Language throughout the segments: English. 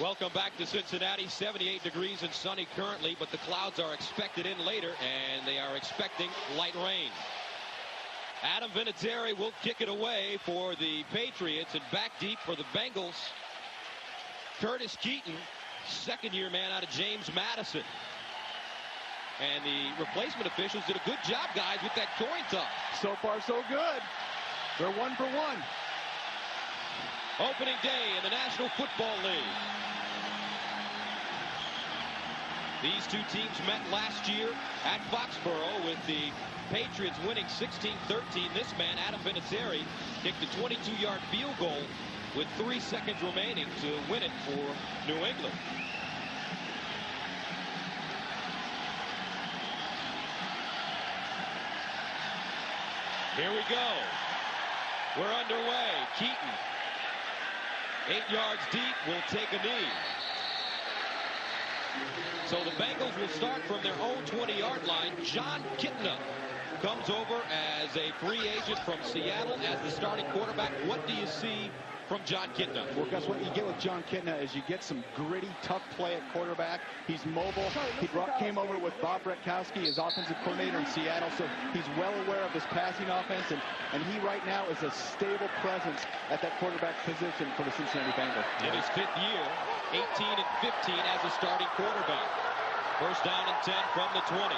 Welcome back to Cincinnati. 78 degrees and sunny currently, but the clouds are expected in later, and they are expecting light rain. Adam Vinatieri will kick it away for the Patriots, and back deep for the Bengals, Curtis Keaton, second-year man out of James Madison. And the replacement officials did a good job, guys, with that coin toss. So far, so good. They're 1 for 1. Opening day in the National Football League. These two teams met last year at Foxborough, with the Patriots winning 16-13. This man, Adam Vinatieri, kicked a 22-yard field goal with 3 seconds remaining to win it for New England. Here we go. We're underway. Keaton, 8 yards deep, will take a knee. So the Bengals will start from their own 20-yard line. John Kitna comes over as a free agent from Seattle as the starting quarterback. What do you see from John Kitna? Well, guess what you get with John Kitna is you get some gritty, tough play at quarterback. He's mobile. He came over with Bob Bretkowski, his offensive coordinator in Seattle, so he's well aware of his passing offense, and he right now is a stable presence at that quarterback position for the Cincinnati Bengals. In his 5th year, 18 and 15 as a starting quarterback. First down and 10 from the 20.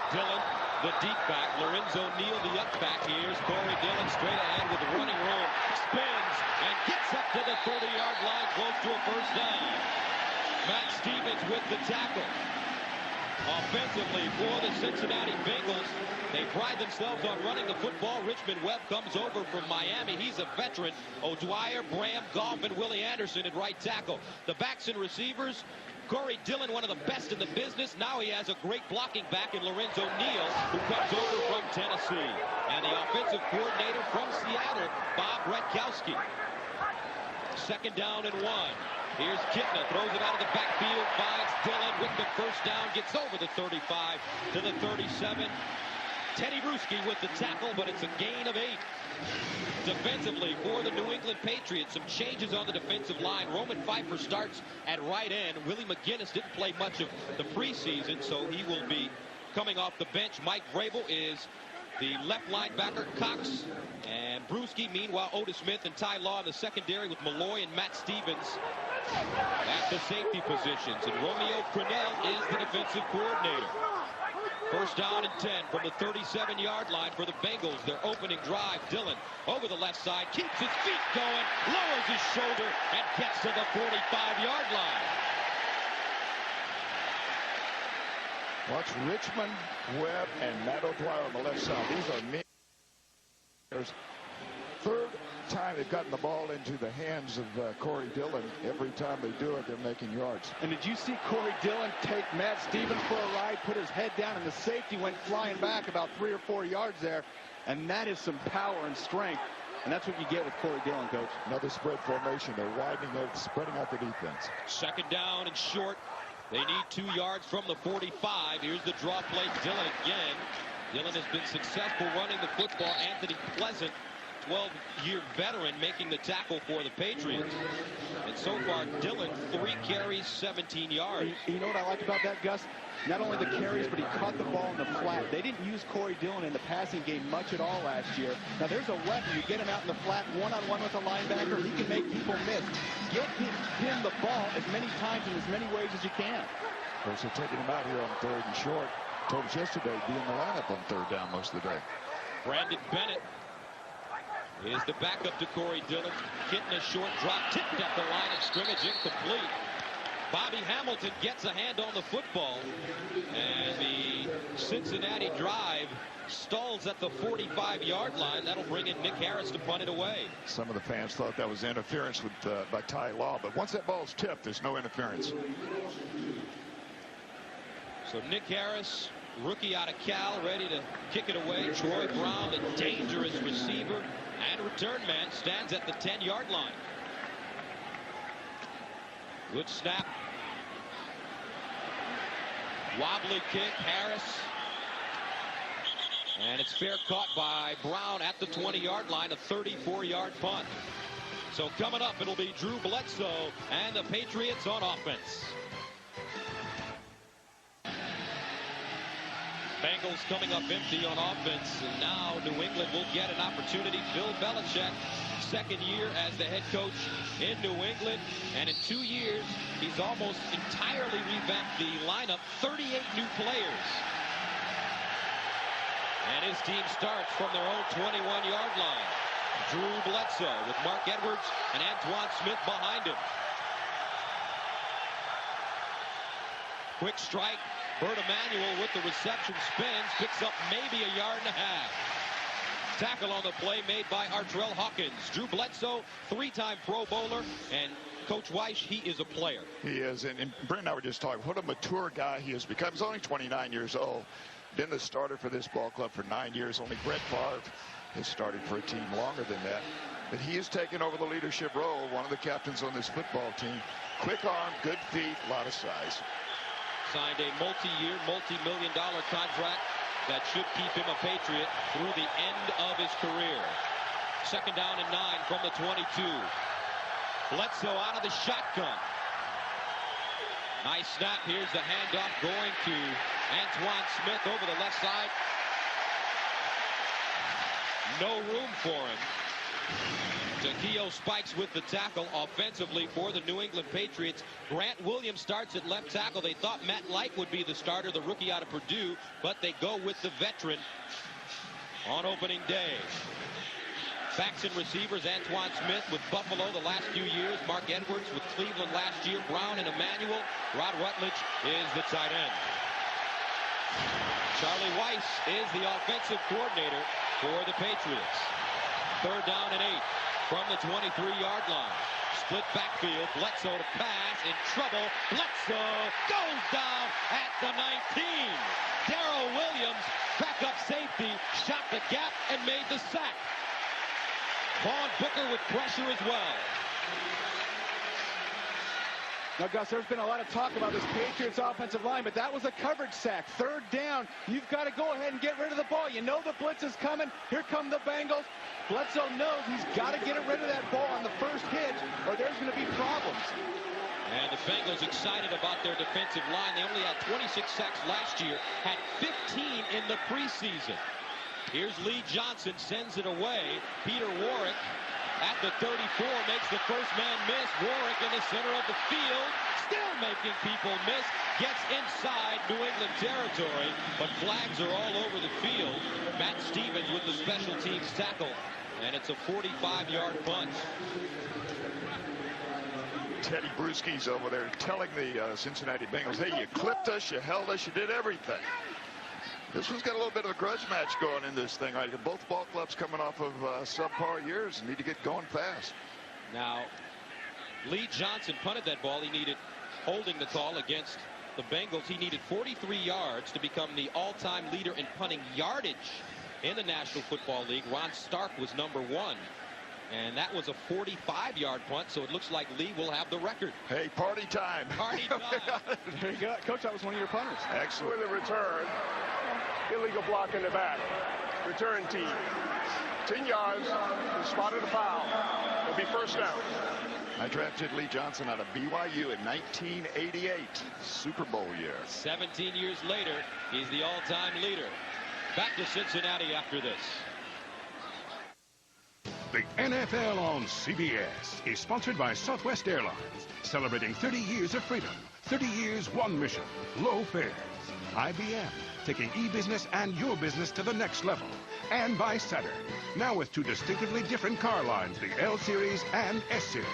Dillon, the deep back. Lorenzo Neal, the up back. Here's Corey Dillon straight ahead with the running room. Spins and gets up to the 30-yard line, close to a first down. Matt Stevens with the tackle. Offensively for the Cincinnati Bengals, they pride themselves on running the football. Richmond Webb comes over from Miami. He's a veteran. O'Dwyer, Bram, Goff, and Willie Anderson at right tackle. The backs and receivers, Corey Dillon, one of the best in the business. Now he has a great blocking back in Lorenzo Neal, who comes over from Tennessee. And the offensive coordinator from Seattle, Bob Bretkowski. Second down and 1. Here's Kitna, throws it out of the backfield, finds Dillon with the first down, gets over the 35 to the 37. Teddy Bruschi with the tackle, but it's a gain of 8. Defensively for the New England Patriots, some changes on the defensive line. Roman Pfeiffer starts at right end. Willie McGinnis didn't play much of the preseason, so he will be coming off the bench. Mike Vrabel is the left linebacker. Cox and Bruschi. Meanwhile, Otis Smith and Ty Law in the secondary, with Malloy and Matt Stevens at the safety positions. And Romeo Crennel is the defensive coordinator. First down and 10 from the 37-yard line for the Bengals. Their opening drive. Dillon over the left side, keeps his feet going, lowers his shoulder, and gets to the 45-yard line. Watch Richmond, Webb, and Matt O'Dwyer on the left side. These are men. Third time they've gotten the ball into the hands of Corey Dillon. Every time they do it, they're making yards. And did you see Corey Dillon take Matt Stevens for a ride, put his head down, and the safety went flying back about 3 or 4 yards there? And that is some power and strength. And that's what you get with Corey Dillon, Coach. Another spread formation. They're widening out, spreading out the defense. Second down and short. They need 2 yards from the 45. Here's the draw play. Dillon again. Dillon has been successful running the football. Anthony Pleasant, 12-year veteran, making the tackle for the Patriots. And so far, Dillon, 3 carries, 17 yards. You know what I like about that, Gus? Not only the carries, but he caught the ball in the flat. They didn't use Corey Dillon in the passing game much at all last year. Now, there's a weapon. You get him out in the flat, one-on-one with a linebacker, he can make people miss. Get him the ball as many times in as many ways as you can. Of course, they're taking him out here on 3rd and short. Told us yesterday, be in the lineup on 3rd down most of the day. Brandon Bennett is the backup to Corey Dillon. Kitna, short drop, tipped at the line of scrimmage, incomplete. Bobby Hamilton gets a hand on the football, and the Cincinnati drive stalls at the 45-yard line. That'll bring in Nick Harris to punt it away. Some of the fans thought that was interference with by Ty Law, but once that ball's tipped, there's no interference. So Nick Harris, rookie out of Cal, ready to kick it away. Troy Brown, the dangerous receiver and return man, stands at the 10-yard line. Good snap. Wobbly kick, Harris. And it's fair caught by Brown at the 20-yard line, a 34-yard punt. So coming up, it'll be Drew Bledsoe and the Patriots on offense. Bengals coming up empty on offense, and now New England will get an opportunity. Bill Belichick, second year as the head coach in New England, and in 2 years, he's almost entirely revamped the lineup, 38 new players. And his team starts from their own 21-yard line. Drew Bledsoe with Mark Edwards and Antoine Smith behind him. Quick strike. Bert Emanuel with the reception, spins, picks up maybe a yard and a half. Tackle on the play made by Artrell Hawkins. Drew Bledsoe, three-time Pro Bowler, and Coach Weiss, he is a player. He is, and Brent and I were just talking, what a mature guy he has become. He's only 29 years old. Been the starter for this ball club for 9 years. Only Brett Favre has started for a team longer than that. But he has taken over the leadership role, one of the captains on this football team. Quick arm, good feet, a lot of size. Signed a multi-year, multi-million-dollar contract that should keep him a Patriot through the end of his career. Second down and 9 from the 22. Bledsoe out of the shotgun. Nice snap. Here's the handoff going to Antoine Smith over the left side. No room for him. Takeo spikes with the tackle offensively for the New England Patriots. Grant Williams starts at left tackle. They thought Matt Light would be the starter, the rookie out of Purdue, but they go with the veteran on opening day. Backs and receivers, Antoine Smith with Buffalo the last few years. Mark Edwards with Cleveland last year. Brown and Emanuel. Rod Rutledge is the tight end. Charlie Weiss is the offensive coordinator for the Patriots. Third down and 8 from the 23-yard line. Split backfield. Bledsoe to pass. In trouble. Bledsoe goes down at the 19. Darrell Williams, backup safety, shot the gap and made the sack. Vaughn Booker with pressure as well. Now, Gus, there's been a lot of talk about this Patriots offensive line, but that was a coverage sack. Third down, you've got to go ahead and get rid of the ball. You know the blitz is coming. Here come the Bengals. Bledsoe knows he's got to get rid of that ball on the first hit, or there's going to be problems. And the Bengals excited about their defensive line. They only had 26 sacks last year, had 15 in the preseason. Here's Lee Johnson, sends it away. Peter Warrick at the 34 makes the first man miss. Warrick in the center of the field, still making people miss. Gets inside New England territory, but flags are all over the field. Matt Stevens with the special teams tackle, and it's a 45-yard punt. Teddy Bruschi's over there telling the Cincinnati Bengals, hey, you clipped us, you held us, you did everything. This one's got a little bit of a grudge match going in this thing. Right? Both ball clubs coming off of subpar years and need to get going fast. Now, Lee Johnson punted that ball. He needed holding the call against the Bengals. He needed 43 yards to become the all-time leader in punting yardage in the National Football League. Ron Stark was number 1. And that was a 45-yard punt, so it looks like Lee will have the record. Hey, party time. Party time. There you go. Coach, that was one of your punters. Excellent. With a return, illegal block in the back. Return team. 10 yards, spotted a foul. It'll be first down. I drafted Lee Johnson out of BYU in 1988, Super Bowl year. 17 years later, he's the all-time leader. Back to Cincinnati after this. The NFL on CBS is sponsored by Southwest Airlines, celebrating 30 years of freedom, 30 years, one mission, low fares. IBM, taking e-business and your business to the next level. And by Saturn, now with 2 distinctively different car lines, the L Series and S Series.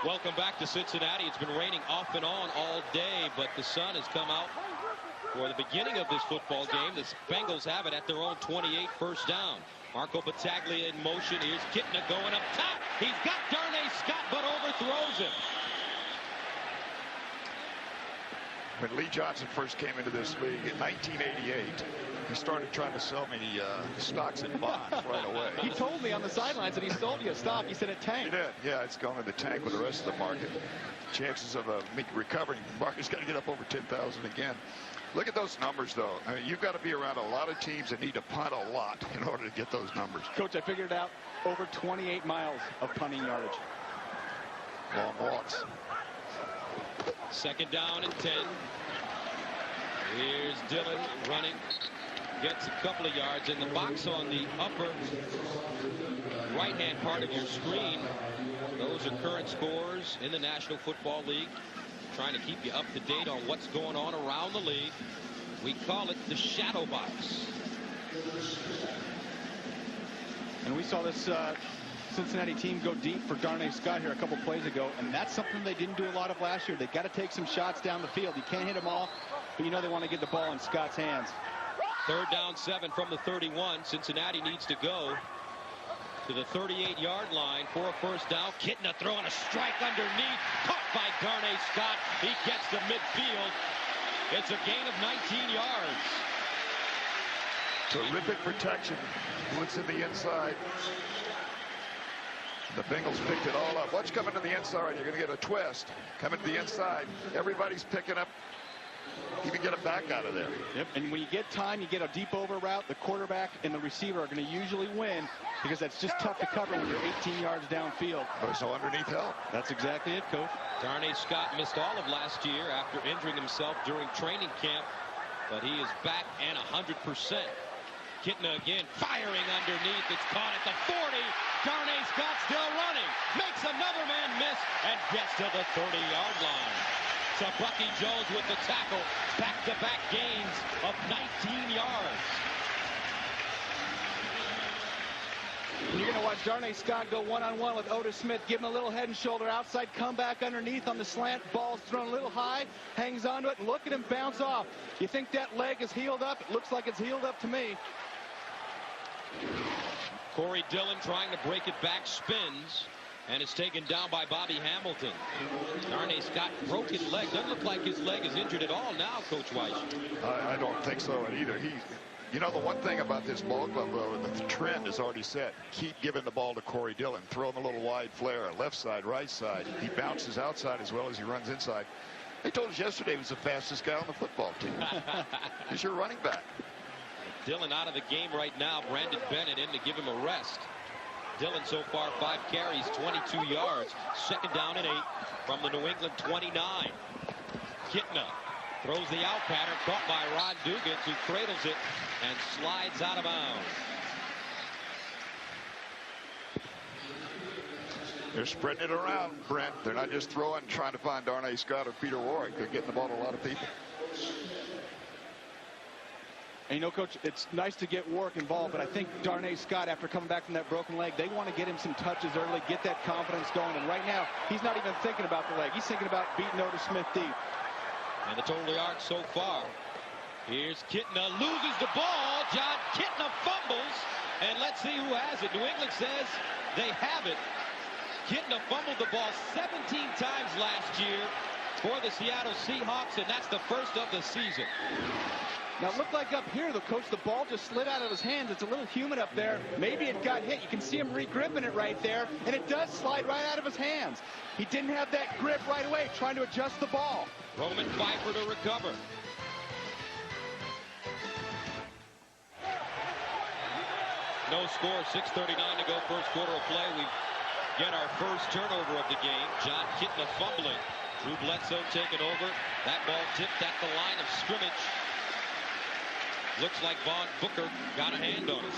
Welcome back to Cincinnati. It's been raining off and on all day, but the sun has come out for the beginning of this football game. The Bengals have it at their own 28, first down. Marco Battaglia in motion. Here's Kitna going up top. He's got Darnay Scott, but overthrows him. When Lee Johnson first came into this league in 1988, he started trying to sell me stocks and bonds right away. He told me on the sidelines that he sold you a stock. He said it tanked. He did. Yeah, it's gone in the tank with the rest of the market. Chances of me recovering, the market's got to get up over 10,000 again. Look at those numbers, though. I mean, you've got to be around a lot of teams that need to punt a lot in order to get those numbers. Coach, I figured it out. Over 28 miles of punting yardage. Long walks. Second down and 10. Here's Dillon running. Gets a couple of yards in the box on the upper right-hand part of your screen. Those are current scores in the National Football League. Trying to keep you up to date on what's going on around the league. We call it the shadow box. And we saw this Cincinnati team go deep for Darnay Scott here a couple plays ago, and that's something they didn't do a lot of last year. They've got to take some shots down the field. You can't hit them all, but you know they want to get the ball in Scott's hands. Third down 7 from the 31. Cincinnati needs to go to the 38-yard line for a first down. Kitna throwing a strike underneath. Caught by Darnay Scott. He gets to midfield. It's a gain of 19 yards. Terrific protection. Blitz in the inside. The Bengals picked it all up. Watch coming to the inside. You're going to get a twist. Coming to the inside. Everybody's picking up. You can get it back out of there. Yep, and when you get time, you get a deep over route, the quarterback and the receiver are going to usually win because that's just tough to cover when you're 18 yards downfield. There's no underneath help. That's exactly it, Coach. Darnay Scott missed all of last year after injuring himself during training camp, but he is back and 100%. Kitna again firing underneath. It's caught at the 40. Darnay Scott still running. Makes another man miss and gets to the 30-yard line. So Bucky Jones with the tackle. Back-to-back gains of 19 yards. And you're going to watch Darnay Scott go one-on-one with Otis Smith. Give him a little head and shoulder outside. Come back underneath on the slant. Ball's thrown a little high. Hangs onto it. And look at him bounce off. You think that leg is healed up? It looks like it's healed up to me. Corey Dillon trying to break it back. Spins. And is taken down by Bobby Hamilton. Darnay Scott, broken leg. Doesn't look like his leg is injured at all now, Coach Weiss. I don't think so either. You know, the one thing about this ball club, though, the trend is already set. Keep giving the ball to Corey Dillon. Throw him a little wide flare, left side, right side. He bounces outside as well as he runs inside. They told us yesterday he was the fastest guy on the football team. He's your running back. Dillon out of the game right now. Brandon Bennett in to give him a rest. Dillon so far 5 carries, 22 yards. Second down and 8 from the New England 29. Kitna throws the out pattern, caught by Ron Dugans, who cradles it and slides out of bounds. They're spreading it around, Brent. They're not just throwing, trying to find Darnay Scott or Peter Warwick. They're getting the ball to a lot of people. And you know, Coach, it's nice to get Warwick involved, but I think Darnay Scott, after coming back from that broken leg, they want to get him some touches early, get that confidence going. And right now, he's not even thinking about the leg. He's thinking about beating Otis Smith deep. And the total yards so far. Here's Kitna, loses the ball. John Kitna fumbles. And let's see who has it. New England says they have it. Kitna fumbled the ball 17 times last year for the Seattle Seahawks, and that's the first of the season. Now, it looked like up here, the coach, the ball just slid out of his hands. It's a little humid up there. Maybe it got hit. You can see him re-gripping it right there, and it does slide right out of his hands. He didn't have that grip right away, trying to adjust the ball. Roman Pfeiffer to recover. No score, 6:39 to go, first quarter of play. We get our first turnover of the game. John Kitna fumbling. Drew Bledsoe taking over. That ball tipped at the line of scrimmage. Looks like Vaughn Booker got a hand on it.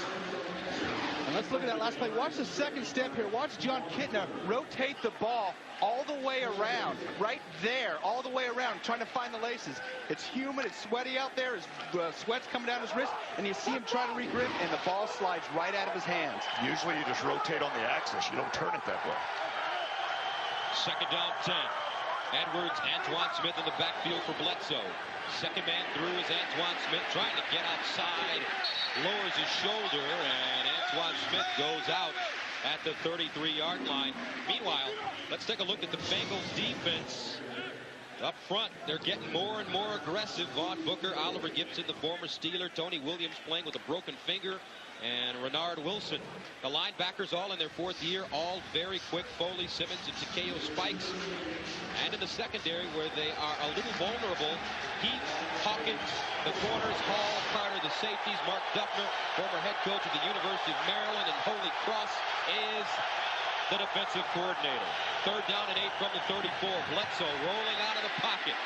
And let's look at that last play. Watch the second step here. Watch John Kitna rotate the ball all the way around. Right there, all the way around, trying to find the laces. It's humid, it's sweaty out there. His sweat's coming down his wrist, and you see him trying to re-grip, and the ball slides right out of his hands. Usually you just rotate on the axis. You don't turn it that way. Second down 10. Edwards, Antoine Smith in the backfield for Bledsoe. Second man through is Antoine Smith trying to get outside. Lowers his shoulder, and Antoine Smith goes out at the 33-yard line. Meanwhile, let's take a look at the Bengals defense. Up front, they're getting more and more aggressive. Vaughn Booker, Oliver Gibson, the former Steeler, Tony Williams playing with a broken finger. and Renard Wilson. The linebackers all in their 4th year, all very quick. Foley, Simmons, and Takeo Spikes. And in the secondary, where they are a little vulnerable, Heath, Hawkins, the corners, Hall, Carter, the safeties, Mark Duffner, former head coach of the University of Maryland, and Holy Cross is the defensive coordinator. 3rd down and 8 from the 34. Bledsoe rolling out of the pocket.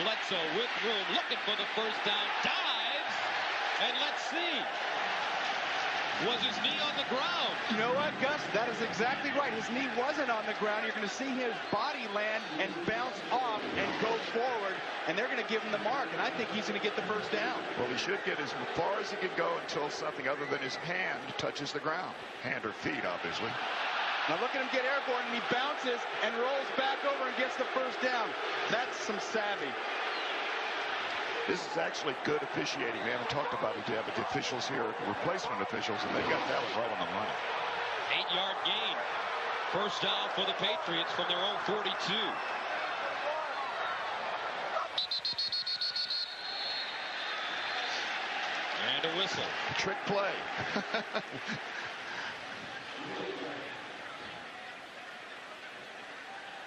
Bledsoe with room, looking for the first down, dives, and let's see. Was his knee on the ground? You know what, Gus? That is exactly right. His knee wasn't on the ground. You're going to see his body land and bounce off and go forward, and they're going to give him the mark, and I think he's going to get the first down. Well, he should get as far as he can go until something other than his hand touches the ground. Hand or feet, obviously. Now look at him get airborne, and he bounces and rolls back over and gets the first down. That's some savvy. This is actually good officiating. We haven't talked about it yet, but the officials here, replacement officials, and they got that one right on the money. 8-yard gain. First down for the Patriots from their own 42. And a whistle. Trick play.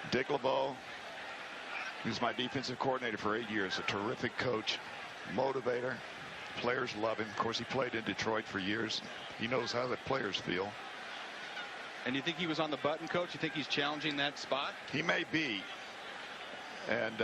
Dick LeBeau, who's my defensive coordinator for 8 years, a terrific coach, motivator. Players love him. Of course, he played in Detroit for years. He knows how the players feel. And you think he was on the button, Coach? You think he's challenging that spot? He may be. And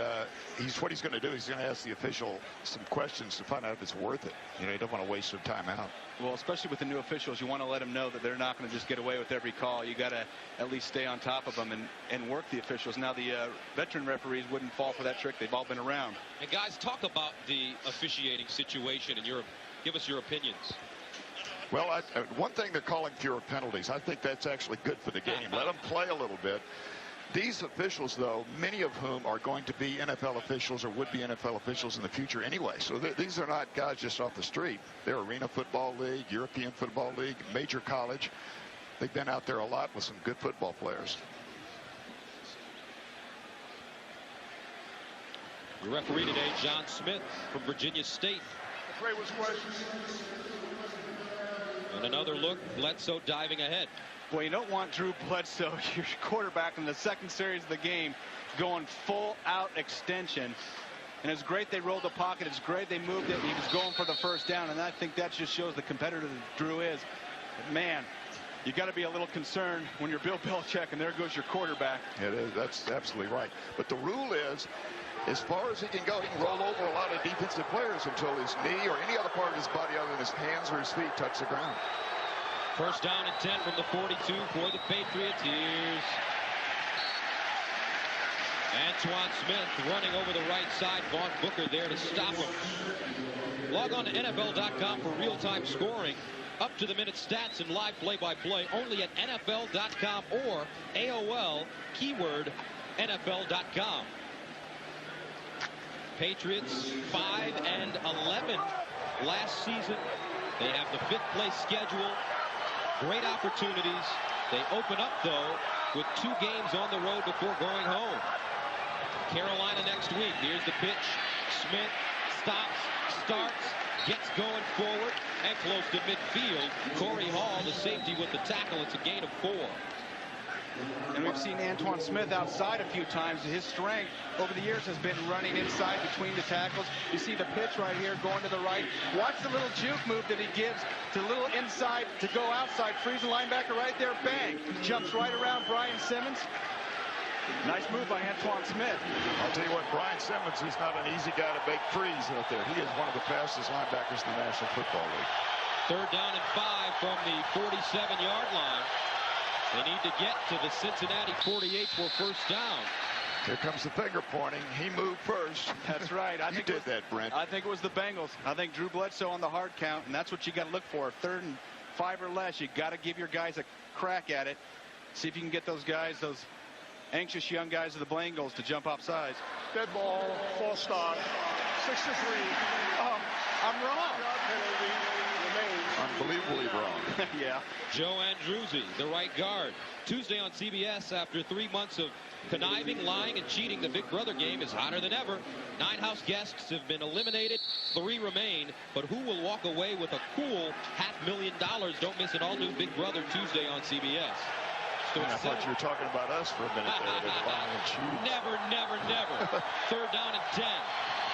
what he's going to do, he's going to ask the official some questions to find out if it's worth it. You know, you don't want to waste some time out. Well, especially with the new officials, you want to let them know that they're not going to just get away with every call. You got to at least stay on top of them and work the officials. Now, the veteran referees wouldn't fall for that trick. They've all been around. And guys, talk about the officiating situation and give us your opinions. Well, one thing, they're calling fewer penalties. I think that's actually good for the game. Let them play a little bit. These officials, though, many of whom are going to be NFL officials or would be NFL officials in the future anyway. So these are not guys just off the street. They're Arena Football League, European Football League, major college. They've been out there a lot with some good football players. The referee today, John Smith from Virginia State. The play was questioned. And another look, Bledsoe diving ahead. Boy, you don't want Drew Bledsoe, your quarterback in the second series of the game, going full-out extension. And it's great they rolled the pocket. It's great they moved it. He was going for the first down, and I think that just shows the competitor that Drew is. But man, you got to be a little concerned when you're Bill Belichick, and there goes your quarterback. It is. That's absolutely right. But the rule is, as far as he can go, he can roll over a lot of defensive players until his knee or any other part of his body other than his hands or his feet touch the ground. First down and 10 from the 42 for the Patriots. Here's Antoine Smith running over the right side. Vaughn Booker there to stop him. Log on to NFL.com for real-time scoring, up-to-the-minute stats, and live play-by-play only at NFL.com or AOL, keyword NFL.com. Patriots 5-11 last season. They have the 5th place schedule. Great opportunities. They open up, though, with 2 games on the road before going home. Carolina next week. Here's the pitch. Smith stops, starts, gets going forward, and close to midfield. Corey Hall, the safety, with the tackle. It's a gain of 4. And we've seen Antoine Smith outside a few times. His strength over the years has been running inside between the tackles. You see the pitch right here going to the right. Watch the little juke move that he gives to a little inside to go outside. Frees the linebacker right there. Bang. Jumps right around Brian Simmons. Nice move by Antoine Smith. I'll tell you what, Brian Simmons is not an easy guy to make freeze out there. He is one of the fastest linebackers in the National Football League. 3rd down and 5 from the 47-yard line. They need to get to the Cincinnati 48 for first down. Here comes the finger pointing. He moved first. That's right. You did that, Brent. I think it was the Bengals. I think Drew Bledsoe on the hard count, and that's what you got to look for. 3rd and 5 or less. You got to give your guys a crack at it. See if you can get those guys, those anxious young guys of the Bengals, to jump off sides. Dead ball, false start, 6-3. I'm wrong. Penalty remains. unbelievably wrong. Yeah. Joe Andruzzi, the right guard. Tuesday on CBS, after 3 months of conniving, lying, and cheating, the Big Brother game is hotter than ever. 9 house guests have been eliminated. 3 remain. But who will walk away with a cool $500,000? Don't miss an all-new Big Brother Tuesday on CBS. So I thought you were talking about us for a minute there. Never, never, never. 3rd down and 10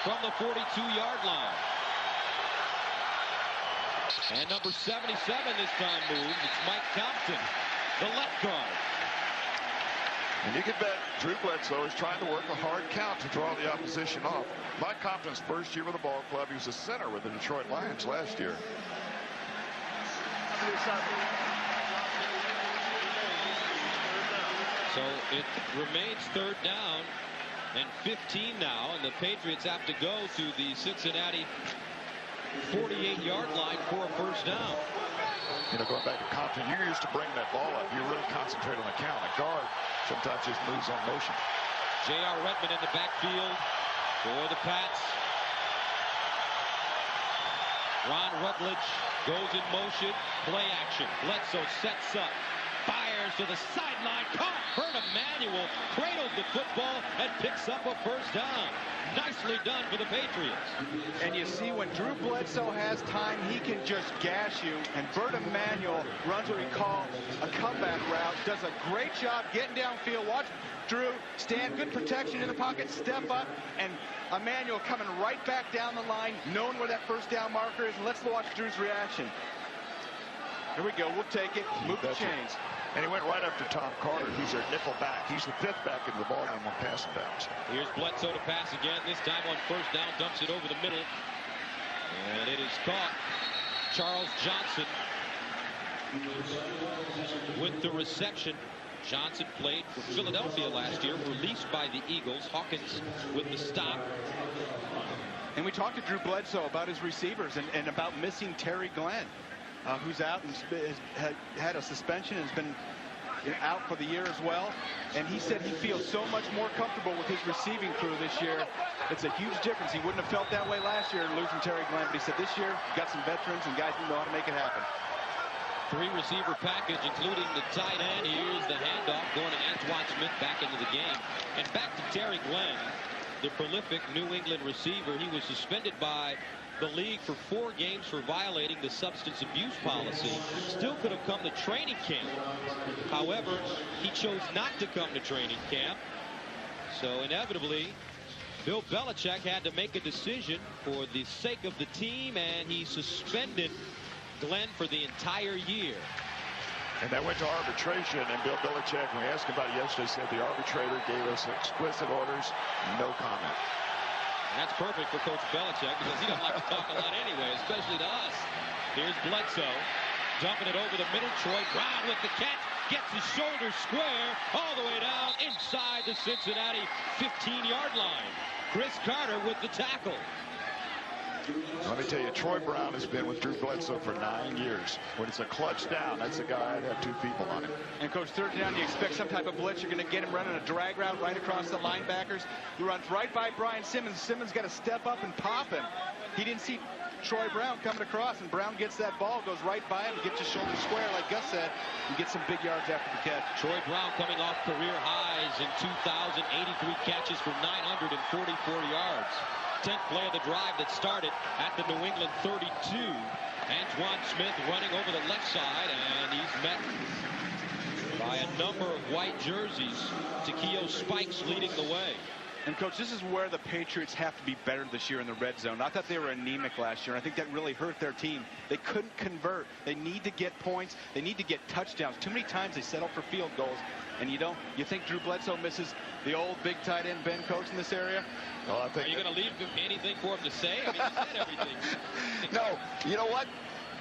from the 42-yard line. And number 77 this time moves. It's Mike Compton, the left guard. And you can bet Drew Bledsoe is trying to work a hard count to draw the opposition off. Mike Compton's first year with the ball club. He was a center with the Detroit Lions last year. So it remains 3rd down and 15 now, and the Patriots have to go to the Cincinnati 48-yard line for a 1st down. You know, going back to Compton, you're used to bringing that ball up. You really concentrate on the count. A guard sometimes just moves on motion. J.R. Redmond in the backfield for the Pats. Ron Rutledge goes in motion. Play action. Bledsoe sets up. Fires to the sideline. Caught. Bert Emanuel cradles the football and picks up a 1st down. Nicely done for the Patriots. And you see, when Drew Bledsoe has time, he can just gash you. And Bert Emanuel runs what we call a comeback route. Does a great job getting downfield. Watch Drew stand, good protection in the pocket, step up, and Emanuel coming right back down the line, knowing where that 1st down marker is. And let's watch Drew's reaction. Here we go. We'll take it. Move the chains. And he went right after Tom Carter, who's their nickel back. He's the 5th back in the ball game on passing downs. Here's Bledsoe to pass again. This time on 1st down, dumps it over the middle. And it is caught. Charles Johnson with the reception. Johnson played for Philadelphia last year, released by the Eagles. Hawkins with the stop. And we talked to Drew Bledsoe about his receivers and about missing Terry Glenn, who's out and has had a suspension and has been out for the year as well. And he said he feels so much more comfortable with his receiving crew this year. It's a huge difference. He wouldn't have felt that way last year losing Terry Glenn, but he said this year got some veterans and guys who know how to make it happen. 3 receiver package, including the tight end. Here's the handoff going to Antoine Smith back into the game. And back to Terry Glenn, the prolific New England receiver. He was suspended by the league for 4 games for violating the substance abuse policy. Still could have come to training camp. However, he chose not to come to training camp. So inevitably, Bill Belichick had to make a decision for the sake of the team, and he suspended Glenn for the entire year. And that went to arbitration, and Bill Belichick, when we asked him about it yesterday, said the arbitrator gave us explicit orders, no comment. And that's perfect for Coach Belichick, because he doesn't like to talk a lot anyway, especially to us. Here's Bledsoe, dumping it over the middle. Troy Brown with the catch, gets his shoulder square all the way down inside the Cincinnati 15-yard line. Chris Carter with the tackle. Let me tell you, Troy Brown has been with Drew Bledsoe for 9 years. When it's a clutch down, that's a guy I'd have 2 people on him. And Coach, 3rd down, you expect some type of blitz. You're going to get him running a drag route right across the linebackers. He runs right by Brian Simmons. Simmons got to step up and pop him. He didn't see Troy Brown coming across, and Brown gets that ball, goes right by him, gets his shoulder square, like Gus said, and gets some big yards after the catch. Troy Brown coming off career highs in 2,083 catches for 944 yards. 10th play of the drive that started at the New England 32. Antoine Smith running over the left side, and he's met by a number of white jerseys. Takeo Spikes leading the way. And, Coach, this is where the Patriots have to be better this year in the red zone. I thought they were anemic last year, and I think that really hurt their team. They couldn't convert. They need to get points. They need to get touchdowns. Too many times they settle for field goals. And you think Drew Bledsoe misses the old big tight end Ben Coach in this area? Well, I think Are you going to leave anything for him to say? I mean, he said everything. No, you know what?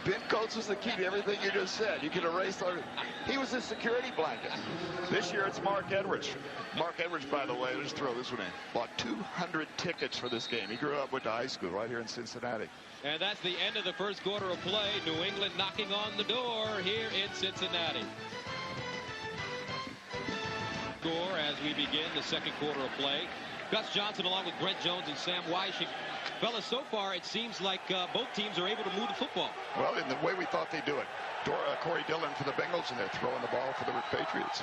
Ben Coates was the key to everything you just said. You can erase our... He was a security blanket. This year it's Mark Edwards. Mark Edwards, by the way, let's throw this one in. Bought 200 tickets for this game. He grew up, went to high school right here in Cincinnati. And that's the end of the first quarter of play. New England knocking on the door here in Cincinnati. Score as we begin the second quarter of play. Gus Johnson along with Brent Jones and Sam Weish. Fellas, so far it seems like both teams are able to move the football. Well, in the way we thought they'd do it. Corey Dillon for the Bengals, and they're throwing the ball for the Patriots.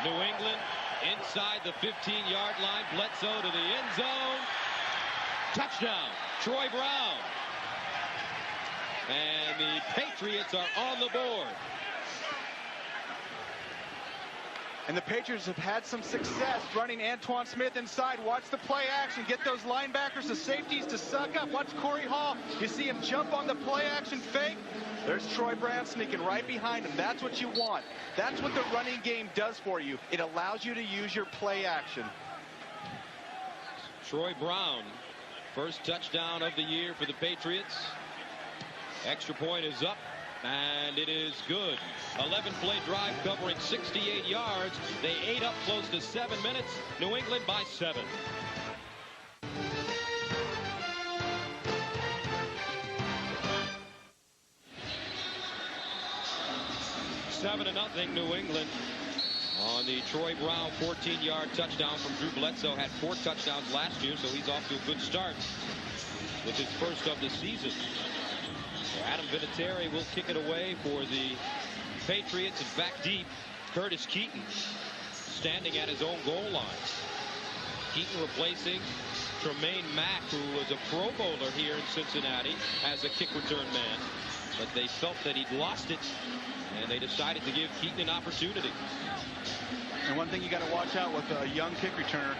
New England inside the 15-yard line. Bledsoe to the end zone. Touchdown, Troy Brown. And the Patriots are on the board. And the Patriots have had some success running Antoine Smith inside. Watch the play action. Get those linebackers, the safeties to suck up. Watch Corey Hall. You see him jump on the play action fake. There's Troy Brown sneaking right behind him. That's what you want. That's what the running game does for you. It allows you to use your play action. Troy Brown, first touchdown of the year for the Patriots. Extra point is up. And it is good. 11-play drive covering 68 yards. They ate up close to 7 minutes. New England by 7. 7-0 New England on the Troy Brown 14-yard touchdown from Drew Bledsoe. Had 4 touchdowns last year, so he's off to a good start with his first of the season. Adam Vinatieri will kick it away for the Patriots, and back deep, Curtis Keaton standing at his own goal line. Keaton replacing Tremaine Mack, who was a Pro Bowler here in Cincinnati as a kick return man. But they felt that he'd lost it, and they decided to give Keaton an opportunity. And one thing you got to watch out with a young kick returner,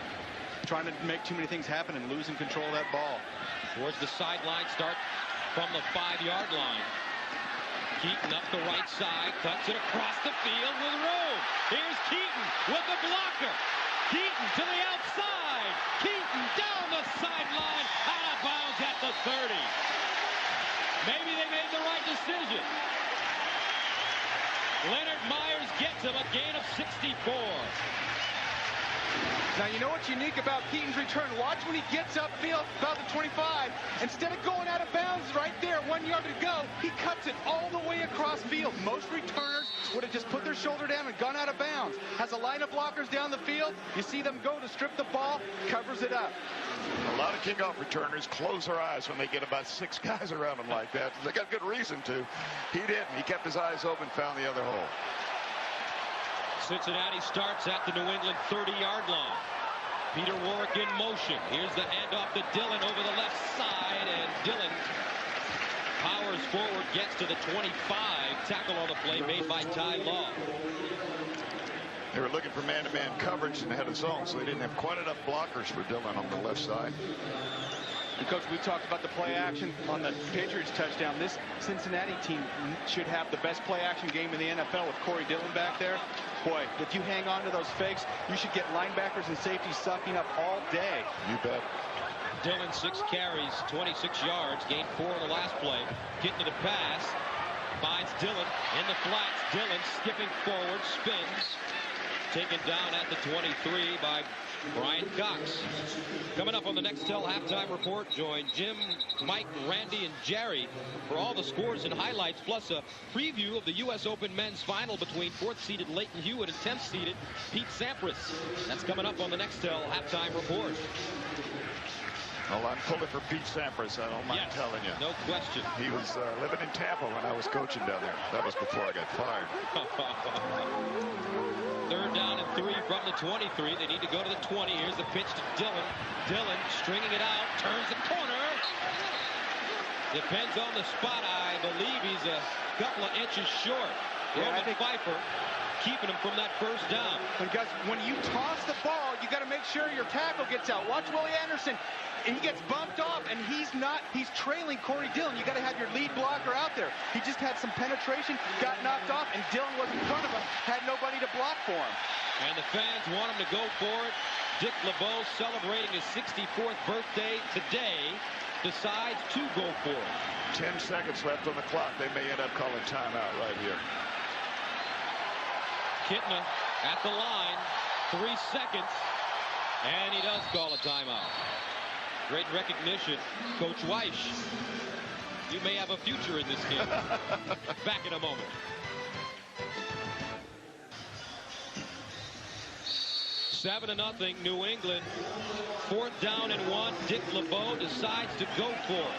trying to make too many things happen and losing control of that ball. Towards the sideline, start from the 5-yard line. Keaton up the right side, cuts it across the field with room. Here's Keaton with the blocker. Keaton to the outside. Keaton down the sideline, out of bounds at the 30. Maybe they made the right decision. Leonard Myers gets him a gain of 64. Now, you know what's unique about Keaton's return? Watch when he gets upfield about the 25. Instead of going out of bounds right there, 1 yard to go, he cuts it all the way across field. Most returners would have just put their shoulder down and gone out of bounds. Has a line of blockers down the field. You see them go to strip the ball, covers it up. A lot of kickoff returners close their eyes when they get about 6 guys around them like that. They got good reason to. He didn't. He kept his eyes open, found the other hole. Cincinnati starts at the New England 30-yard line. Peter Warrick in motion. Here's the handoff to Dillon over the left side, and Dillon powers forward, gets to the 25. Tackle on the play made by Ty Law. They were looking for man-to-man coverage and had a zone, so they didn't have quite enough blockers for Dillon on the left side. And, Coach, we talked about the play action on the Patriots touchdown. This Cincinnati team should have the best play action game in the NFL with Corey Dillon back there. Boy, if you hang on to those fakes, you should get linebackers and safeties sucking up all day. You bet. Dillon, 6 carries, 26 yards, gained 4 in the last play. Getting to the pass, finds Dillon in the flats. Dillon skipping forward, spins. Taken down at the 23 by Brian Cox. Coming up on the Nextel halftime report, join Jim, Mike, Randy, and Jerry for all the scores and highlights, plus a preview of the U.S. Open men's final between 4th-seeded Leighton Hewitt and 10th-seeded Pete Sampras. That's coming up on the Nextel halftime report. Well, I'm pulling for Pete Sampras, I don't mind telling you. No question. He was living in Tampa when I was coaching down there. That was before I got fired. 3rd down and 3 from the 23. They need to go to the 20. Here's the pitch to Dillon. Dillon stringing it out, turns the corner. Depends on the spot. I believe he's a couple of inches short. Roman Pfeiffer keeping him from that first down. And guys, when you toss the ball, you got to make sure your tackle gets out. Watch Willie Anderson. And he gets bumped off, and he's trailing Corey Dillon. You got to have your lead blocker out there. He just had some penetration, got knocked off, and Dillon was in front of him, had nobody to block for him. And the fans want him to go for it. Dick LeBeau, celebrating his 64th birthday today, decides to go for it. 10 seconds left on the clock. They may end up calling timeout right here. Kitna at the line, 3 seconds, and he does call a timeout. Great recognition, Coach Weish. You may have a future in this game. Back in a moment. 7-0 New England. 4th down and 1. Dick LeBeau decides to go for it.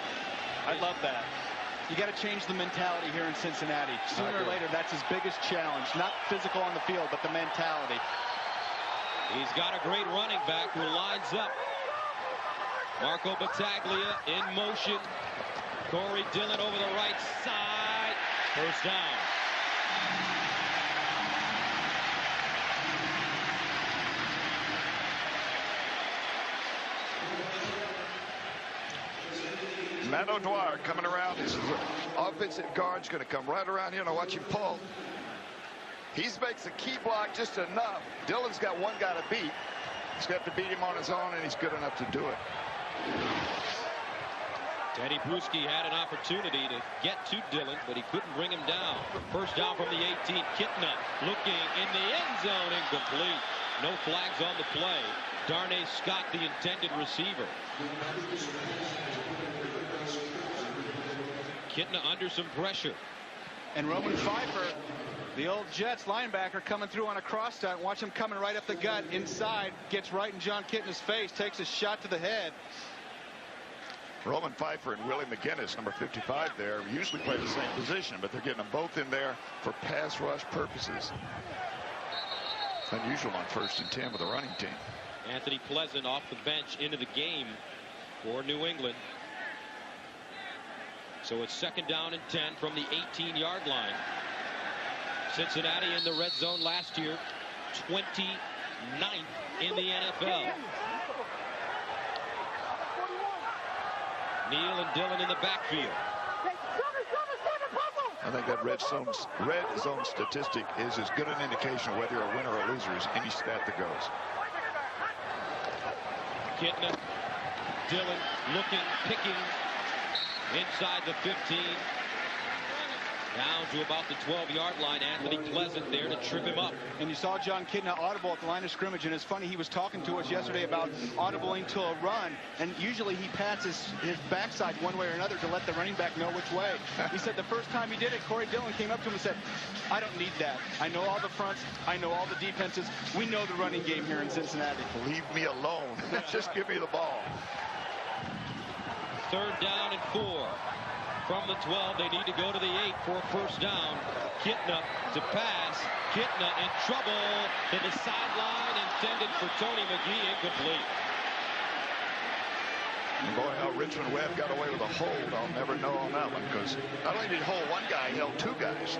I love that. You got to change the mentality here in Cincinnati. Sooner or later, that's his biggest challenge. Not physical on the field, but the mentality. He's got a great running back who lines up. Marco Battaglia in motion. Corey Dillon over the right side. First down. Matt O'Dwyer coming around. His offensive guard's going to come right around here, and I watch him pull. He makes a key block just enough. Dillon's got one guy to beat. He's got to beat him on his own, and he's good enough to do it. Teddy Bruschi had an opportunity to get to Dillon, but he couldn't bring him down. First down from the 18. Kitna looking in the end zone, incomplete. No flags on the play. Darnay Scott, the intended receiver. Kitna under some pressure. And Roman Pfeiffer, the old Jets linebacker, coming through on a cross stunt. Watch him coming right up the gut inside. Gets right in John Kitna's face. Takes a shot to the head. Roman Pfeiffer and Willie McGinnis, number 55 there, usually play the same position, but they're getting them both in there for pass rush purposes. It's unusual on 1st and 10 with a running team. Anthony Pleasant off the bench into the game for New England. So it's 2nd down and 10 from the 18-yard line. Cincinnati in the red zone last year, 29th in the NFL. Neal and Dillon in the backfield. I think that red zone statistic is as good an indication of whether you're a winner or a loser as any stat that goes. Kitna, Dillon looking, picking inside the 15. Down to about the 12-yard line. Anthony Pleasant there to trip him up. And you saw John Kitna audible at the line of scrimmage, and it's funny, he was talking to us yesterday about audibling to a run, and usually he pats his backside one way or another to let the running back know which way. He said the first time he did it, Corey Dillon came up to him and said, I don't need that. I know all the fronts. I know all the defenses. We know the running game here in Cincinnati. Leave me alone. Just give me the ball. 3rd down and 4. From the 12, they need to go to the 8 for a first down. Kitna to pass. Kitna in trouble to the sideline, intended for Tony McGee, incomplete. And boy, how Richmond Webb got away with a hold, I'll never know on that one, because not only did he hold one guy, he held 2 guys.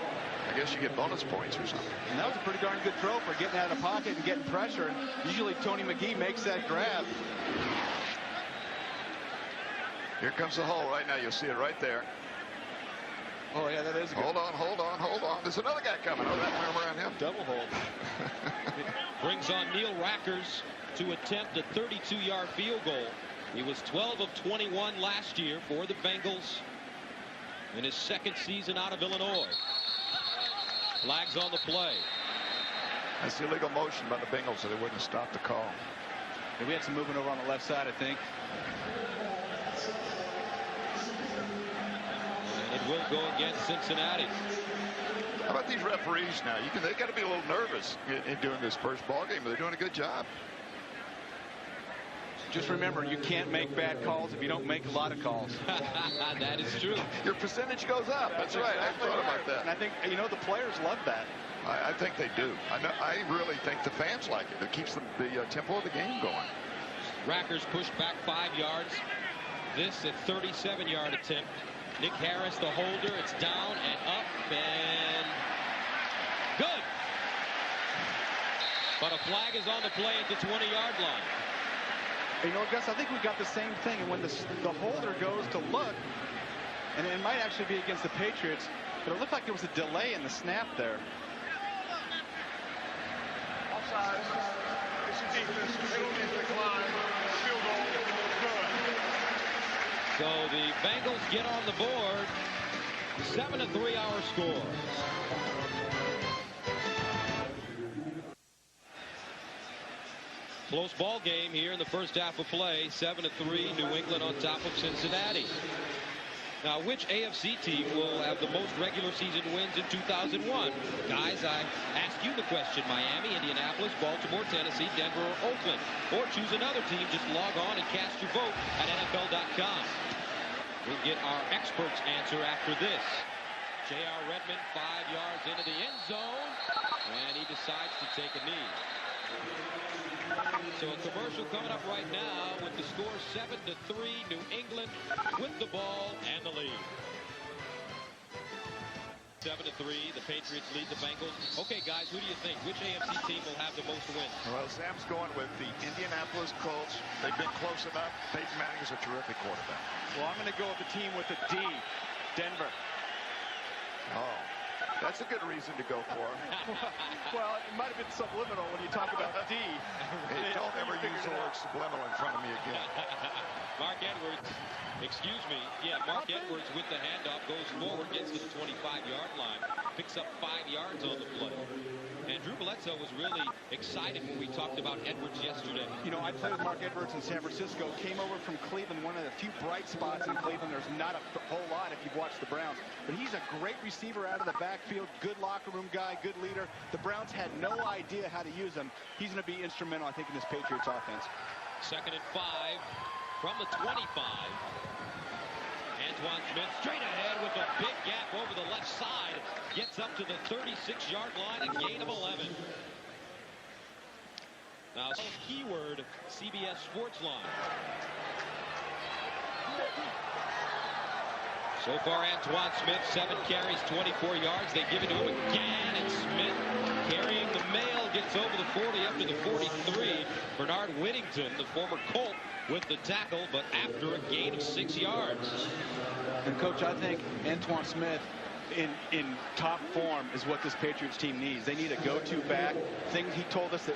I guess you get bonus points or something. And that was a pretty darn good throw for getting out of the pocket and getting pressure. And usually Tony McGee makes that grab. Here comes the hole right now. You'll see it right there. Oh, yeah, that is good. Hold on. There's another guy coming. Oh, that went around him. Double hold. Brings on Neil Rackers to attempt a 32-yard field goal. He was 12 of 21 last year for the Bengals in his 2nd season out of Illinois. Flags on the play. That's illegal motion by the Bengals, so they wouldn't stop the call. Yeah, we had some movement over on the left side, I think. And it will go against Cincinnati. How about these referees now? They got to be a little nervous in doing this first ball game, but they're doing a good job. Just remember, you can't make bad calls if you don't make a lot of calls. That is true. Your percentage goes up. That's right. I thought about that. And I think, the players love that. I think they do. I really think the fans like it. It keeps the tempo of the game going. Rackers pushed back 5 yards. This a 37-yard attempt. Nick Harris, the holder. It's down and up and good. But a flag is on the play at the 20-yard line. Gus, I think we got the same thing. And when the holder goes to look, and it might actually be against the Patriots, but it looked like there was a delay in the snap there. Offside. It's a defense. Penalties decline. Field goal. Good. So the Bengals get on the board. 7-3 our score. Close ball game here in the first half of play. 7-3, New England on top of Cincinnati. Now, which AFC team will have the most regular season wins in 2001? Guys, I ask you the question. Miami, Indianapolis, Baltimore, Tennessee, Denver, or Oakland. Or choose another team. Just log on and cast your vote at NFL.com. We'll get our experts' answer after this. J.R. Redmond 5 yards into the end zone. And he decides to take a knee. So a commercial coming up right now with the score 7-3, New England with the ball and the lead. 7-3, the Patriots lead the Bengals. Okay, guys, who do you think? Which AFC team will have the most wins? Well, Sam's going with the Indianapolis Colts. They've been close enough. Peyton Manning is a terrific quarterback. Well, I'm going to go with the team with the D, Denver. Oh, that's a good reason to go for. Well, it might have been subliminal when you talk about D. Hey, don't ever use the word subliminal in front of me again. Mark Edwards, excuse me. Yeah, Mark Edwards with the handoff goes forward, gets to the 25-yard line, picks up 5 yards on the play. And Drew Bledsoe was really excited when we talked about Edwards yesterday. You know, I played with Mark Edwards in San Francisco, came over from Cleveland, one of the few bright spots in Cleveland. There's not a whole lot if you've watched the Browns. But he's a great receiver out of the backfield, good locker room guy, good leader. The Browns had no idea how to use him. He's going to be instrumental, I think, in this Patriots offense. 2nd and 5 from the 25. Antoine Smith straight ahead with a big gap over the left side. Gets up to the 36-yard line, a gain of 11. Now, keyword CBS Sports Line. So far, Antoine Smith, 7 carries, 24 yards. They give it to him again, and Smith carrying the mail gets over the 40 up to the 43. Bernard Whittington, the former Colt, with the tackle, but after a gain of 6 yards. And, Coach, I think Antoine Smith in top form is what this Patriots team needs. They need a go-to back. He told us that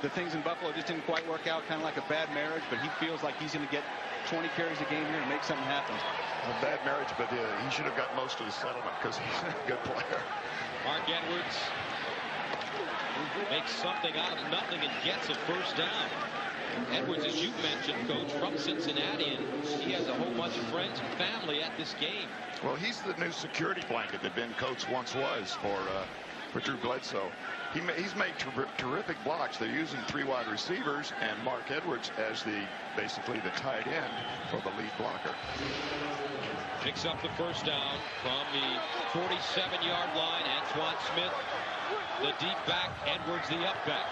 the things in Buffalo just didn't quite work out, kind of like a bad marriage, but he feels like he's going to get 20 carries a game here and make something happen. A bad marriage, but he should have got most of the settlement because he's a good player. Mark Edwards makes something out of nothing and gets a first down. Edwards, as you mentioned, Coach, from Cincinnati, and he has a whole bunch of friends and family at this game. Well, he's the new security blanket that Ben Coates once was for Drew Bledsoe. He's made terrific blocks. They're using 3 wide receivers and Mark Edwards as basically the tight end for the lead blocker. Picks up the first down from the 47-yard line. Antoine Smith, the deep back. Edwards, the up back.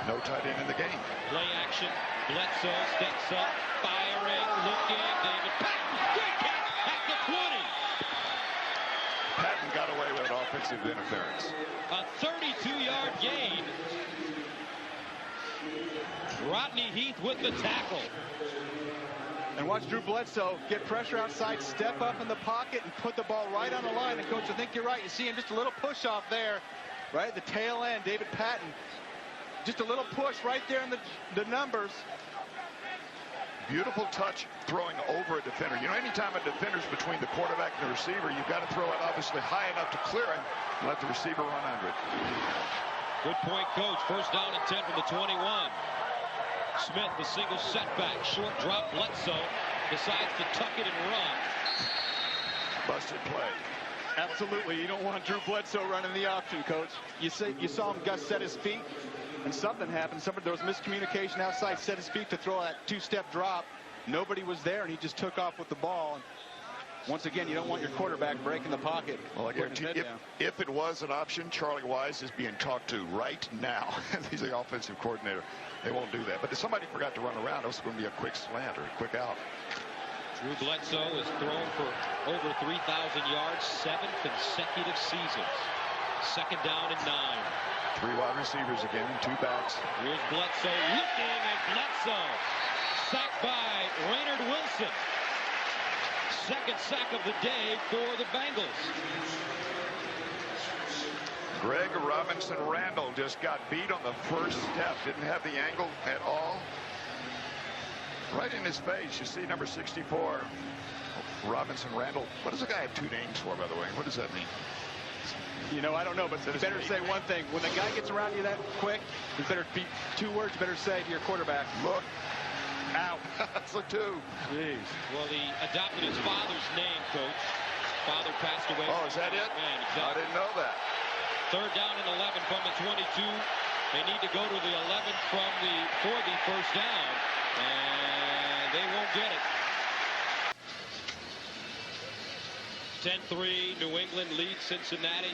No tight end in the game. Play action. Bledsoe steps up, firing, looking. David Patton, good catch at the 20. Patton got away with offensive interference. A 32-yard gain. Rodney Heath with the tackle. And watch Drew Bledsoe get pressure outside, step up in the pocket, and put the ball right on the line. And, Coach, I think you're right. You see him just a little push off there, right at the tail end. David Patton, just a little push right there in the numbers. Beautiful touch throwing over a defender. You know, anytime a defender's between the quarterback and the receiver, you've got to throw it obviously high enough to clear him and let the receiver run under it. Good point, Coach. First down and 10 from the 21. Smith, the single setback, short drop. Bledsoe decides to tuck it and run. Busted play. Absolutely. You don't want Drew Bledsoe running the option, Coach. You saw him Gus set his feet, and something happened. There was miscommunication outside, set his feet to throw that 2-step drop. Nobody was there, and he just took off with the ball. And once again, you don't want your quarterback breaking the pocket. Well, I guarantee if it was an option, Charlie Wise is being talked to right now. He's the offensive coordinator. They won't do that. But if somebody forgot to run around, it was going to be a quick slant or a quick out. Drew Bledsoe has thrown for over 3,000 yards, 7 consecutive seasons. Second down and 9. 3 wide receivers again and 2 backs. Here's Bledsoe looking at Bledsoe. Sacked by Raynard Wilson. Second sack of the day for the Bengals. Greg Robinson Randall just got beat on the first step. Didn't have the angle at all. Right in his face, you see number 64, Robinson Randall. What does a guy have 2 names for, by the way? What does that mean? You know, I don't know, but you better say one thing. When the guy gets around you that quick, you better be 2 words, better say to your quarterback. Look. Out. That's the 2. Jeez. Well, he adopted his father's name, Coach. Father passed away. Oh, is that it? Man, I exactly. didn't know that. 3rd down and 11 from the 22. They need to go to the 11 for the first down, and they won't get it. 10-3, New England leads Cincinnati.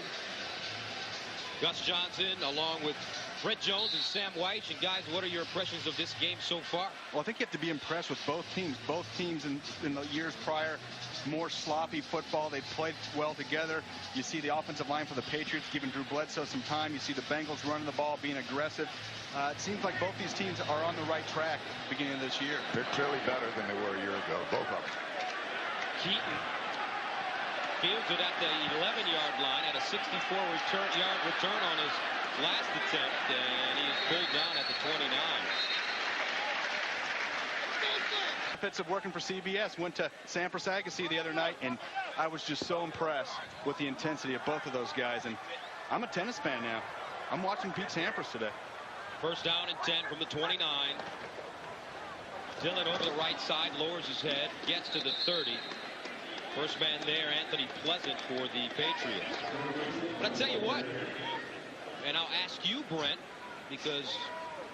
Gus Johnson along with Fred Jones and Sam White. And guys, what are your impressions of this game so far? Well, I think you have to be impressed with both teams. Both teams in the years prior, more sloppy football. They played well together. You see the offensive line for the Patriots giving Drew Bledsoe some time. You see the Bengals running the ball, being aggressive. It seems like both these teams are on the right track at the beginning of this year. They're clearly better than they were a year ago, both of them. Keaton fields it at the 11-yard line at a 64-yard return on his last attempt, and he is pulled down at the 29. Benefits of working for CBS. Went to Sampras Agassi the other night, and I was just so impressed with the intensity of both of those guys. And I'm a tennis fan now. I'm watching Pete Sampras today. 1st down and 10 from the 29. Dillon over the right side, lowers his head, gets to the 30. First man there, Anthony Pleasant for the Patriots. But I tell you what, and I'll ask you, Brent, because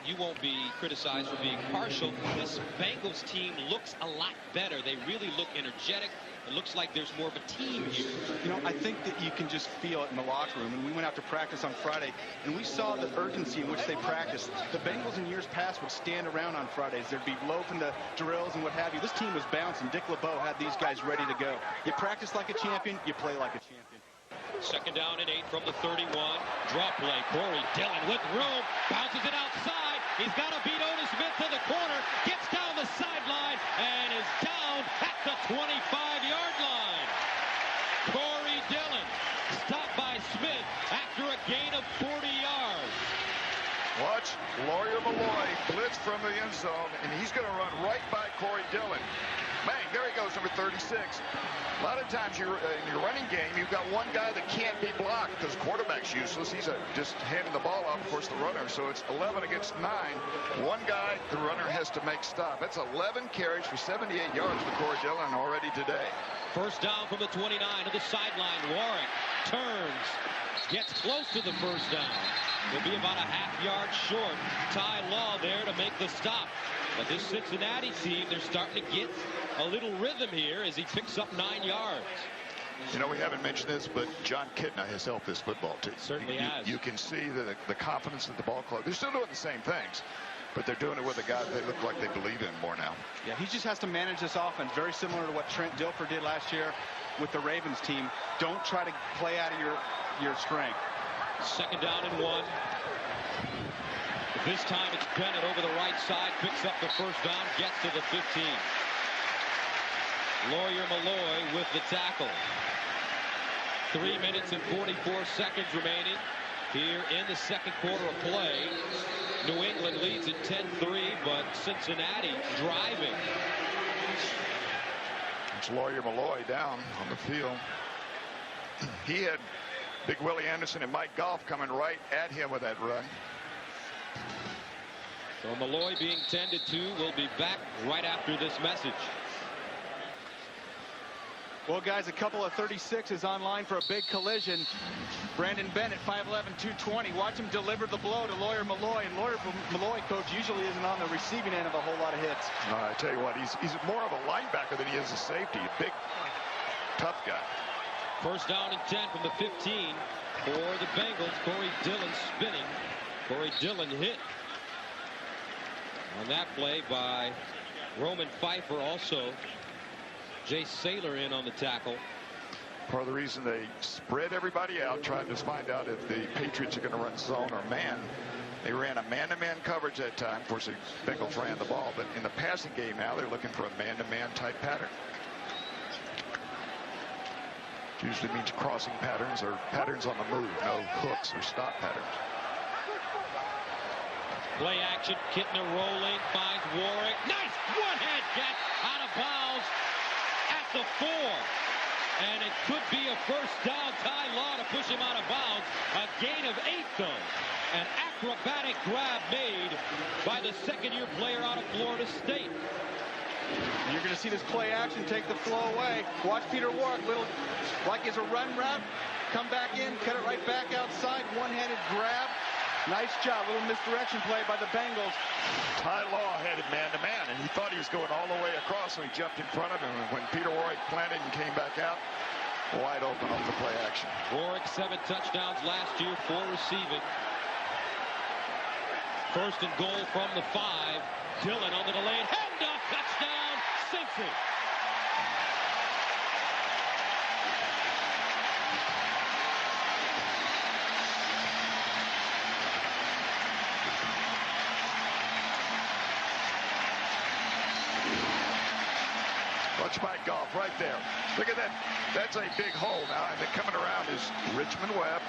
you won't be criticized for being partial. This Bengals team looks a lot better. They really look energetic. It looks like there's more of a team here. You know, I think that you can just feel it in the locker room. And we went out to practice on Friday, and we saw the urgency in which they practiced. The Bengals in years past would stand around on Fridays. There'd be loafing the drills and what have you. This team was bouncing. Dick LeBeau had these guys ready to go. You practice like a champion, you play like a champion. 2nd down and 8 from the 31. Draw play. Corey Dillon with room. Bounces it outside. He's got to beat Otis Smith to the corner. Gets down the sideline and is down at the 25-yard line. Corey Dillon stopped by Smith after a gain of 40 yards. Watch Lawyer Malloy blitz from the end zone, and he's going to run right by Corey Dillon. Bang, there he goes, number 36. A lot of times in your running game, you've got one guy that can't be blocked because the quarterback's useless. He's just handing the ball off, of course, the runner. So it's 11 against 9. One guy, the runner has to make stop. That's 11 carries for 78 yards for Corey Dillon already today. 1st down from the 29 to the sideline. Warwick turns, gets close to the 1st down. Will be about a half-yard short. Ty Law there to make the stop. But this Cincinnati team, they're starting to get a little rhythm here as he picks up 9 yards. You know, we haven't mentioned this, but John Kitna has helped this football team. Certainly has. You can see the confidence of the ball club. They're still doing the same things, but they're doing it with a guy they look like they believe in more now. Yeah, he just has to manage this offense very similar to what Trent Dilfer did last year with the Ravens team. Don't try to play out of your strength. 2nd down and 1. This time it's Bennett over the right side, picks up the 1st down, gets to the 15. Lawyer Malloy with the tackle. 3 minutes and 44 seconds remaining here in the 2nd quarter of play. New England leads at 10-3, but Cincinnati driving. It's Lawyer Malloy down on the field. He had Big Willie Anderson and Mike Goff coming right at him with that run. So Malloy being tended to. Will be back right after this message. Well, guys, a couple of 36s online for a big collision. Brandon Bennett, 5'11", 220. Watch him deliver the blow to Lawyer Malloy. And Lawyer Malloy, coach, usually isn't on the receiving end of a whole lot of hits. I tell you what, he's more of a linebacker than he is a safety. A big, tough guy. 1st down and 10 from the 15 for the Bengals. Corey Dillon spinning. Corey Dillon hit on that play by Roman Pfeiffer. Also Jay Saylor in on the tackle. Part of the reason they spread everybody out, trying to find out if the Patriots are going to run zone or man. They ran a man-to-man coverage that time. Of course, the Bengals ran the ball, but in the passing game now, they're looking for a man-to-man type pattern. Usually means crossing patterns or patterns on the move, no hooks or stop patterns. Play action, Kitna rolling, finds Warwick. Nice one-hand catch out of bounds at the 4. And it could be a 1st down. Ty Law to push him out of bounds. A gain of 8, though. An acrobatic grab made by the second-year player out of Florida State. You're going to see this play action take the flow away. Watch Peter Warwick, little like he's a run route. Come back in, cut it right back outside. One-handed grab. Nice job. Little misdirection play by the Bengals. Ty Law headed man-to-man, and he thought he was going all the way across, so he jumped in front of him. And when Peter Warwick planted and came back out, wide open off the play action. Warwick 7 touchdowns last year, 4 receiving. First and goal from the 5. Dillon on the delayed handoff. Touchdown, Cincy. Watch Mike Goff right there. Look at that. That's a big hole now. And then coming around is Richmond Webb.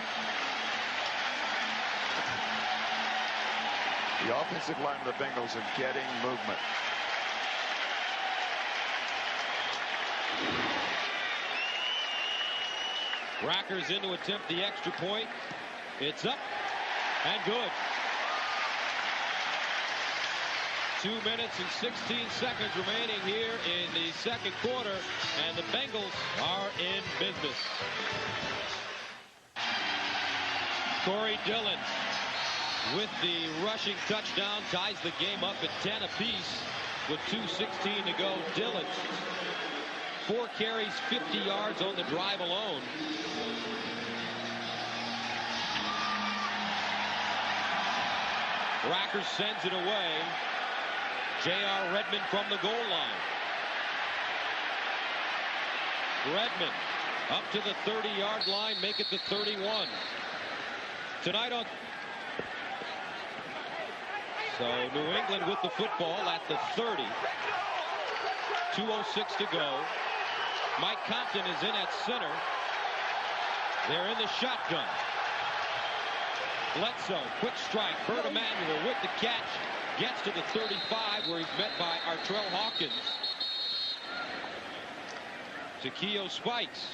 The offensive line of the Bengals are getting movement. Rackers in to attempt the extra point. It's up and good. 2 minutes and 16 seconds remaining here in the second quarter, and the Bengals are in business. Corey Dillon with the rushing touchdown ties the game up at 10 apiece with 2:16 to go. Dillon, 4 carries, 50 yards on the drive alone. Rackers sends it away. J.R. Redmond from the goal line. Redmond up to the 30-yard line, make it the 31. Tonight on... So New England with the football at the 30. 2:06 to go. Mike Compton is in at center. They're in the shotgun. Bledsoe, quick strike. Bert Emanuel with the catch. Gets to the 35 where he's met by Artrell Hawkins. Takeo spikes.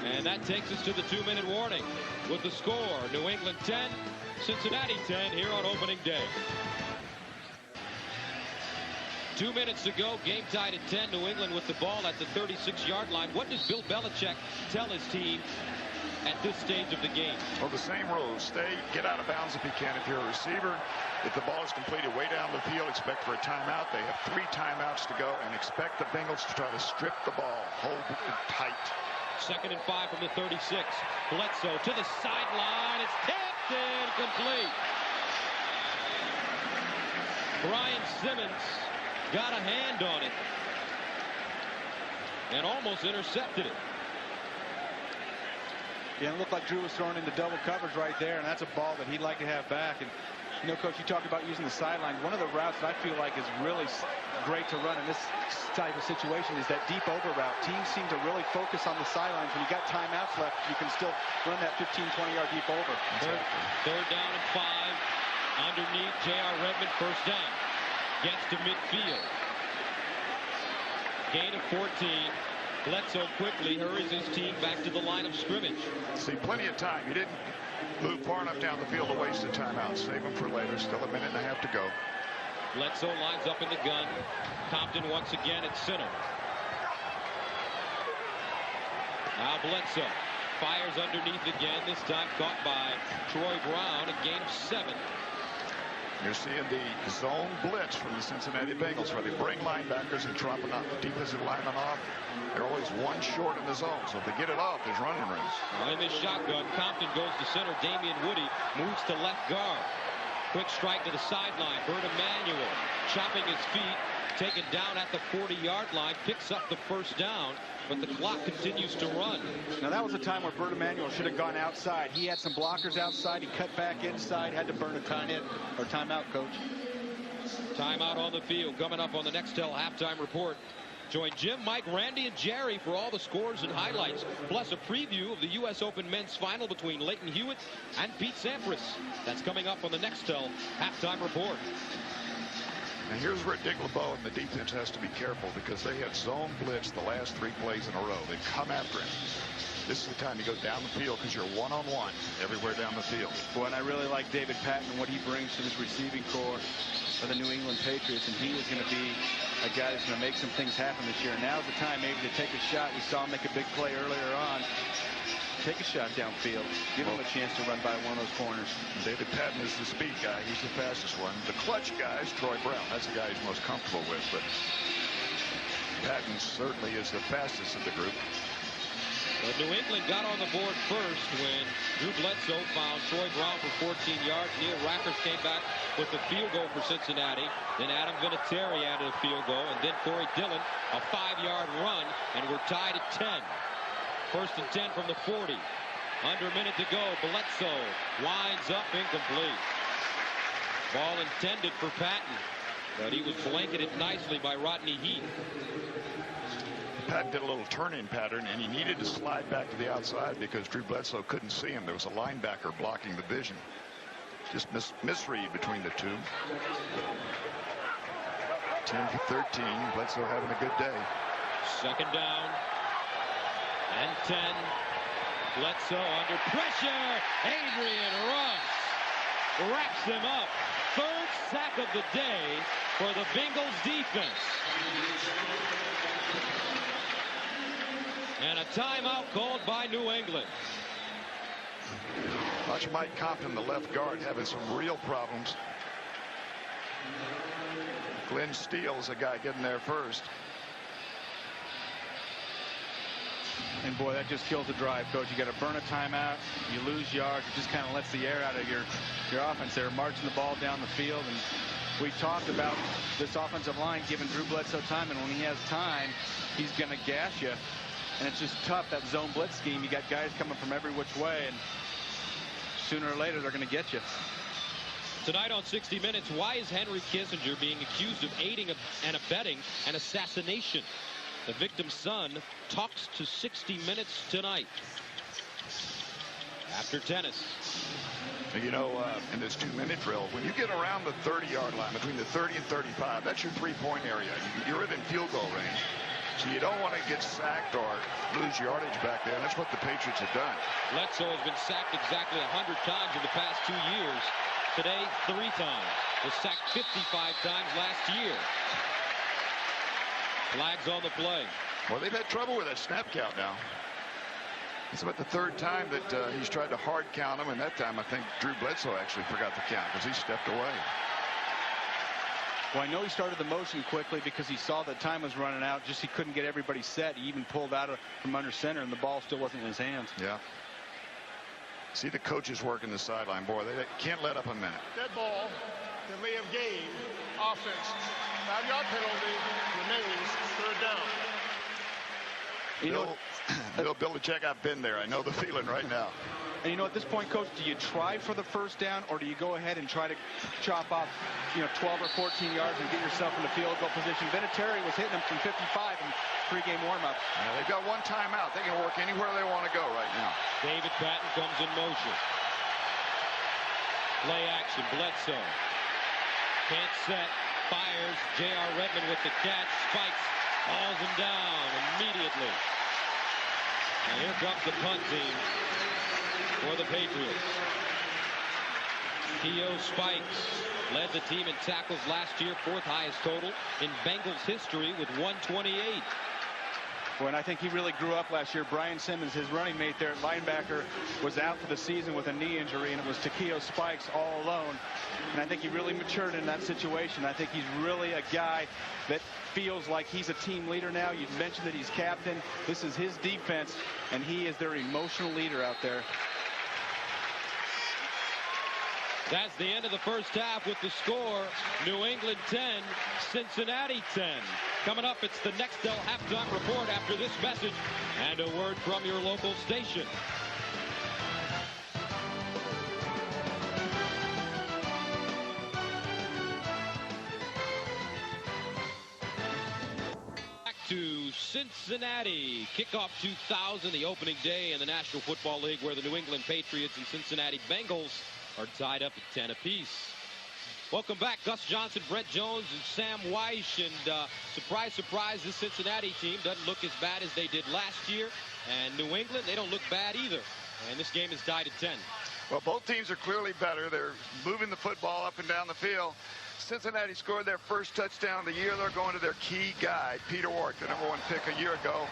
And that takes us to the 2-minute warning with the score. New England 10, Cincinnati 10 here on opening day. 2 minutes to go, game tied at 10. New England with the ball at the 36-yard line. What does Bill Belichick tell his team at this stage of the game? Well, the same rules. Get out of bounds if you can. If you're a receiver, if the ball is completed way down the field, expect for a timeout. They have 3 timeouts to go, and expect the Bengals to try to strip the ball, hold it tight. 2nd and 5 from the 36. Bledsoe to the sideline. It's tipped and complete. Brian Simmons got a hand on it and almost intercepted it. Yeah, it looked like Drew was thrown into double coverage right there, and that's a ball that he'd like to have back. And, you know, Coach, you talked about using the sideline. One of the routes that I feel like is really great to run in this type of situation is that deep over route. Teams seem to really focus on the sidelines. When you got timeouts left, you can still run that 15, 20-yard deep over. Third down and 5. Underneath, J.R. Redmond, first down. Gets to midfield. Gain of 14. Bledsoe quickly hurries his team back to the line of scrimmage. See, plenty of time. You didn't move far enough down the field to waste a timeout. Save them for later. Still a minute and a half to go. Bledsoe lines up in the gun. Compton once again at center. Now Bledsoe fires underneath again. This time caught by Troy Brown. A gain of 7. You're seeing the zone blitz from the Cincinnati Bengals where they bring linebackers and drop a defensive lineman off. They're always one short in the zone, so if they get it off, there's running room. In this shotgun, Compton goes to center. Damian Woody moves to left guard. Quick strike to the sideline. Bert Emanuel chopping his feet, taken down at the 40-yard line, picks up the first down, but the clock continues to run. Now that was a time where Bert Emanuel should have gone outside. He had some blockers outside. He cut back inside, had to burn a timeout, Coach. Timeout on the field. Coming up on the Nextel halftime report. Join Jim, Mike, Randy, and Jerry for all the scores and highlights, plus a preview of the U.S. Open men's final between Leighton Hewitt and Pete Sampras. That's coming up on the Nextel halftime report. And here's where Dick LeBeau and the defense has to be careful, because they had zone blitz the last 3 plays in a row. They come after him. This is the time you go down the field, because you're one-on-one everywhere down the field. Boy, and I really like David Patton and what he brings to this receiving corps for the New England Patriots, and he is going to be a guy that's going to make some things happen this year. And now's the time maybe to take a shot. We saw him make a big play earlier on. Take a shot downfield. Give him a chance to run by one of those corners. David Patton is the speed guy. He's the fastest one. The clutch guy is Troy Brown. That's the guy he's most comfortable with. But Patton certainly is the fastest of the group. But New England got on the board first when Drew Bledsoe found Troy Brown for 14 yards. Neil Rackers came back with the field goal for Cincinnati. Then Adam Vinatieri added a field goal. And then Corey Dillon, a 5-yard run. And we're tied at 10. First and 10 from the 40. Under a minute to go. Bledsoe winds up incomplete. Ball intended for Patton, but he was blanketed nicely by Rodney Heath. Patton did a little turning pattern, and he needed to slide back to the outside because Drew Bledsoe couldn't see him. There was a linebacker blocking the vision. Just misread between the two. 10 for 13. Bledsoe having a good day. Second down and 10. Bledsoe under pressure. Adrian Russ wraps him up. Third sack of the day for the Bengals defense. And a timeout called by New England. Watch Mike Compton, the left guard, having some real problems. Glenn Steele's a guy getting there first. And boy, that just kills the drive, Coach. You got to burn a timeout. You lose yards. It just kind of lets the air out of your offense. They're marching the ball down the field. And we talked about this offensive line giving Drew Bledsoe time. And when he has time, he's going to gash you. And it's just tough, that zone blitz scheme. You got guys coming from every which way. And sooner or later, they're going to get you. Tonight on 60 Minutes, why is Henry Kissinger being accused of aiding and abetting an assassination? The victim's son talks to 60 Minutes tonight. After tennis. You know, in this 2-minute drill, when you get around the 30-yard line, between the 30 and 35, that's your three-point area. You're within field goal range. So you don't want to get sacked or lose yardage back there. And that's what the Patriots have done. Bledsoe has been sacked exactly 100 times in the past 2 years. Today, 3 times. Was sacked 55 times last year. Flags on the play. Well, they've had trouble with that snap count now. It's about the 3rd time that he's tried to hard count him, and that time I think Drew Bledsoe actually forgot the count because he stepped away. Well, I know he started the motion quickly because he saw that time was running out. Just he couldn't get everybody set. He even pulled out from under center, and the ball still wasn't in his hands. Yeah. See the coaches working the sideline. Boy, they can't let up a minute. Dead ball, delay of game, offense. 5-yard penalty, remains 3rd down. You know, Bill Belichick, I've been there. I know the feeling right now. And you know, at this point, Coach, do you try for the 1st down, or do you go ahead and try to chop off, 12 or 14 yards and get yourself in the field goal position? Vinatieri was hitting him from 55 in pregame warm-up. Yeah, they've got 1 timeout. They can work anywhere they want to go right now. David Patton comes in motion. Play action. Bledsoe. Can't set. Fires. J.R. Redmond with the catch. Spikes. Hauls him down immediately. And here comes the punt team for the Patriots. Keo Spikes led the team in tackles last year, 4th highest total in Bengals history with 128. Well, and I think he really grew up last year. Brian Simmons, his running mate there at linebacker, was out for the season with a knee injury, and it was Takeo Spikes all alone. And I think he really matured in that situation. I think he's really a guy that feels like he's a team leader now. You mentioned that he's captain. This is his defense, and he is their emotional leader out there. That's the end of the first half with the score. New England 10, Cincinnati 10. Coming up, it's the Nextel halftime report after this message and a word from your local station. Back to Cincinnati. Kickoff 2000, the opening day in the National Football League, where the New England Patriots and Cincinnati Bengals are tied up at 10 apiece. Welcome back. Gus Johnson, Brett Jones, and Sam Weish. And surprise, surprise, this Cincinnati team doesn't look as bad as they did last year. And New England, they don't look bad either. And this game is tied at 10. Well, both teams are clearly better. They're moving the football up and down the field. Cincinnati scored their first touchdown of the year. They're going to their key guy, Peter Warrick, the #1 pick a year ago.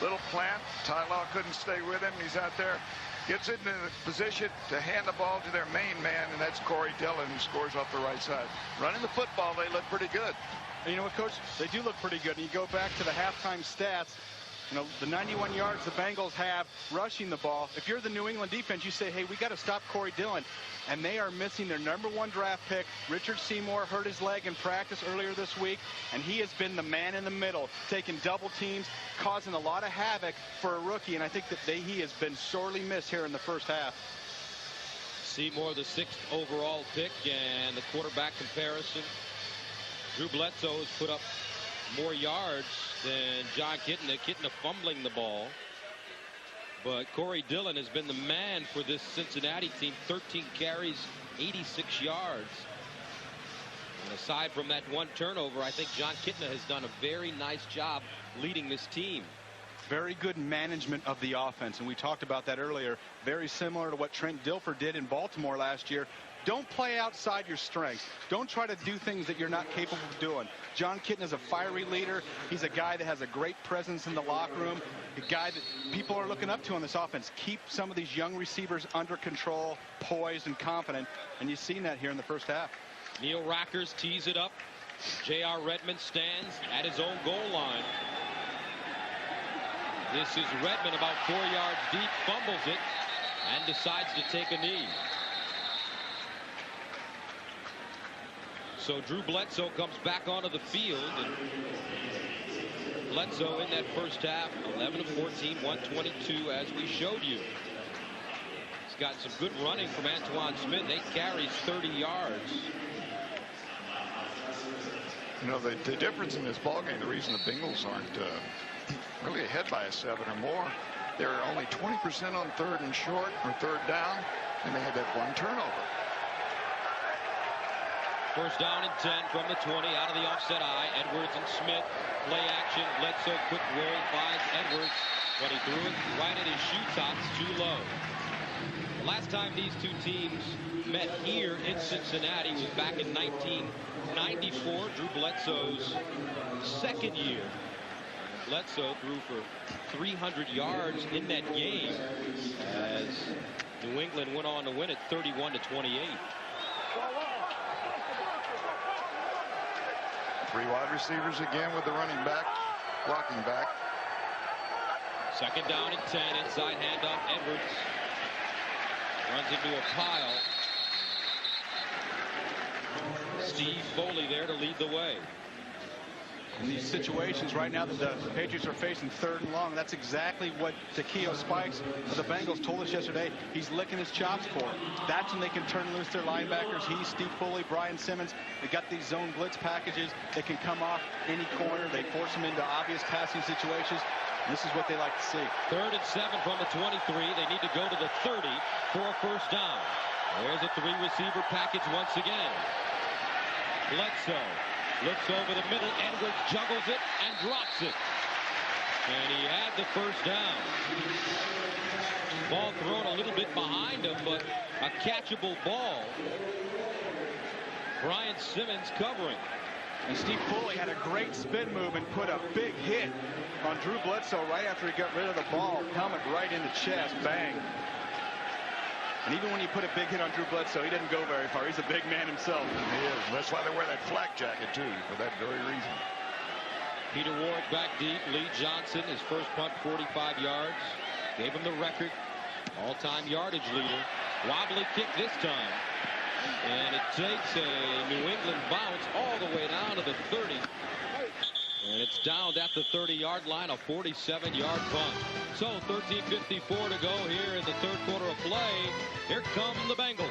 Little plant. Ty Law couldn't stay with him. He's out there. Gets it in a position to hand the ball to their main man, and that's Corey Dillon, who scores off the right side. Running the football, they look pretty good. And you know what, Coach? They do look pretty good. And you go back to the halftime stats. You know, the 91 yards the Bengals have rushing the ball. If you're the New England defense, you say, hey, we got to stop Corey Dillon. And they are missing their #1 draft pick. Richard Seymour hurt his leg in practice earlier this week, and he has been the man in the middle, taking double teams, causing a lot of havoc for a rookie. And I think that he has been sorely missed here in the first half. Seymour, the 6th overall pick, and the quarterback comparison. Drew Bledsoe has put up more yards than John Kitna. Kitna fumbling the ball. But Corey Dillon has been the man for this Cincinnati team. 13 carries, 86 yards. And aside from that one turnover, I think John Kitna has done a very nice job leading this team. Very good management of the offense, and we talked about that earlier. Very similar to what Trent Dilfer did in Baltimore last year. Don't play outside your strengths. Don't try to do things that you're not capable of doing. John Kitna is a fiery leader. He's a guy that has a great presence in the locker room, a guy that people are looking up to on this offense. Keep some of these young receivers under control, poised, and confident, and you've seen that here in the first half. Neil Rackers tees it up. J.R. Redmond stands at his own goal line. This is Redmond about 4 yards deep, fumbles it, and decides to take a knee. So Drew Bledsoe comes back onto the field, and Bledsoe in that first half, 11 of 14, 122, as we showed you. He's got some good running from Antoine Smith. 8 carries, 30 yards. You know, the difference in this ballgame, the reason the Bengals aren't really ahead by a 7 or more, they're only 20% on 3rd and short or 3rd down, and they had that one turnover. First down and 10 from the 20, out of the offset eye. Edwards and Smith, play action. Bledsoe, quick roll, finds Edwards, but he threw it right at his shoe tops, too low. The last time these two teams met here in Cincinnati was back in 1994, Drew Bledsoe's 2nd year. Bledsoe threw for 300 yards in that game as New England went on to win it 31-28. 3 wide receivers again with the running back, blocking back. 2nd down and 10, inside handoff, Edwards runs into a pile. Steve Foley there to lead the way. In these situations right now that the Patriots are facing 3rd and long, that's exactly what Takeo Spikes of the Bengals told us yesterday. He's licking his chops for it. That's when they can turn loose their linebackers. He's Steve Foley, Brian Simmons. They got these zone blitz packages. They can come off any corner. They force them into obvious passing situations. This is what they like to see. 3rd and 7 from the 23. They need to go to the 30 for a first down. There's a 3-receiver package once again. Bledsoe looks over the middle. Edwards juggles it and drops it. And he had the first down. Ball thrown a little bit behind him, but a catchable ball. Brian Simmons covering. And Steve Foley had a great spin move and put a big hit on Drew Bledsoe right after he got rid of the ball. Helmet right in the chest. Bang. And even when you put a big hit on Drew Bledsoe, he didn't go very far. He's a big man himself. He is. That's why they wear that flak jacket, too, for that very reason. Peter Warrick back deep. Lee Johnson, his first punt, 45 yards. Gave him the record. All-time yardage leader. Wobbly kick this time. And it takes a New England bounce all the way down to the 30. And it's downed at the 30-yard line, a 47-yard punt. So 13:54 to go here in the 3rd quarter of play. Here come the Bengals.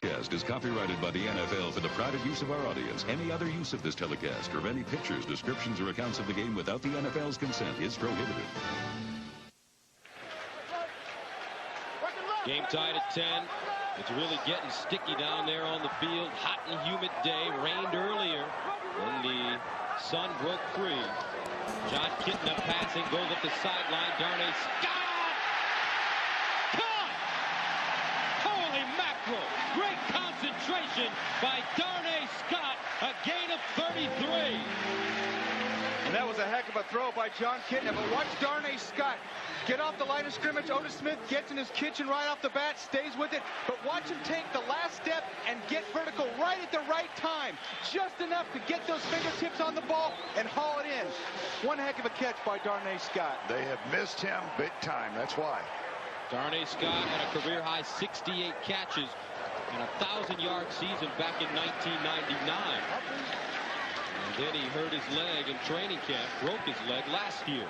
Telecast is copyrighted by the NFL for the private use of our audience. Any other use of this telecast or any pictures, descriptions, or accounts of the game without the NFL's consent is prohibited. Right to left. Game tied at 10. It's really getting sticky down there on the field. Hot and humid day. Rained earlier. Then the sun broke free. John Kitna passing, goes up the sideline. Darnay Scott! Caught! Holy mackerel! Great concentration by Darnay Scott. A gain of 33. And that was a heck of a throw by John Kitna. But watch Darnay Scott get off the line of scrimmage. Otis Smith gets in his kitchen right off the bat, stays with it. But watch him take the last step and get vertical right at the right time. Just enough to get those fingertips on the ball and haul it in. One heck of a catch by Darnay Scott. They have missed him big time. That's why. Darnay Scott had a career-high 68 catches and a 1,000-yard season back in 1999. And then he hurt his leg in training camp, broke his leg last year.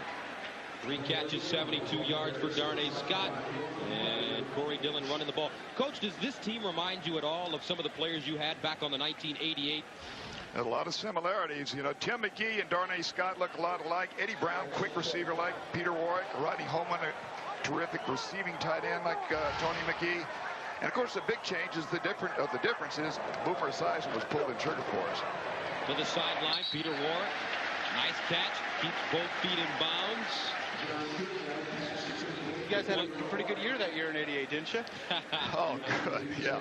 3 catches, 72 yards for Darnay Scott, and Corey Dillon running the ball. Coach, does this team remind you at all of some of the players you had back on the 1988? A lot of similarities. You know, Tim McGee and Darnay Scott look a lot alike. Eddie Brown, quick receiver like Peter Warwick. Rodney Holman, a terrific receiving tight end like Tony McGee. And of course, the big change is the difference is Boomer Esiason was pulled in trigger for us. To the sideline, Peter Warwick. Nice catch. Keeps both feet in bounds. You guys had a pretty good year that year in '88, didn't you? Oh, good. Yeah.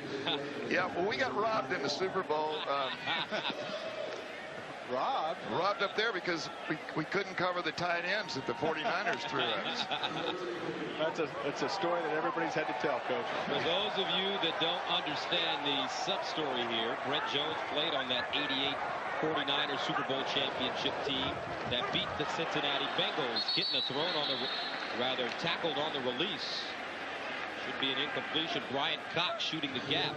Yeah, well, we got robbed in the Super Bowl. Robbed up there because we couldn't cover the tight ends that the 49ers threw at us. That's a story that everybody's had to tell, Coach. For those of you that don't understand the sub-story here, Brett Jones played on that 88 49ers Super Bowl championship team that beat the Cincinnati Bengals. Getting a thrown on the, tackled on the release. Should be an incompletion. Brian Cox shooting the gap.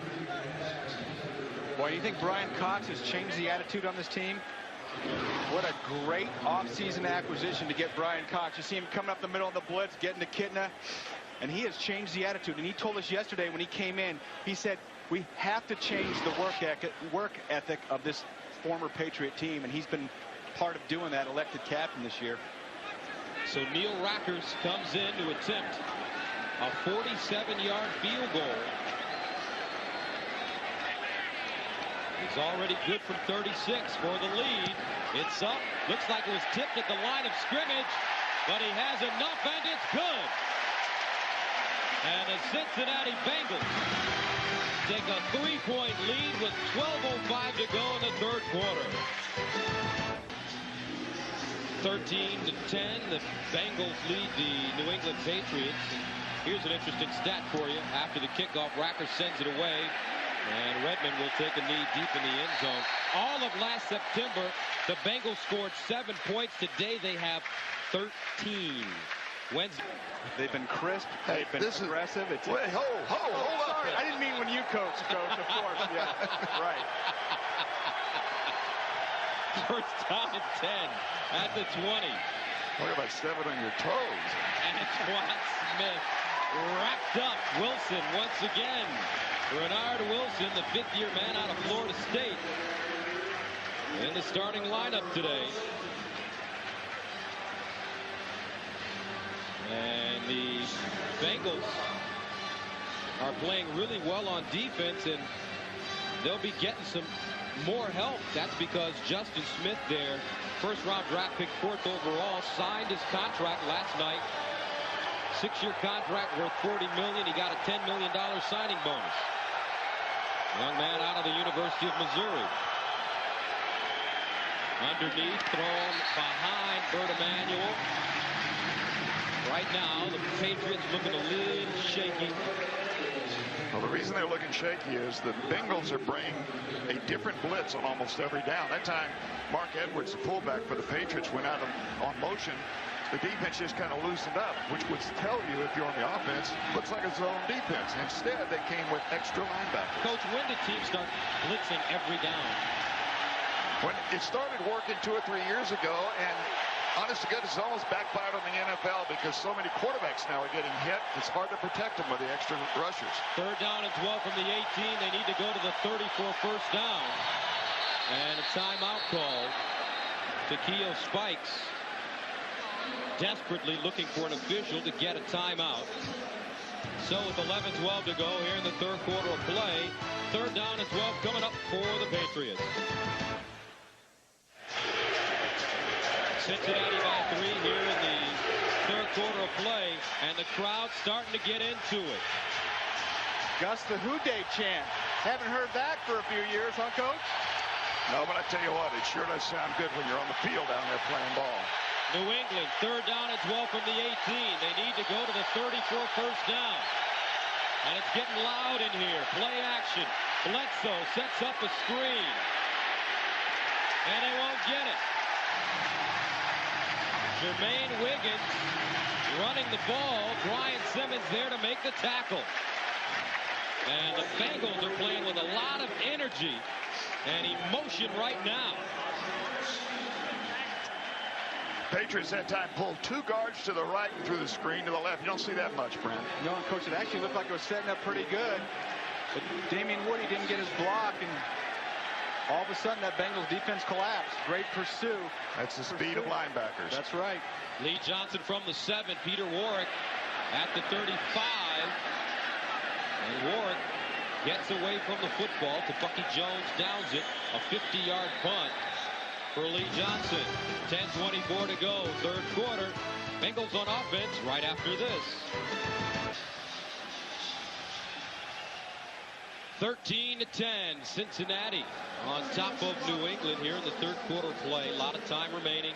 Boy, you think Brian Cox has changed the attitude on this team? What a great offseason acquisition to get Brian Cox. You see him coming up the middle of the blitz, getting to Kitna, and he has changed the attitude. And he told us yesterday when he came in, he said, we have to change the work ethic of this former Patriot team, and he's been part of doing that, elected captain this year. So Neil Rackers comes in to attempt a 47-yard field goal. It's already good from 36 for the lead. It's up. Looks like it was tipped at the line of scrimmage, but he has enough, and it's good. And the Cincinnati Bengals take a 3-point lead with 12:05 to go in the third quarter. 13-10, the Bengals lead the New England Patriots. Here's an interesting stat for you. After the kickoff, Racker sends it away, and Redmond will take a knee deep in the end zone. All of last September, the Bengals scored 7 points. Today, they have 13. Wednesday. They've been crisp. Hey, they've been aggressive. Wait, hold up. Sorry, I didn't mean when you coach, of course. Yeah, right. First down and 10 at the 20. Talk about stepping on your toes. Antoine Smith wrapped up Wilson once again. Renard Wilson, the fifth-year man out of Florida State, in the starting lineup today. And the Bengals are playing really well on defense, and they'll be getting some more help. That's because Justin Smith, their first-round draft pick, 4th overall, signed his contract last night. 6-year contract worth $40 million. He got a $10 million signing bonus. Young man out of the University of Missouri. Underneath, thrown behind Bert Emanuel. Right now, the Patriots looking a little shaky. Well, the reason they're looking shaky is the Bengals are bringing a different blitz on almost every down. That time, Mark Edwards, the fullback for the Patriots, went out on motion. The defense just kind of loosened up, which would tell you if you're on the offense, looks like a zone defense. Instead, they came with extra linebackers. Coach, when did teams start blitzing every down? When it started working 2 or 3 years ago, and honest to goodness, it's almost backfired on the NFL because so many quarterbacks now are getting hit. It's hard to protect them with the extra rushers. 3rd down and 12 from the 18. They need to go to the 30 for a first down. And a timeout called. Takeo Spikes desperately looking for an official to get a timeout. So with 11-12 to go here in the third quarter of play, 3rd down and 12 coming up for the Patriots. Cincinnati by 3 here in the third quarter of play, and the crowd starting to get into it. Gus, the Who Day chant. Haven't heard that for a few years, huh, Coach? No, but I tell you what, it sure does sound good when you're on the field down there playing ball. New England, 3rd down and 12 from the 18. They need to go to the 34 first down. And it's getting loud in here. Play action. Bledsoe sets up a screen. And they won't get it. Jermaine Wiggins running the ball. Brian Simmons there to make the tackle. And the Bengals are playing with a lot of energy and emotion right now. Patriots that time pulled 2 guards to the right and threw the screen to the left. You don't see that much, Brent. No, and Coach, it actually looked like it was setting up pretty good. But Damian Woody didn't get his block, and all of a sudden that Bengals defense collapsed. Great pursuit. That's the speed of linebackers. That's right. Lee Johnson from the 7. Peter Warwick at the 35. And Warwick gets away from the football to Bucky Jones, downs it. A 50-yard punt for Lee Johnson. 10:24 to go, third quarter. Bengals on offense right after this. 13-10, Cincinnati on top of New England here in the third quarter play. A lot of time remaining.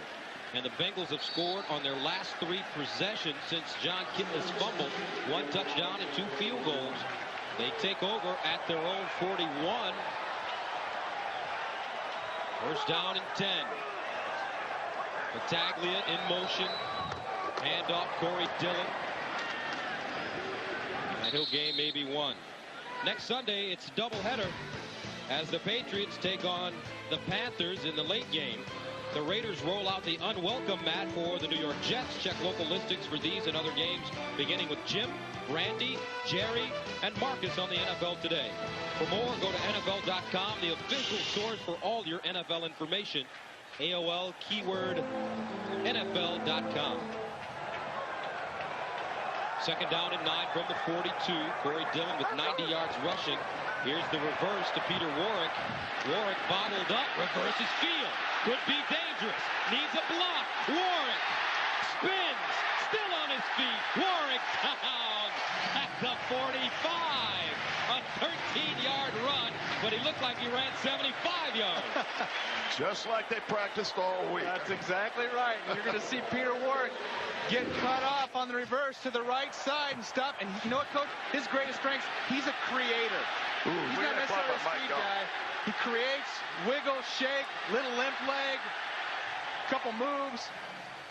And the Bengals have scored on their last 3 possessions since John Kitna's fumble. 1 touchdown and 2 field goals. They take over at their own 41. First down and 10. Battaglia in motion. Handoff Corey Dillon. And he'll gain maybe 1. Next Sunday, it's a doubleheader as the Patriots take on the Panthers in the late game. The Raiders roll out the unwelcome mat for the New York Jets. Check local listings for these and other games, beginning with Jim, Randy, Jerry, and Marcus on the NFL Today. For more, go to NFL.com, the official source for all your NFL information. AOL keyword NFL.com. Second down and 9 from the 42. Corey Dillon with 90 yards rushing. Here's the reverse to Peter Warwick. Warwick bottled up, reverses field. Could be dangerous. Needs a block. Warwick spins. Still on his feet. Warwick down at the 45. A 13-yard run, but he looked like he ran 75 yards. Just like they practiced all week. That's exactly right. You're going to see Peter Warwick get cut off on the reverse to the right side and stop. And you know what, Coach? His greatest strength, he's a creator. He's not necessarily a speed guy. He creates, wiggle, shake, little limp leg, couple moves.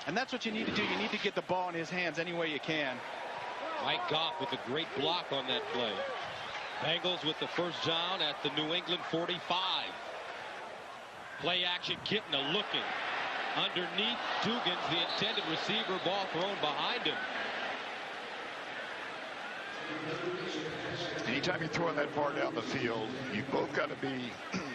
And that's what you need to do. You need to get the ball in his hands any way you can. Mike Goff with a great block on that play. Bengals with the first down at the New England 45. Play action, Kitna looking. Underneath Dugans, the intended receiver, ball thrown behind him. Anytime you're throwing that far down the field, you've both got to be,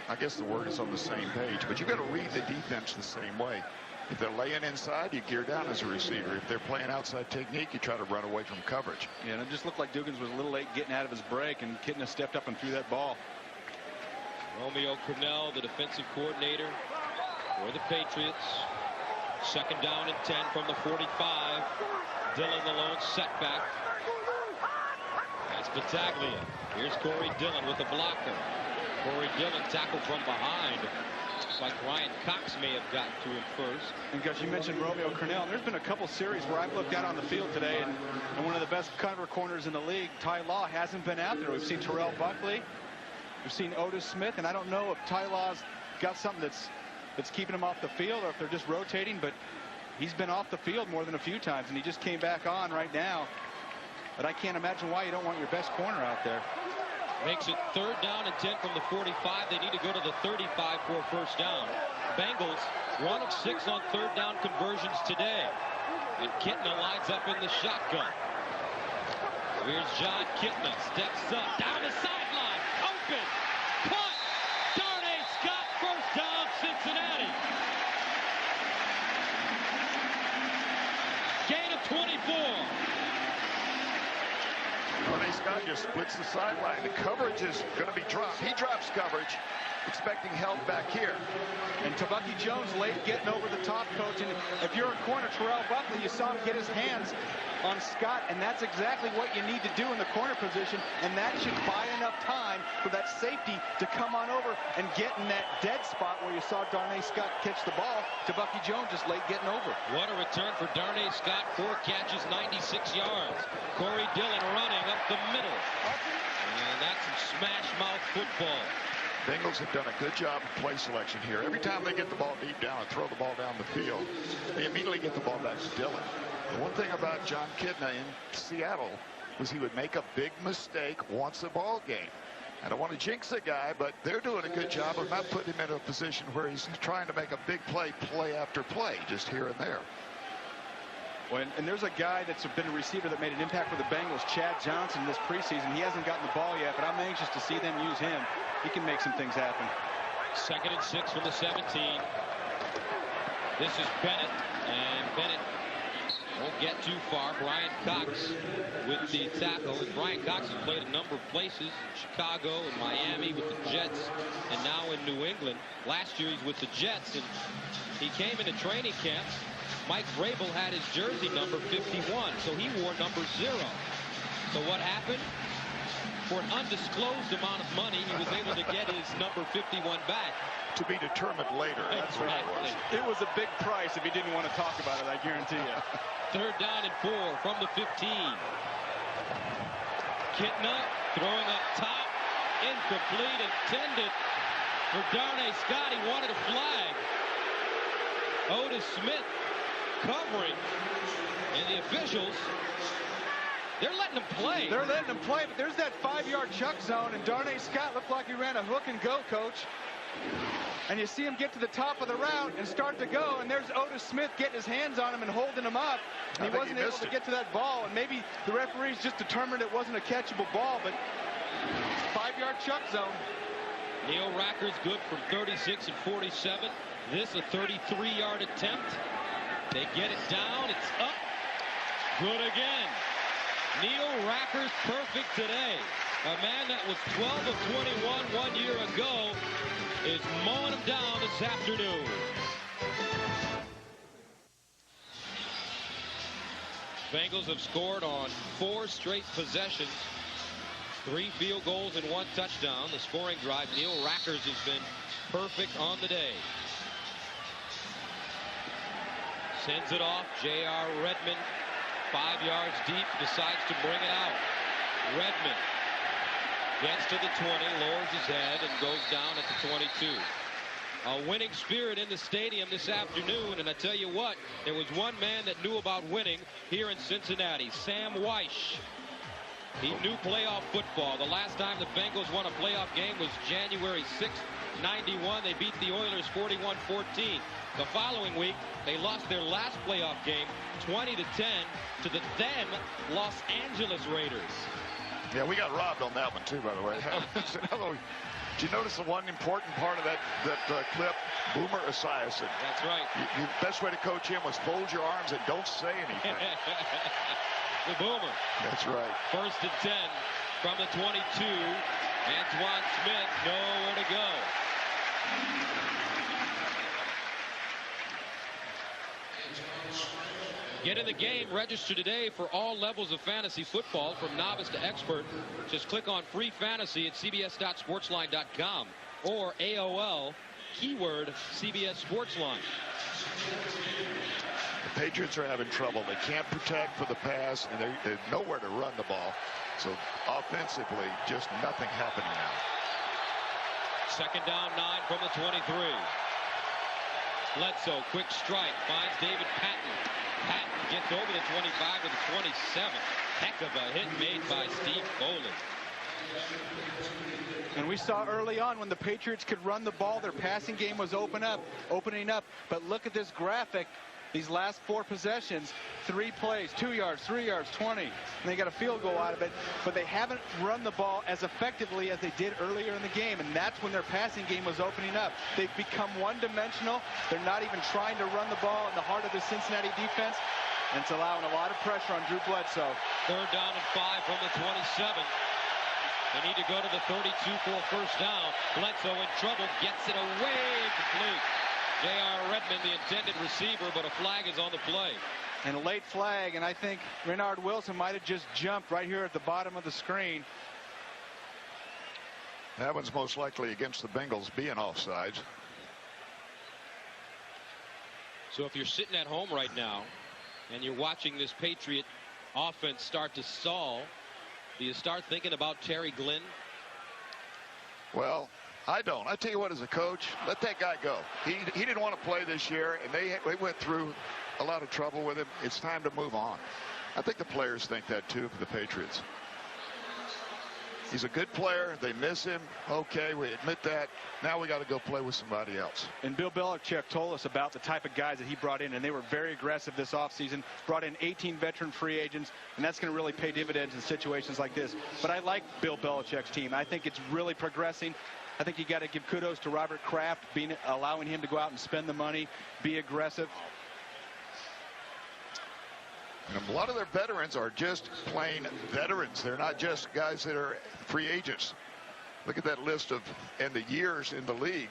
I guess the word is on the same page, but you've got to read the defense the same way. If they're laying inside, you gear down as a receiver. If they're playing outside technique, you try to run away from coverage. Yeah, and it just looked like Dugans was a little late getting out of his break, and Kitna stepped up and threw that ball. Romeo Crennel, the defensive coordinator for the Patriots. Second down and 10 from the 45. Dillon the lone setback. That's Battaglia. Here's Corey Dillon with a blocker. Corey Dillon tackled from behind. Looks like Ryan Cox may have gotten to him first. And Gus, you mentioned Romeo Crennel. There's been a couple series where I've looked out on the field today, and one of the best cover corners in the league, Ty Law, hasn't been out there. We've seen Terrell Buckley. We've seen Otis Smith, and I don't know if Ty Law's got something that's keeping him off the field or if they're just rotating, but he's been off the field more than a few times, and he just came back on right now. But I can't imagine why you don't want your best corner out there. Makes it third down and 10 from the 45. They need to go to the 35 for a first down. Bengals 1 of 6 on third down conversions today. And Kitna lines up in the shotgun. Here's John Kitna, steps up, down the sideline, open, punt, Darnay Scott, first down, Cincinnati. Gain of 24. Scott just splits the sideline. The coverage is going to be dropped. He drops coverage, expecting help back here. And Bucky Jones late getting over the top, coach. And if you're a corner, Terrell Buckley, you saw him get his hands on Scott, and that's exactly what you need to do in the corner position, and that should buy enough time for that safety to come on over and get in that dead spot where you saw Darnay Scott catch the ball to Bucky Jones just late getting over. What a return for Darnay Scott. 4 catches, 96 yards. Corey Dillon running up the middle. And that's some smash mouth football. Bengals have done a good job of play selection here. Every time they get the ball deep down and throw the ball down the field, they immediately get the ball back to Dillon. The one thing about John Kidna in Seattle was he would make a big mistake once a ball game. I don't want to jinx the guy, but they're doing a good job of not putting him in a position where he's trying to make a big play after play, just here and there. And there's a guy that's been a receiver that made an impact for the Bengals, Chad Johnson, this preseason. He hasn't gotten the ball yet, but I'm anxious to see them use him. He can make some things happen. 2nd and 6 from the 17. This is Bennett, and Bennett won't get too far. Brian Cox with the tackle. And Brian Cox has played a number of places, in Chicago and Miami with the Jets, and now in New England. Last year he's with the Jets, and he came into training camps. Mike Vrabel had his jersey number 51, so he wore number 0. So what happened? For an undisclosed amount of money, he was able to get his number 51 back. To be determined later. That's what it was. It was a big price if he didn't want to talk about it, I guarantee you. 3rd down and 4 from the 15. Kitna throwing up top. Incomplete, intended for Darnay Scott. He wanted a flag. Otis Smith covering, and the officials, they're letting him play. They're letting him play, but there's that 5-yard chuck zone, and Darnay Scott looked like he ran a hook and go, coach. And you see him get to the top of the route and start to go, and there's Otis Smith getting his hands on him and holding him up. And he wasn't able to get to that ball, and maybe the referees just determined it wasn't a catchable ball, but 5-yard chuck zone. Neil Racker's good from 36 and 47. This a 33-yard attempt. They get it down. It's up. Good again. Neil Racker's perfect today. A man that was 12 of 21 1 year ago is mowing him down this afternoon. Bengals have scored on 4 straight possessions. 3 field goals and 1 touchdown. The scoring drive, Neil Rackers has been perfect on the day. Sends it off. J.R. Redmond, 5 yards deep, decides to bring it out. Redmond gets to the 20, lowers his head, and goes down at the 22. A winning spirit in the stadium this afternoon, and I tell you what, there was one man that knew about winning here in Cincinnati, Sam Weish. He knew playoff football. The last time the Bengals won a playoff game was January 6th, 91. They beat the Oilers 41-14. The following week, they lost their last playoff game 20-10 to the then Los Angeles Raiders. Yeah, we got robbed on that one too, by the way. Did you notice the one important part of that clip? Boomer Esiason. That's right. The best way to coach him was fold your arms and don't say anything. The Boomer. That's right. 1st and 10 from the 22. Antoine Smith, nowhere to go. Get in the game. Register today for all levels of fantasy football, from novice to expert. Just click on free fantasy at cbs.sportsline.com or AOL keyword CBS Sportsline. The Patriots are having trouble. They can't protect for the pass, and they're nowhere to run the ball. So offensively, just nothing happening now. 2nd down 9 from the 23. Bledsoe, quick strike, finds David Patton. Patton gets over the 25 to the 27. Heck of a hit made by Steve Foley. And we saw early on when the Patriots could run the ball, their passing game was opening up. But look at this graphic. These last 4 possessions, 3 plays, 2 yards, 3 yards, 20. And they got a field goal out of it. But they haven't run the ball as effectively as they did earlier in the game. And that's when their passing game was opening up. They've become one-dimensional. They're not even trying to run the ball in the heart of the Cincinnati defense. And it's allowing a lot of pressure on Drew Bledsoe. 3rd down and 5 from the 27. They need to go to the 32 for a first down. Bledsoe in trouble, gets it away, complete. J.R. Redmond, the intended receiver, but a flag is on the play. And a late flag, and I think Renard Wilson might have just jumped right here at the bottom of the screen. That one's most likely against the Bengals being offsides. So if you're sitting at home right now and you're watching this Patriot offense start to stall, do you start thinking about Terry Glenn? Well, I don't. I tell you what, as a coach, let that guy go. He didn't want to play this year, and they went through a lot of trouble with him. It's time to move on. I think the players think that too for the Patriots. He's a good player. They miss him. Okay, we admit that. Now we got to go play with somebody else. And Bill Belichick told us about the type of guys that he brought in, and they were very aggressive this offseason. Brought in 18 veteran free agents, and that's going to really pay dividends in situations like this. But I like Bill Belichick's team. I think it's really progressing. I think you got to give kudos to Robert Kraft, allowing him to go out and spend the money, be aggressive. And a lot of their veterans are just plain veterans. They're not just guys that are free agents. Look at that list and the years in the league.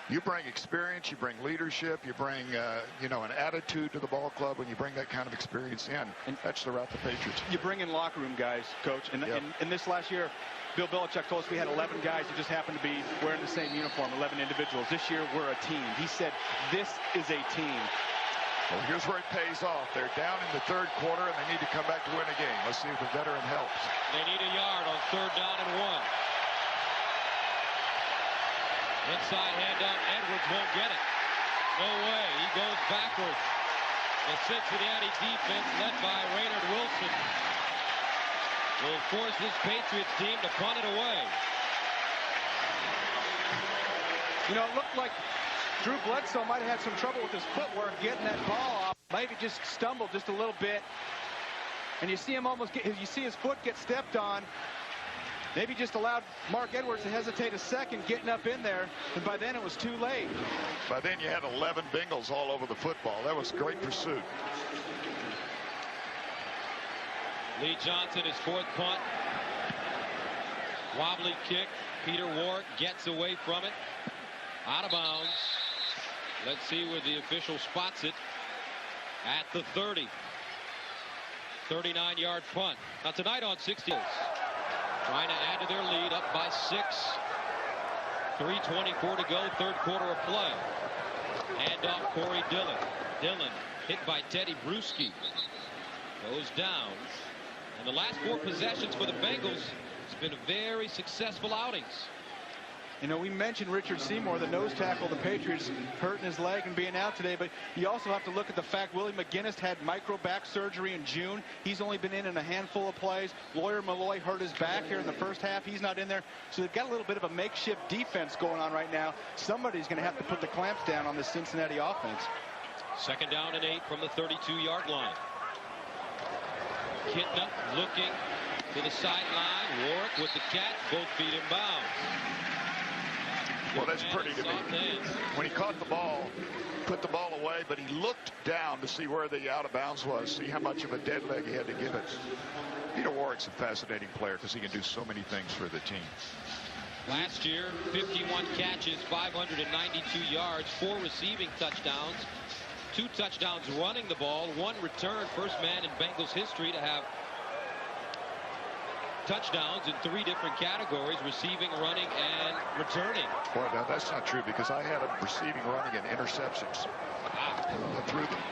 You bring experience, you bring leadership, you bring an attitude to the ball club when you bring that kind of experience in. And that's the route the Patriots. You bring in locker room guys, Coach. And in this last year, Bill Belichick told us we had 11 guys who just happened to be wearing the same uniform, 11 individuals. This year, we're a team. He said, this is a team. Well, here's where it pays off. They're down in the 3rd quarter, and they need to come back to win a game. Let's see if the veteran helps. They need a yard on 3rd down and 1. Inside handoff. Edwards won't get it. No way. He goes backwards. The Cincinnati defense, led by Raynard Wilson, will force this Patriots team to punt it away. You know, it looked like Drew Bledsoe might have had some trouble with his footwork getting that ball off. Maybe just stumbled just a little bit. And you see him you see his foot get stepped on. Maybe just allowed Mark Edwards to hesitate a second getting up in there. And by then it was too late. By then you had 11 Bengals all over the football. That was great pursuit. Lee Johnson, his 4th punt. Wobbly kick. Peter Warrick gets away from it. Out of bounds. Let's see where the official spots it. At the 30. 39-yard punt. Now tonight on 60. Trying to add to their lead, up by 6. 3:24 to go, 3rd quarter of play. Hand off Corey Dillon. Dillon hit by Teddy Bruschi. Goes down. And the last 4 possessions for the Bengals, it's been very successful outings. You know, we mentioned Richard Seymour, the nose tackle of the Patriots, hurting his leg and being out today, but you also have to look at the fact Willie McGinnis had micro back surgery in June. He's only been in a handful of plays. Lawyer Malloy hurt his back here in the first half. He's not in there. So they've got a little bit of a makeshift defense going on right now. Somebody's going to have to put the clamps down on this Cincinnati offense. 2nd down and 8 from the 32-yard line. Kitna looking to the sideline. Warrick with the catch, both feet in bounds. Well, that's pretty to me. When he caught the ball, put the ball away, but he looked down to see where the out of bounds was, see how much of a dead leg he had to give it. Peter Warrick's a fascinating player because he can do so many things for the team. Last year, 51 catches, 592 yards, 4 receiving touchdowns, 2 touchdowns running the ball, 1 return. First man in Bengals history to have touchdowns in 3 different categories: receiving, running, and returning. Well, now that's not true because I had him receiving, running, and interceptions. I threw them.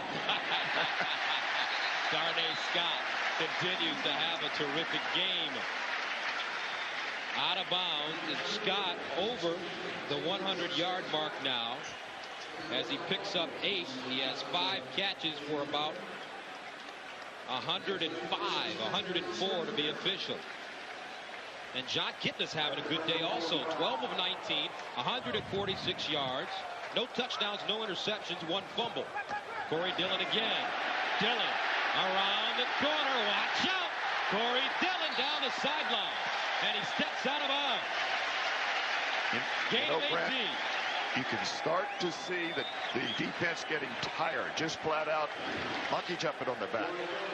Darnay Scott continues to have a terrific game. Out of bounds, and Scott over the 100-yard mark now as he picks up 8. He has 5 catches for about 105, 104 to be official. And John Kitna's having a good day also. 12 of 19, 146 yards. No touchdowns, no interceptions, 1 fumble. Corey Dillon again. Dillon around the corner. Watch out! Corey Dillon down the sideline. And he steps out of bounds. Gain of 18. you can start to see that the defense getting tired, just flat out monkey jumping on the back.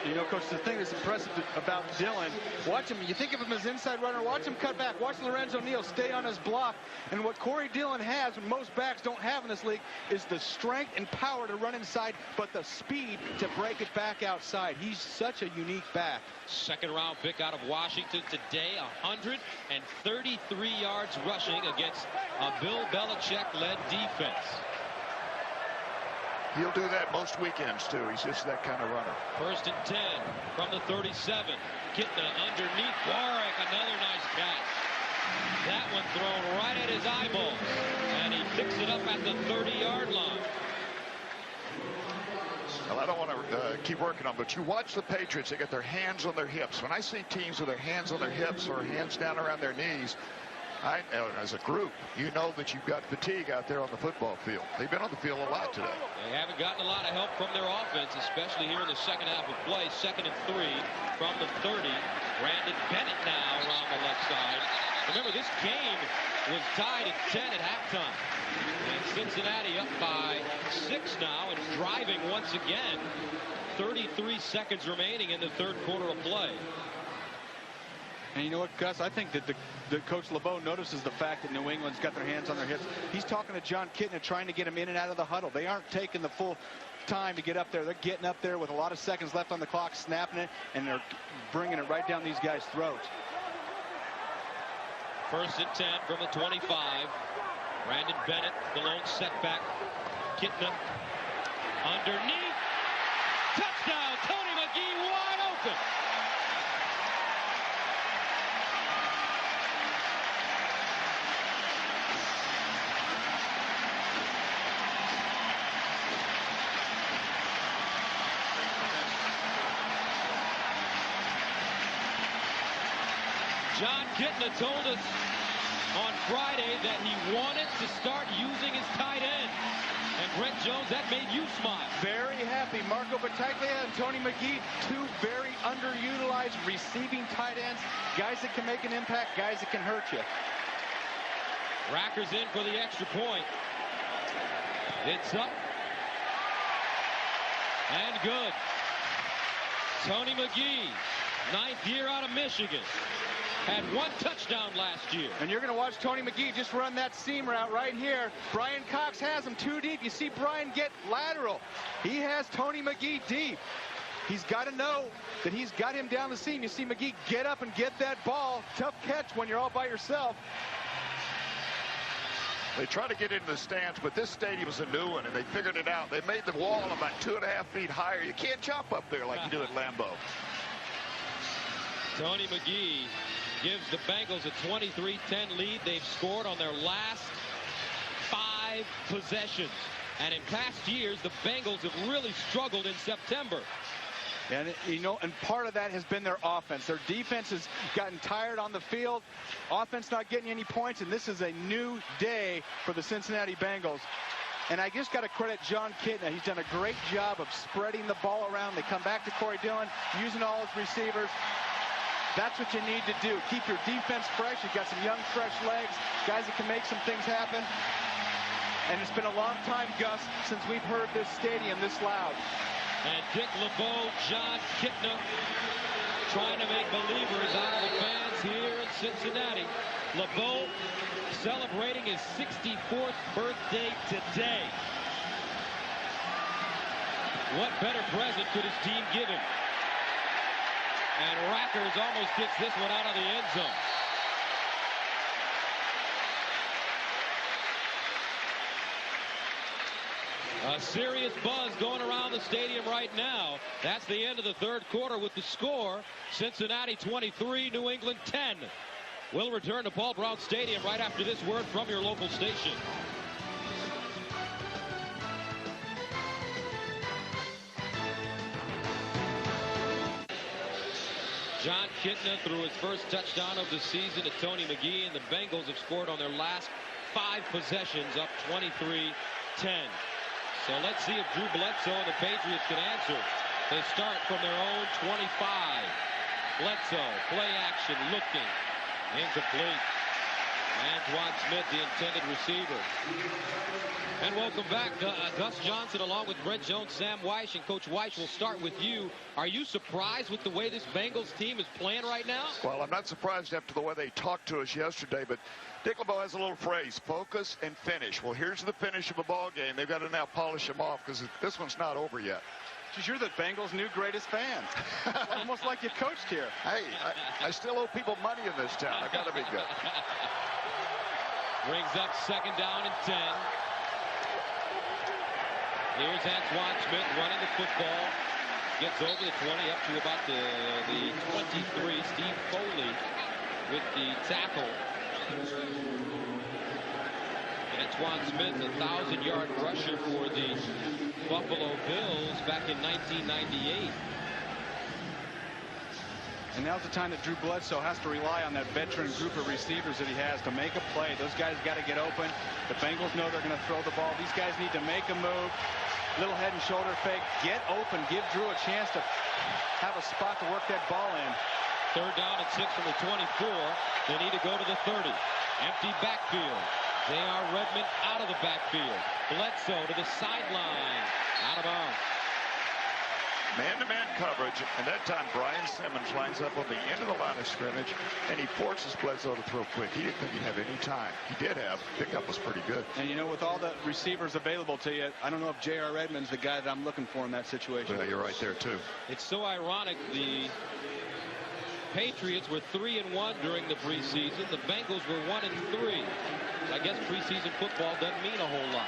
You know, Coach, the thing that's impressive about Dillon, watch him, you think of him as inside runner, watch him cut back, watch Lorenzo Neal stay on his block, and what Corey Dillon has, and most backs don't have in this league, is the strength and power to run inside, but the speed to break it back outside. He's such a unique back. Second-round pick out of Washington today, 133 yards rushing against a Bill Belichick-led defense. He'll do that most weekends, too. He's just that kind of runner. 1st and 10 from the 37. Kitna underneath Warwick. Another nice catch. That one thrown right at his eyeball. And he picks it up at the 30-yard line. Well, I don't want to keep working on, but you watch the Patriots, they get their hands on their hips. When I see teams with their hands on their hips or hands down around their knees, as a group, you know that you've got fatigue out there on the football field. They've been on the field a lot today. They haven't gotten a lot of help from their offense, especially here in the second half of play. 2nd and 3 from the 30. Brandon Bennett now around the left side. Remember, this game was tied at 10 at halftime. And Cincinnati up by 6 now and driving once again. 33 seconds remaining in the third quarter of play. And you know what, Gus? I think that the Coach LeBeau notices the fact that New England's got their hands on their hips. He's talking to John Kitna, trying to get him in and out of the huddle. They aren't taking the full time to get up there. They're getting up there with a lot of seconds left on the clock, snapping it, and they're bringing it right down these guys' throats. 1st and 10 from the 25. Brandon Bennett, the lone setback. Kitna underneath. Touchdown! Tony McGee wide open. John Kitna told us on Friday that he wanted to start using his tight end. And Brent Jones, that made you smile. Very happy. Marco Battaglia and Tony McGee, two very underutilized receiving tight ends. Guys that can make an impact, guys that can hurt you. Racker's in for the extra point. It's up. And good. Tony McGee, 9th year out of Michigan. Had 1 touchdown last year. And you're going to watch Tony McGee just run that seam route right here. Brian Cox has him too deep. You see Brian get lateral. He has Tony McGee deep. He's got to know that he's got him down the seam. You see McGee get up and get that ball. Tough catch when you're all by yourself. They try to get into the stands, but this stadium is a new one, and they figured it out. They made the wall about 2.5 feet higher. You can't jump up there like you do at Lambeau. Tony McGee gives the Bengals a 23-10 lead. They've scored on their last 5 possessions. And in past years, the Bengals have really struggled in September. And, you know, and part of that has been their offense. Their defense has gotten tired on the field. Offense not getting any points, and this is a new day for the Cincinnati Bengals. And I just got to credit John Kitna. He's done a great job of spreading the ball around. They come back to Corey Dillon, using all his receivers. That's what you need to do. Keep your defense fresh. You've got some young, fresh legs, guys that can make some things happen. And it's been a long time, Gus, since we've heard this stadium this loud. And Dick LeBeau, John Kitna, trying to make believers out of the fans here in Cincinnati. LeBeau celebrating his 64th birthday today. What better present could his team give him? And Rackers almost gets this one out of the end zone. A serious buzz going around the stadium right now. That's the end of the third quarter with the score. Cincinnati 23, New England 10. We'll return to Paul Brown Stadium right after this word from your local station. John Kitna threw his first touchdown of the season to Tony McGee, and the Bengals have scored on their last 5 possessions, up 23-10. So let's see if Drew Bledsoe and the Patriots can answer. They start from their own 25. Bledsoe, play action, looking, incomplete. Antoine Smith, the intended receiver. And welcome back. Gus Johnson along with Brett Jones, Sam Weish, and Coach Weish, will start with you. Are you surprised with the way this Bengals team is playing right now? Well, I'm not surprised after the way they talked to us yesterday, but Dick LeBeau has a little phrase, focus and finish. Well, here's the finish of a ball game. They've got to now polish them off because this one's not over yet. You're the Bengals' new greatest fan. Almost like you coached here. Hey, I still owe people money in this town. I got to be good. Brings up 2nd down and 10. Here's Antoine Smith running the football. Gets over the 20 up to about the 23. Steve Foley with the tackle. Antoine Smith, a 1,000-yard rusher for the Buffalo Bills back in 1998. And now's the time that Drew Bledsoe has to rely on that veteran group of receivers that he has to make a play. Those guys got to get open. The Bengals know they're going to throw the ball. These guys need to make a move. Little head and shoulder fake. Get open. Give Drew a chance to have a spot to work that ball in. 3rd down and 6 from the 24. They need to go to the 30. Empty backfield. They are Redmond out of the backfield. Bledsoe to the sideline. Out of bounds. Man-to-man coverage, and that time Brian Simmons lines up on the end of the line of scrimmage, and he forces Bledsoe to throw quick. He didn't think he'd have any time. He did have. Pickup was pretty good. And you know, with all the receivers available to you, I don't know if J.R. Redmond's the guy that I'm looking for in that situation. Well, you're right there, too. It's so ironic. The Patriots were 3-1 during the preseason. The Bengals were 1-3. I guess preseason football doesn't mean a whole lot.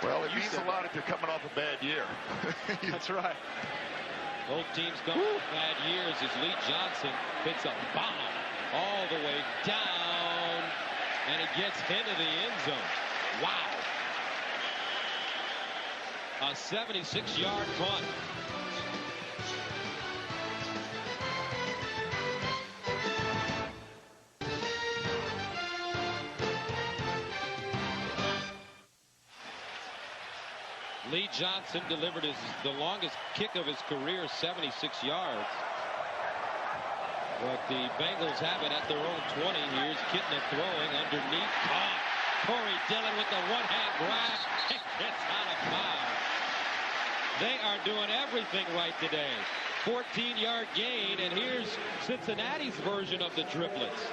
Well, it means a lot if you're coming off a bad year. That's right. Both teams coming off bad years as Lee Johnson hits a bomb all the way down, and it gets into the end zone. Wow. A 76-yard punt. Lee Johnson delivered the longest kick of his career, 76 yards. But the Bengals have it at their own 20. Here's Kitna throwing underneath. Caught. Corey Dillon with the one-hand grab. It gets out of bounds. They are doing everything right today. 14-yard gain, and here's Cincinnati's version of the triplets.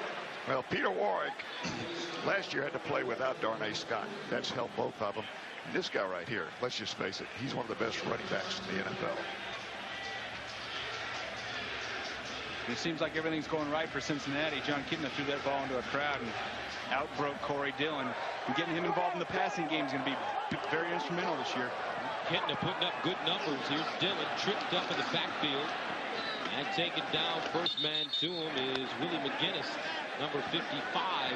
Well, Peter Warwick last year had to play without Darnay Scott. That's helped both of them. This guy right here, let's just face it, he's one of the best running backs in the NFL. It seems like everything's going right for Cincinnati. John Kitna threw that ball into a crowd and outbroke Corey Dillon. And getting him involved in the passing game is going to be very instrumental this year. Kitna putting up good numbers. Here's Dillon tripped up in the backfield. And taken down, first man to him is Willie McGinnis, number 55.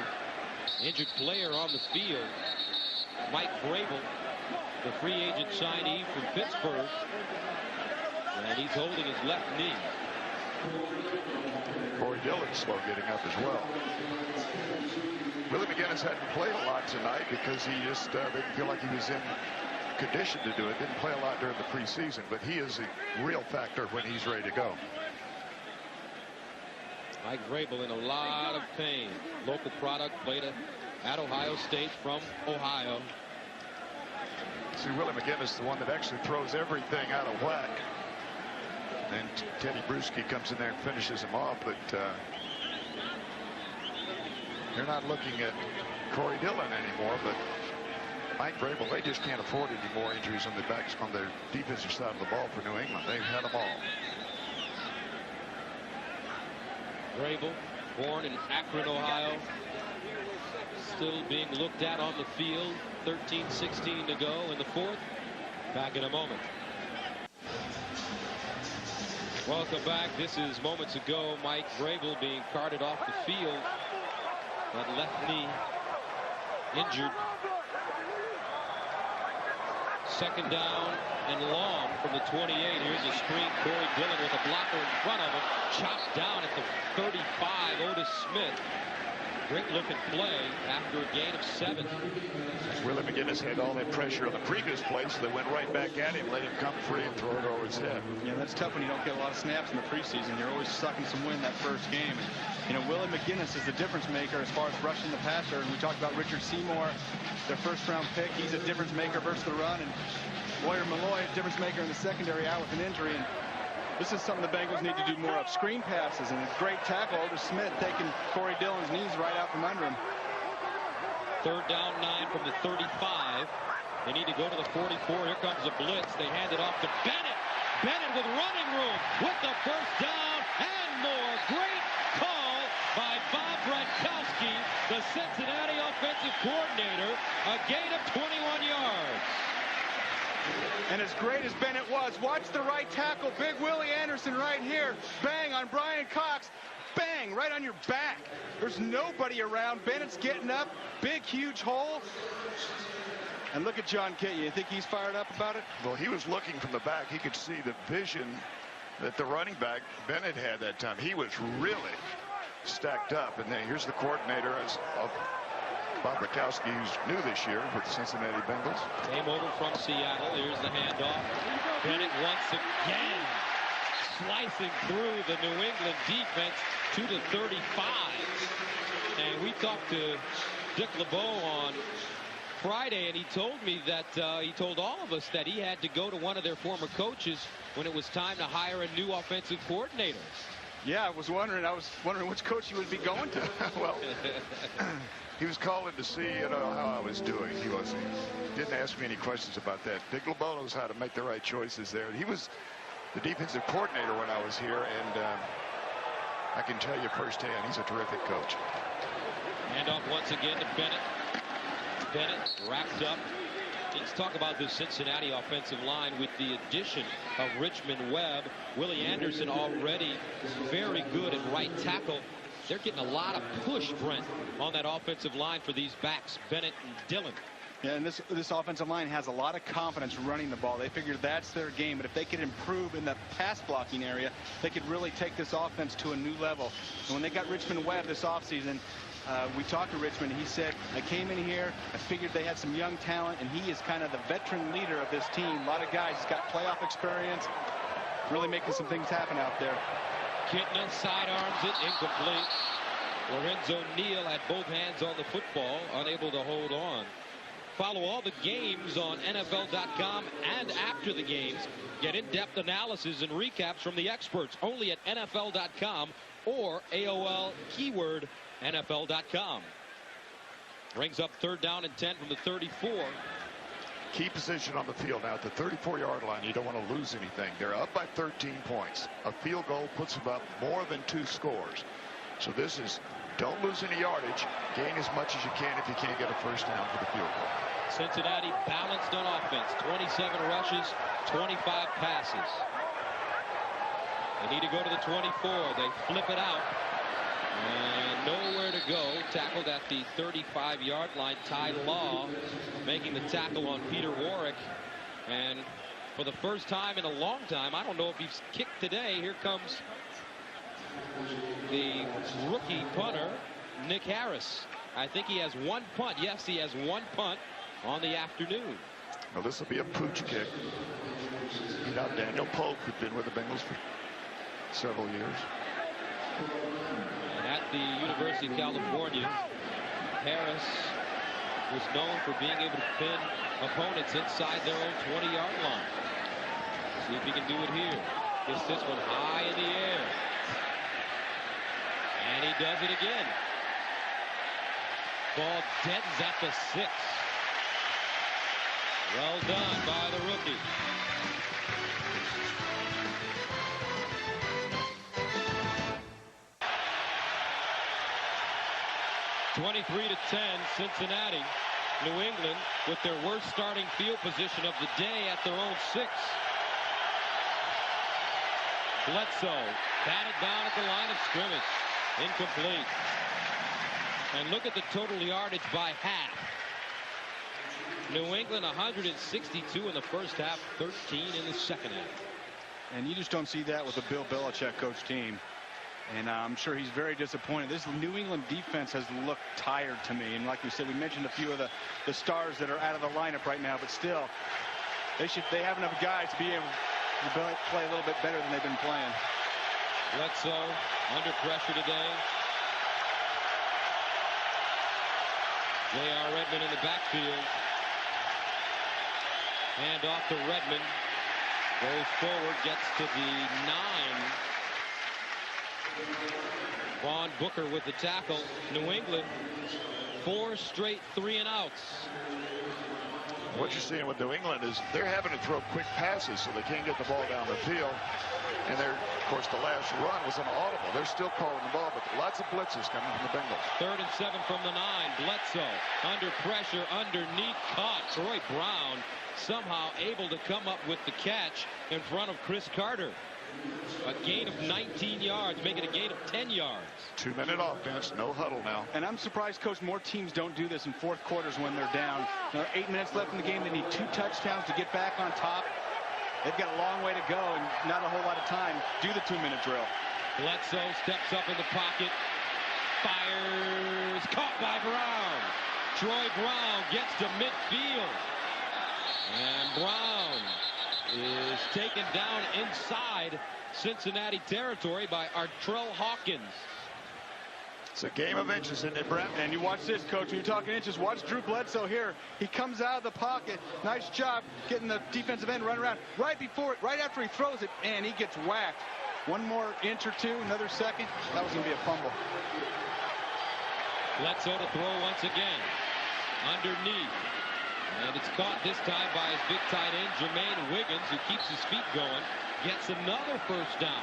Injured player on the field. Mike Vrabel, the free agent signee from Pittsburgh, and he's holding his left knee. Corey Dillon's slow getting up as well. Willie McGinnis hadn't played a lot tonight because he just didn't feel like he was in condition to do it. Didn't play a lot during the preseason, but he is a real factor when he's ready to go. Mike Vrabel in a lot of pain. Local product, played at Ohio State from Ohio. See, Willie McGinnis, the one that actually throws everything out of whack. And Teddy Bruschi comes in there and finishes him off, but you're not looking at Corey Dillon anymore, but Mike Vrabel, they just can't afford any more injuries on the backs on the defensive side of the ball for New England. They've had them all. Vrabel, born in Akron, Ohio, still being looked at on the field. 13-16 to go in the fourth. Back in a moment. Welcome back. This is moments ago. Mike Vrabel being carted off the field. That left knee injured. Second down and long from the 28. Here's a screen. Corey Dillon with a blocker in front of him. Chopped down at the 35. Otis Smith Great looking play after a gain of 7. Willie McGinnis had all that pressure on the previous play, so they went right back at him, let him come free and throw it over his head. Yeah, that's tough when you don't get a lot of snaps in the preseason. You're always sucking some wind that first game. And, you know, Willie McGinnis is the difference maker as far as rushing the passer. And we talked about Richard Seymour, their first-round pick. He's a difference maker versus the run. And Lawyer Malloy, a difference maker in the secondary, out with an injury. And this is something the Bengals need to do more of. Screen passes, and a great tackle over Smith, taking Corey Dillon's knees right out from under him. 3rd down 9 from the 35. They need to go to the 44. Here comes the blitz. They hand it off to Bennett. Bennett with running room with the first down and more. Great call by Bob Bratkowski, the Cincinnati offensive coordinator. A gain of 21 yards. And as great as Bennett was, watch the right tackle. Big Willie Anderson right here. Bang on Brian Cox. Bang right on your back. There's nobody around. Bennett's getting up. Big, huge hole. And look at John Kitty. You think he's fired up about it? Well, he was looking from the back. He could see the vision that the running back Bennett had that time. He was really stacked up. And then here's the coordinator of Bob Bratkowski, who's new this year with the Cincinnati Bengals. Came over from Seattle. Here's the handoff. Bennett once again slicing through the New England defense to the 35. And we talked to Dick LeBeau on Friday, and he told me that he told all of us that he had to go to one of their former coaches when it was time to hire a new offensive coordinator. Yeah, I was wondering which coach he would be going to. Well, he was calling to see, how I was doing. He didn't ask me any questions about that. Dick LeBeau knows how to make the right choices there. He was the defensive coordinator when I was here, and I can tell you firsthand, he's a terrific coach. Handoff once again to Bennett. Bennett wrapped up. Let's talk about the Cincinnati offensive line with the addition of Richmond Webb. Willie Anderson already very good at right tackle. They're getting a lot of push, Brent, on that offensive line for these backs, Bennett and Dillon. Yeah, and this offensive line has a lot of confidence running the ball. They figure that's their game, but if they could improve in the pass blocking area, they could really take this offense to a new level. And when they got Richmond Webb this offseason, we talked to Richmond, and he said, I came in here, I figured they had some young talent, and he is kind of the veteran leader of this team. A lot of guys, he's got playoff experience, really making some things happen out there. Kitna sidearms it, incomplete. Lorenzo Neal had both hands on the football, unable to hold on. Follow all the games on NFL.com and after the games. Get in-depth analysis and recaps from the experts only at NFL.com or AOL keyword NFL.com. Brings up 3rd down and 10 from the 34. Key position on the field now at the 34-yard line. You don't want to lose anything. They're up by 13 points. A field goal puts them up more than 2 scores. So this is don't lose any yardage. Gain as much as you can if you can't get a first down for the field goal. Cincinnati balanced on offense. 27 rushes, 25 passes. They need to go to the 24. They flip it out. And nowhere to go. Tackled at the 35-yard line. Ty Law making the tackle on Peter Warwick. And for the first time in a long time, I don't know if he's kicked today. Here comes the rookie punter, Nick Harris. I think he has 1 punt. Yes, he has 1 punt on the afternoon. Well, this will be a pooch kick. You know, Daniel Polk, who'd been with the Bengals for several years. And at the University of California, Harris was known for being able to pin opponents inside their own 20-yard line. See if he can do it here. Gets this one high in the air. And he does it again. Ball deadens at the 6. Well done by the rookie. (23-10) Cincinnati. New England with their worst starting field position of the day at their own 6. Bledsoe batted down at the line of scrimmage. Incomplete. And look at the total yardage by half. New England 162 in the first half, 13 in the second half. And you just don't see that with a Bill Belichick coach team. And I'm sure he's very disappointed. This New England defense has looked tired to me. And like we said, we mentioned a few of the stars that are out of the lineup right now. But still, they have enough guys to be able to play a little bit better than they've been playing. Bledsoe under pressure today. J.R. Redmond in the backfield. Hand off to Redmond. Goes forward, gets to the 9. Vaughn Booker with the tackle. New England, 4 straight 3-and-outs. What you're seeing with New England is they're having to throw quick passes so they can't get the ball down the field. And of course, the last run was an audible. They're still calling the ball, but lots of blitzes coming from the Bengals. 3rd and 7 from the 9. Bledsoe under pressure, underneath, caught. Troy Brown somehow able to come up with the catch in front of Chris Carter. A gain of 19 yards, making a gain of 10 yards. 2-minute offense, no huddle now. And I'm surprised, Coach, more teams don't do this in fourth quarters when they're down. There are 8 minutes left in the game. They need 2 touchdowns to get back on top. They've got a long way to go and not a whole lot of time. Do the 2-minute drill. Bledsoe steps up in the pocket. Fires. Caught by Brown. Troy Brown gets to midfield. And Brown is taken down inside Cincinnati territory by Artrell Hawkins. It's a game of inches, isn't it, Brent? And you watch this, Coach. When you're talking inches, watch Drew Bledsoe here. He comes out of the pocket. Nice job getting the defensive end run around. Right after he throws it, and he gets whacked. 1 more inch or 2, another second. That was going to be a fumble. Bledsoe to throw once again. Underneath. And it's caught this time by his big tight end, Jermaine Wiggins, who keeps his feet going. Gets another first down.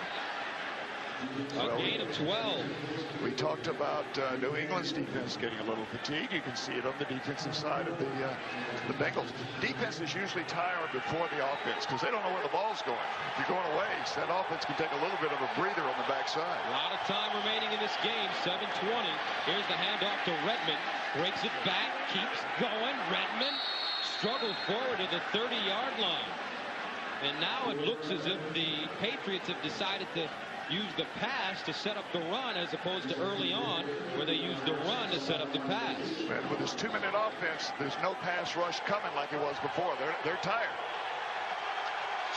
A gain of 12. We talked about New England's defense getting a little fatigued. You can see it on the defensive side of the Bengals. Defense is usually tired before the offense because they don't know where the ball's going. If you're going away, that offense can take a little bit of a breather on the backside. A lot of time remaining in this game, 7:20. Here's the handoff to Redmond. Breaks it back, keeps going. Redmond struggles forward to the 30-yard line. And now it looks as if the Patriots have decided to use the pass to set up the run as opposed to early on where they used the run to set up the pass. And with this 2-minute offense, there's no pass rush coming like it was before. They're tired.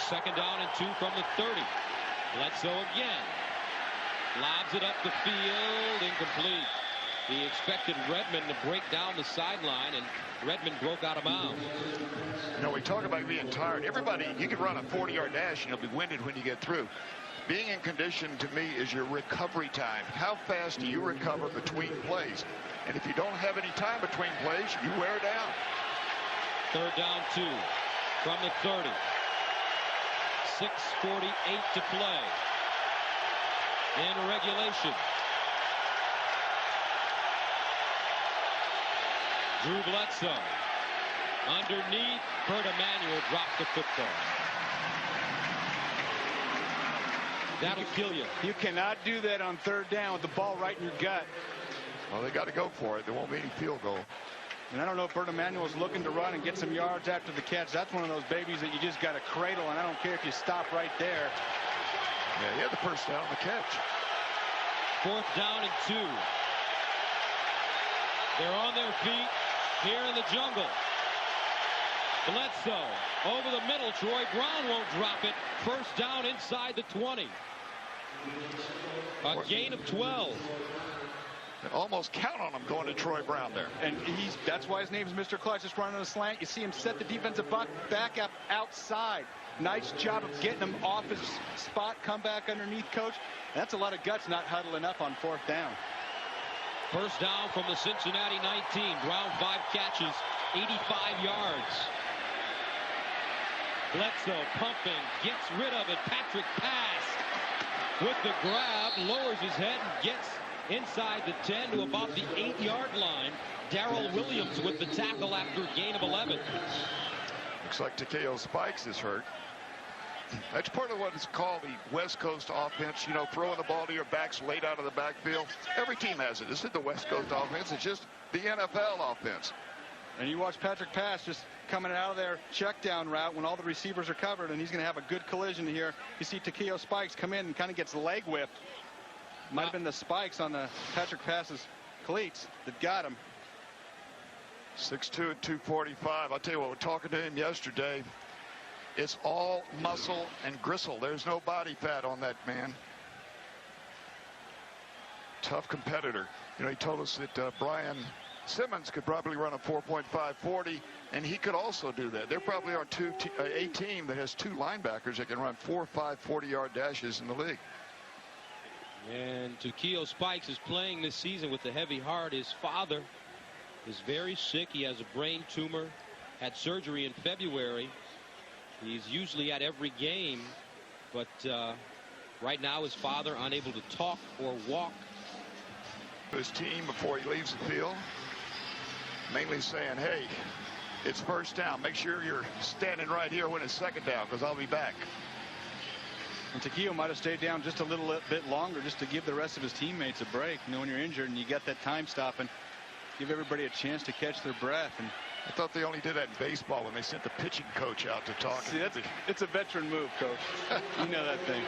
2nd down and 2 from the 30. Bledsoe again. Lobs it up the field. Incomplete. He expected Redmond to break down the sideline, and Redmond broke out of bounds. You know, we talk about being tired. Everybody, you can run a 40-yard dash and you'll be winded when you get through. Being in condition, to me, is your recovery time. How fast do you recover between plays? And if you don't have any time between plays, you wear down. 3rd down 2 from the 30. 6:48 to play in regulation. Drew Bledsoe underneath. Kurt Emanuel dropped the football. That'll kill you. You cannot do that on 3rd down with the ball right in your gut. Well, they got to go for it. There won't be any field goal. And I don't know if Kurt Emanuel is looking to run and get some yards after the catch. That's one of those babies that you just got to cradle, and I don't care if you stop right there. Yeah, he had the first down on the catch. 4th down and 2. They're on their feet here in the jungle. Bledsoe over the middle. Troy Brown won't drop it. 1st down inside the 20. A gain of 12. Almost count on him going to Troy Brown there. And that's why his name is Mr. Clutch. Just running on the slant. You see him set the defensive back up outside. Nice job of getting him off his spot. Come back underneath, Coach. That's a lot of guts not huddling up on 4th down. 1st down from the Cincinnati 19. Brown 5 catches, 85 yards. Bledsoe pumping, gets rid of it. Patrick pass with the grab, lowers his head and gets inside the 10 to about the 8-yard line. Darrell Williams with the tackle after a gain of 11. Looks like Takeo Spikes is hurt. That's part of what is called the West Coast offense. You know, throwing the ball to your backs late out of the backfield. Every team has it. This isn't the West Coast offense. It's just the NFL offense. And you watch Patrick pass just coming out of their check down route when all the receivers are covered, and he's going to have a good collision here. You see Takeo Spikes come in and kind of gets leg whipped. Might have been the spikes on the Patrick Pass's cleats that got him. 6'2" and 245. I'll tell you what, we're talking to him yesterday. It's all muscle and gristle. There's no body fat on that man. Tough competitor. You know, he told us that Brian Simmons could probably run a 4.540, and he could also do that. There probably are a team that has 2 linebackers that can run 4 or 5 40-yard dashes in the league. And Takeo Spikes is playing this season with a heavy heart. His father is very sick. He has a brain tumor, had surgery in February. He's usually at every game, but right now his father unable to talk or walk. His team before he leaves the field, mainly saying, hey, it's first down. Make sure you're standing right here when it's second down, because I'll be back. And Takeo might have stayed down just a little bit longer just to give the rest of his teammates a break. You know, when you're injured and you got that time stopping, give everybody a chance to catch their breath. And I thought they only did that in baseball when they sent the pitching coach out to talk. See, it's a veteran move, Coach. You know that thing.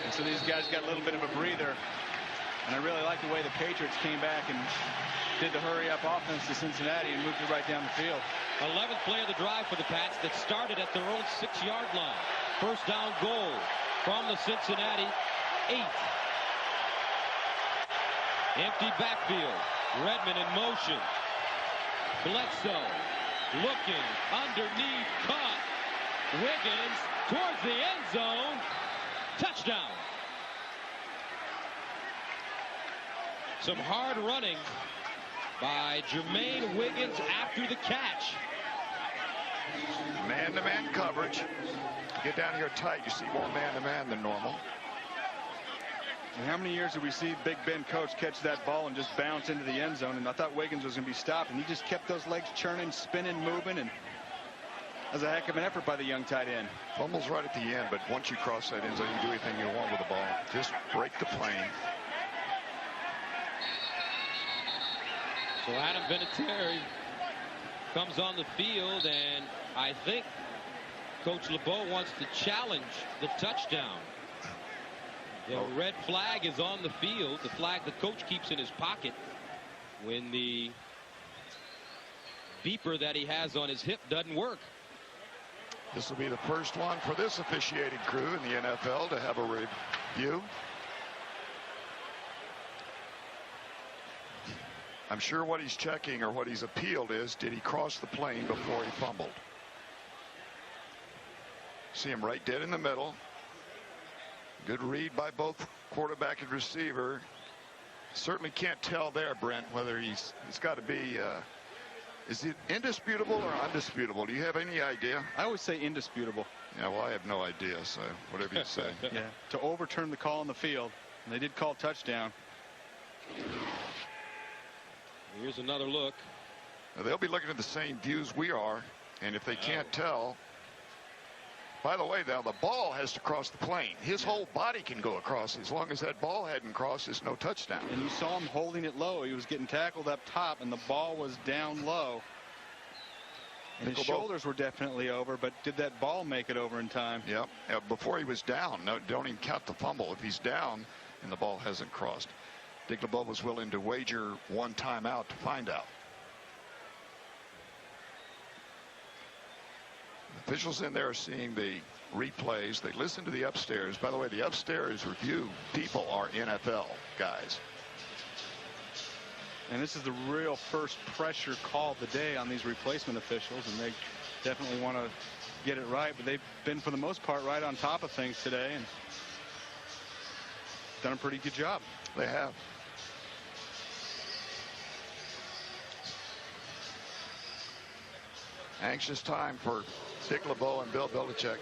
And so these guys got a little bit of a breather. And I really like the way the Patriots came back and did the hurry-up offense to Cincinnati and moved it right down the field. 11th play of the drive for the Pats that started at their own 6-yard line. First down goal from the Cincinnati 8. Empty backfield. Redmond in motion. Bledsoe looking underneath, caught. Wiggins towards the end zone. Touchdown. Some hard running by Jermaine Wiggins after the catch. Man-to-man coverage. Get down here tight, you see more man-to-man than normal. And how many years did we see Big Ben coach catch that ball and just bounce into the end zone? And I thought Wiggins was going to be stopped, and he just kept those legs churning, spinning, moving, and that was a heck of an effort by the young tight end. Fumbles right at the end, but once you cross that end zone, you can do anything you want with the ball. Just break the plane. So Adam Vinatieri comes on the field, and I think Coach LeBeau wants to challenge the touchdown. The red flag is on the field, the flag the coach keeps in his pocket when the beeper that he has on his hip doesn't work. This will be the first one for this officiating crew in the NFL to have a review. I'm sure what he's checking or what he's appealed is, did he cross the plane before he fumbled? See him right dead in the middle. Good read by both quarterback and receiver. Certainly can't tell there, Brent, whether it's got to be, is it indisputable or undisputable? Do you have any idea? I always say indisputable. Yeah, well, I have no idea, so whatever you say. Yeah, to overturn the call on the field. And they did call touchdown. Here's another look. Now, they'll be looking at the same views we are, and if they can't tell. By the way, now the ball has to cross the plane. His whole body can go across. As long as that ball hadn't crossed, it's no touchdown. And you saw him holding it low. He was getting tackled up top, and the ball was down low. And his shoulders were definitely over, but did that ball make it over in time? Yep. Before he was down. No, don't even count the fumble. If he's down and the ball hasn't crossed. Dick LeBeau was willing to wager one timeout to find out. Officials in there are seeing the replays. They listen to the upstairs. By the way, the upstairs review people are NFL guys. And this is the real first pressure call of the day on these replacement officials, and they definitely want to get it right. But they've been, for the most part, right on top of things today and done a pretty good job. They have. Anxious time for Dick LeBeau and Bill Belichick.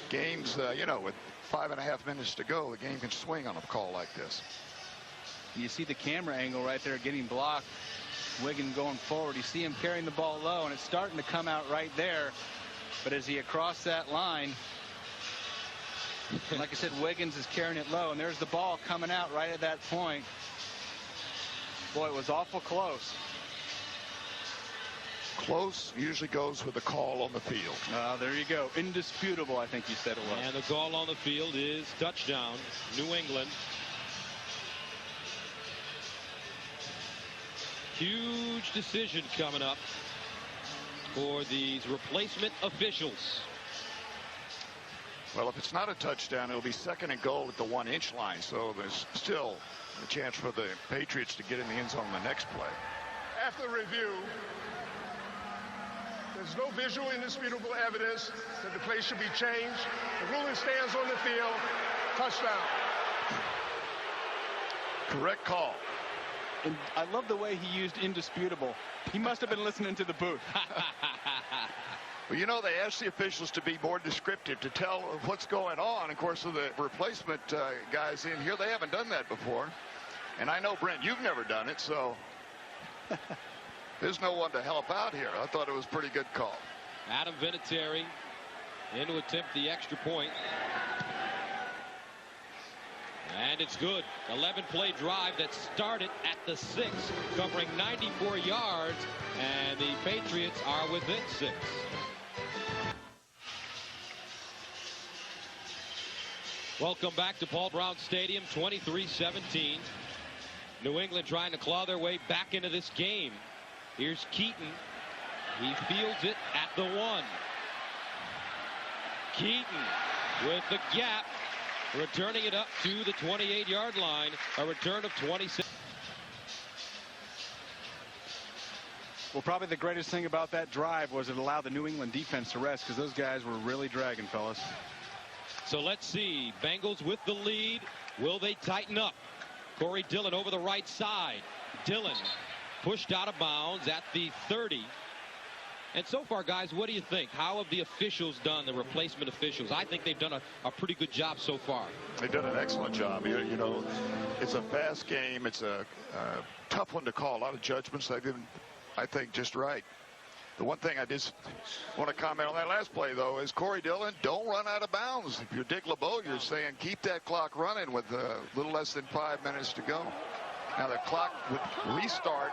Games, you know, with 5.5 minutes to go, the game can swing on a call like this. You see the camera angle right there getting blocked. Wiggins going forward. You see him carrying the ball low, and it's starting to come out right there. But as he across that line, like I said, Wiggins is carrying it low, and there's the ball coming out right at that point. Boy, it was awful close. Close usually goes with a call on the field. There you go. Indisputable, I think you said it was. And the call on the field is touchdown, New England. Huge decision coming up for these replacement officials. Well, if it's not a touchdown, it'll be 2nd and goal at the 1-inch line. So there's still a chance for the Patriots to get in the end zone on the next play. After review, there's no visual indisputable evidence that the play should be changed. The ruling stands on the field. Touchdown. Correct call. And I love the way he used indisputable. He must have been listening to the booth. Well, you know, they asked the officials to be more descriptive, to tell what's going on. Of course, the replacement guys in here, they haven't done that before. And I know, Brent, you've never done it, so there's no one to help out here. I thought it was a pretty good call. Adam Vinatieri in to attempt the extra point. And it's good. 11-play drive that started at the 6, covering 94 yards, and the Patriots are within 6. Welcome back to Paul Brown Stadium, 23-17. New England trying to claw their way back into this game. Here's Keaton. He fields it at the 1. Keaton with the gap, returning it up to the 28-yard line. A return of 26. Well, probably the greatest thing about that drive was it allowed the New England defense to rest, because those guys were really dragging, fellas. So let's see. Bengals with the lead. Will they tighten up? Corey Dillon over the right side. Dillon pushed out of bounds at the 30. And so far, guys, what do you think? How have the officials done, the replacement officials? I think they've done a pretty good job so far. They've done an excellent job. You know, it's a fast game. It's a tough one to call. A lot of judgments. They've been, I think, just right. The one thing I just want to comment on that last play, though, is Corey Dillon, don't run out of bounds. If you're Dick LeBeau, you're saying keep that clock running with a little less than 5 minutes to go. Now, the clock would restart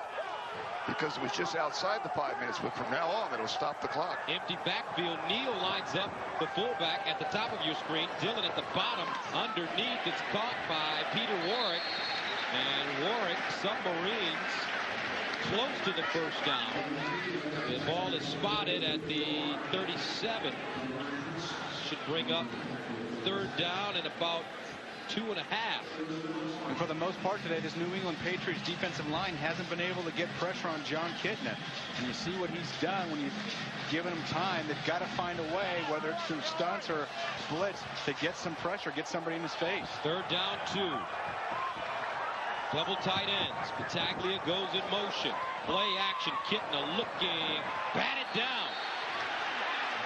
because it was just outside the 5 minutes, but from now on, it'll stop the clock. Empty backfield. Neal lines up the fullback at the top of your screen. Dillon at the bottom. Underneath, it's caught by Peter Warrick. And Warrick submarines close to the first down. The ball is spotted at the 37. Should bring up 3rd down and about 2.5. And for the most part today, this New England Patriots defensive line hasn't been able to get pressure on John Kitna. And you see what he's done when you've given him time. They've got to find a way, whether it's through stunts or blitz, to get some pressure, get somebody in his face. 3rd down, 2. Double tight ends. Battaglia goes in motion. Play action. Kitna looking. Batted down.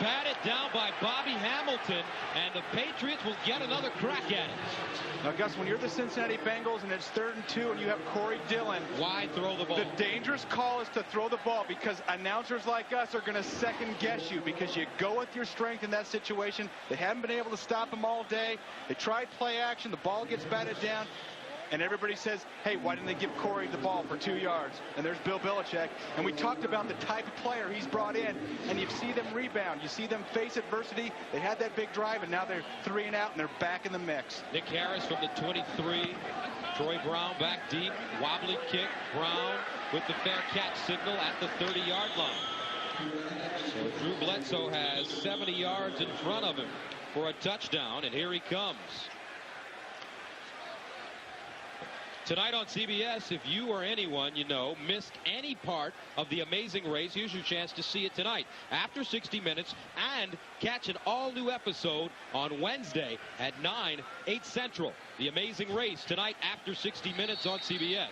Batted down by Bobby Hamilton, and the Patriots will get another crack at it. Now, Gus, when you're the Cincinnati Bengals and it's 3rd and 2 and you have Corey Dillon, why throw the ball? The dangerous call is to throw the ball, because announcers like us are going to second guess you, because you go with your strength in that situation. They haven't been able to stop him all day. They tried play action. The ball gets batted down. And everybody says, hey, why didn't they give Corey the ball for 2 yards? And there's Bill Belichick. And we talked about the type of player he's brought in. And you see them rebound. You see them face adversity. They had that big drive, and now they're 3 and out, and they're back in the mix. Nick Harris from the 23. Troy Brown back deep. Wobbly kick. Brown with the fair catch signal at the 30-yard line. So Drew Bledsoe has 70 yards in front of him for a touchdown, and here he comes. Tonight on CBS, if you or anyone you know missed any part of The Amazing Race, here's your chance to see it tonight after 60 minutes and catch an all-new episode on Wednesday at 9, 8 Central. The Amazing Race tonight after 60 minutes on CBS.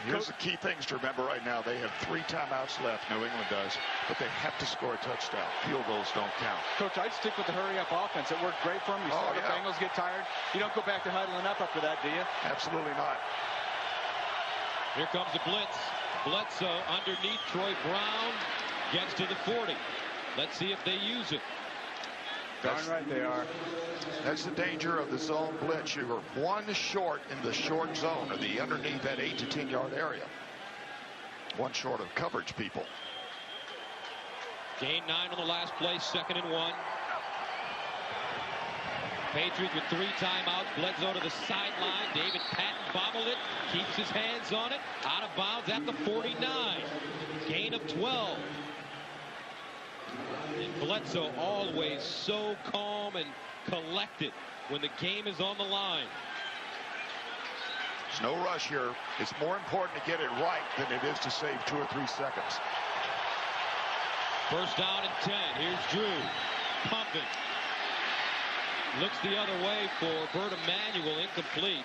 Here's the key things to remember right now. They have 3 timeouts left, New England does, but they have to score a touchdown. Field goals don't count. Coach, I'd stick with the hurry-up offense. It worked great for them. You saw the Bengals get tired. You don't go back to huddling up after that, do you? Absolutely not. Here comes the blitz. Bledsoe underneath Troy Brown. Gets to the 40. Let's see if they use it. Darn right they are. That's the danger of the zone blitz. You were 1 short in the short zone of the underneath that 8 to 10 yard area. 1 short of coverage people. Gain 9 on the last play, 2nd and 1. Patriots with 3 timeouts. Bledsoe to the sideline. David Patton bobbled it. Keeps his hands on it. Out of bounds at the 49. Gain of 12. And Bledsoe always so calm and collected when the game is on the line. There's no rush here. It's more important to get it right than it is to save 2 or 3 seconds. First down and 10. Here's Drew. Pumping. Looks the other way for Bert Emanuel. Incomplete.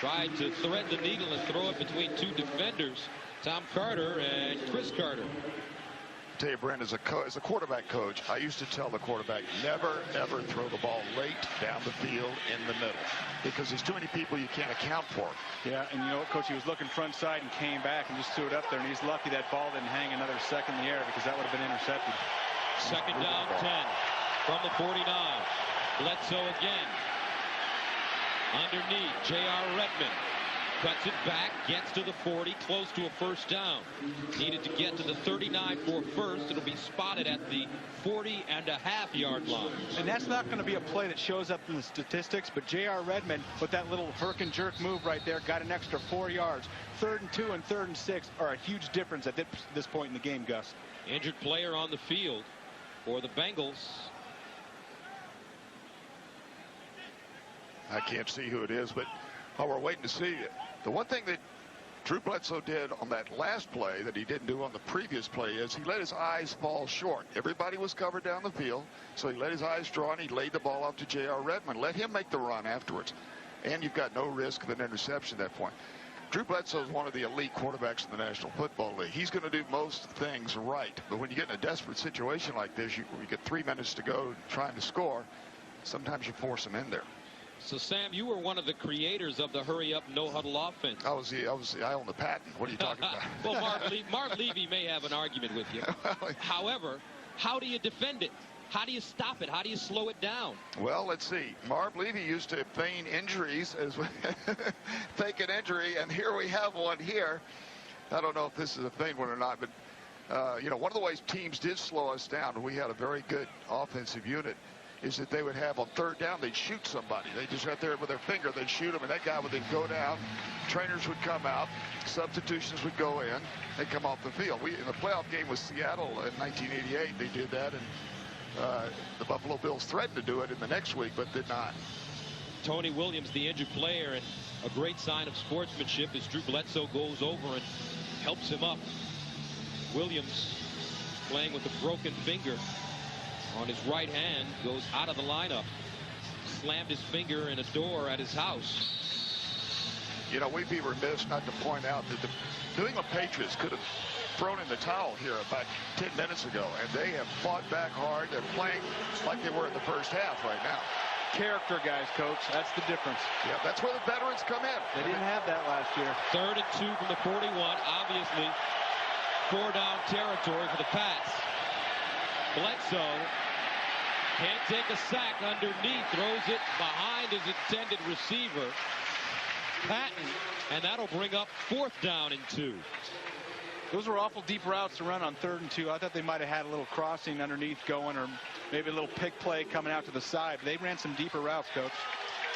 Tried to thread the needle and throw it between 2 defenders. Tom Carter and Chris Carter. I tell you, Brent, as a quarterback coach, I used to tell the quarterback, never, ever throw the ball late down the field in the middle, because there's too many people you can't account for. Yeah, and you know what, Coach, he was looking front side and came back and just threw it up there, and he's lucky that ball didn't hang another second in the air, because that would have been intercepted. 2nd down, 10 from the 49. Bledsoe again. Underneath, J.R. Redmond. Cuts it back, gets to the 40, close to a first down. Needed to get to the 39 for first. It'll be spotted at the 40.5-yard line. And that's not going to be a play that shows up in the statistics, but J.R. Redmond, with that little herk and jerk move right there, got an extra 4 yards. 3rd and 2 and 3rd and 6 are a huge difference at this point in the game, Gus. Injured player on the field for the Bengals. I can't see who it is, but while we're waiting to see it, the one thing that Drew Bledsoe did on that last play that he didn't do on the previous play is he let his eyes fall short. Everybody was covered down the field, so he let his eyes draw and he laid the ball off to J.R. Redmond. Let him make the run afterwards. And you've got no risk of an interception at that point. Drew Bledsoe is one of the elite quarterbacks in the National Football League. He's going to do most things right. But when you get in a desperate situation like this, you get 3 minutes to go trying to score, sometimes you force him in there. So, Sam, you were one of the creators of the hurry-up, no-huddle offense. I own the patent. What are you talking about? Well, Marv Levy may have an argument with you. However, how do you defend it? How do you stop it? How do you slow it down? Well, let's see. Marv Levy used to feign injuries as fake an injury, and here we have one here. I don't know if this is a feigned one or not, but you know, one of the ways teams did slow us down, and we had a very good offensive unit, is that they would have on 3rd down, they'd shoot somebody. They just right there with their finger, they'd shoot him, and that guy would then go down. Trainers would come out, substitutions would go in, they'd come off the field. In the playoff game with Seattle in 1988, they did that, and the Buffalo Bills threatened to do it in the next week, but did not. Tony Williams, the injured player, and a great sign of sportsmanship as Drew Bledsoe goes over and helps him up. Williams playing with a broken finger on his right hand, goes out of the lineup. Slammed his finger in a door at his house. You know, we'd be remiss not to point out that the New England Patriots could have thrown in the towel here about 10 minutes ago, and they have fought back hard. They're playing like they were in the first half right now. Character guys, Coach. That's the difference. Yeah, that's where the veterans come in. They didn't have that last year. 3rd and 2 from the 41. Obviously, 4-down territory for the Pats. Bledsoe can't take a sack underneath, throws it behind his intended receiver, Patton, and that'll bring up 4th down and 2. Those were awful deep routes to run on 3rd and 2. I thought they might have had a little crossing underneath going, or maybe a little pick play coming out to the side. But they ran some deeper routes, Coach.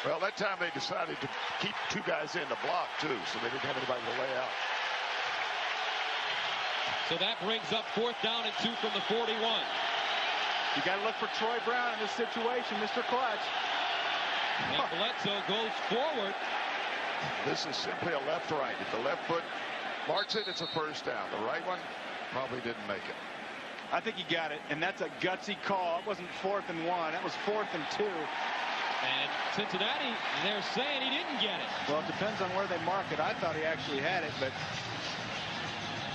Well, that time they decided to keep 2 guys in the block, too, so they didn't have anybody to lay out. So that brings up 4th down and 2 from the 41. You got to look for Troy Brown in this situation, Mr. Clutch. And Bledsoe goes forward. This is simply a left-right. If the left foot marks it, it's a first down. The right one probably didn't make it. I think he got it, and that's a gutsy call. It wasn't 4th and 1. That was 4th and 2. And Cincinnati, they're saying he didn't get it. Well, it depends on where they mark it. I thought he actually had it, but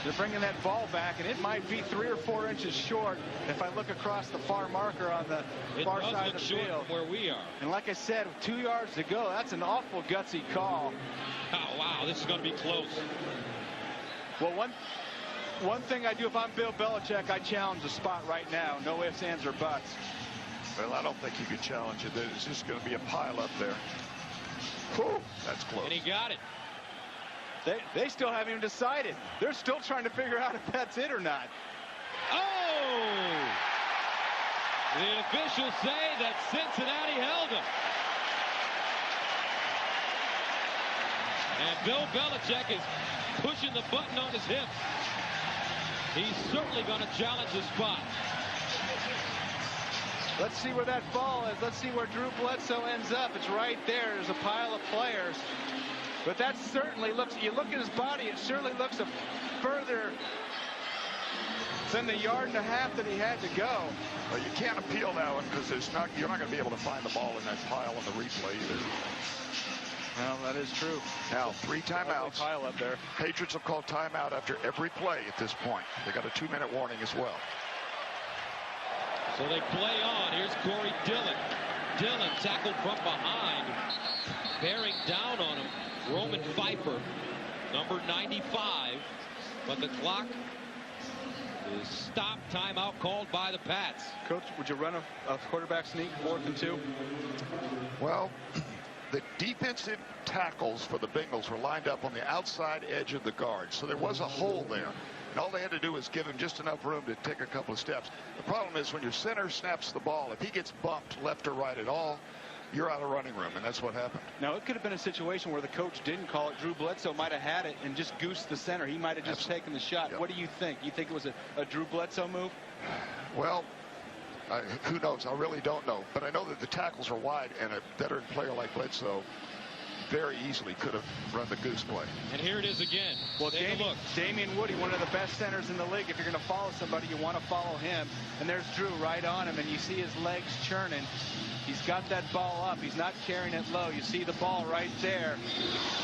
they're bringing that ball back, and it might be 3 or 4 inches short if I look across the far marker on the far side of the field. Where we are. And like I said, with 2 yards to go, that's an awful gutsy call. Oh, wow, this is going to be close. Well, one thing I do if I'm Bill Belichick, I challenge the spot right now. No ifs, ands, or buts. Well, I don't think you could challenge it. It's just going to be a pile up there. Whew, that's close. And he got it. They still haven't even decided. They're still trying to figure out if that's it or not. Oh! The officials say that Cincinnati held him. And Bill Belichick is pushing the button on his hip. He's certainly going to challenge the spot. Let's see where that ball is. Let's see where Drew Bledsoe ends up. It's right there. There's a pile of players. But that certainly looks, you look at his body, it certainly looks a further than the 1.5 yards that he had to go. Well, you can't appeal that one because you're not going to be able to find the ball in that pile on the replay either. Well, that is true. Now, 3 timeouts. Pile up there. Patriots will call timeout after every play at this point. They got a 2-minute warning as well. So they play on. Here's Corey Dillon. Dillon tackled from behind, bearing down on him. Roman Pfeiffer, number 95. But the clock is stopped. Timeout called by the Pats. Coach, would you run a quarterback sneak, 4th and 2? Well, the defensive tackles for the Bengals were lined up on the outside edge of the guard. So there was a hole there. And all they had to do was give him just enough room to take a couple of steps. The problem is when your center snaps the ball, if he gets bumped left or right at all, you're out of running room, and that's what happened. Now, it could have been a situation where the coach didn't call it. Drew Bledsoe might have had it and just goosed the center. He might have just taken the shot. Yep. What do you think? You think it was a Drew Bledsoe move? Well, who knows? I really don't know. But I know that the tackles are wide, and a veteran player like Bledsoe very easily could have run the goose play. And here it is again. Well, Damian Woody, one of the best centers in the league. If you're going to follow somebody, you want to follow him. And there's Drew right on him, and you see his legs churning. He's got that ball up. He's not carrying it low. You see the ball right there,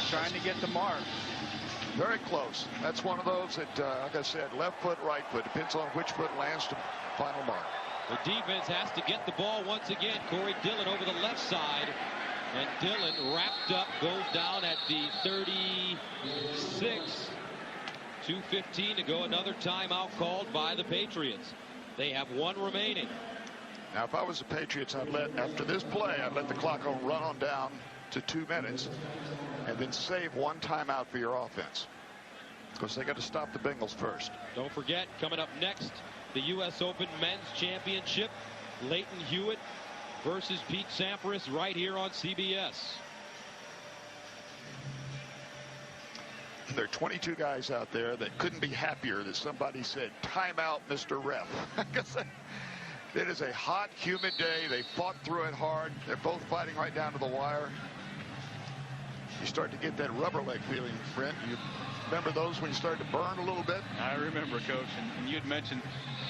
trying to get the mark. Very close. That's one of those that, like I said, left foot, right foot. Depends on which foot lands to final mark. The defense has to get the ball once again. Corey Dillon over the left side. And Dillon wrapped up, goes down at the 36. 2:15 to go. Another timeout called by the Patriots. They have 1 remaining. Now, if I was the Patriots, after this play, I'd let the clock run on down to 2 minutes and then save 1 timeout for your offense. Because they got to stop the Bengals first. Don't forget, coming up next, the U.S. Open Men's Championship. Leighton Hewitt versus Pete Sampras right here on CBS. There are 22 guys out there that couldn't be happier that somebody said, "Timeout, Mr. Ref." It is a hot, humid day. They fought through it hard. They're both fighting right down to the wire. You start to get that rubber leg feeling, Brent. You remember those when you started to burn a little bit? I remember, Coach. And you had mentioned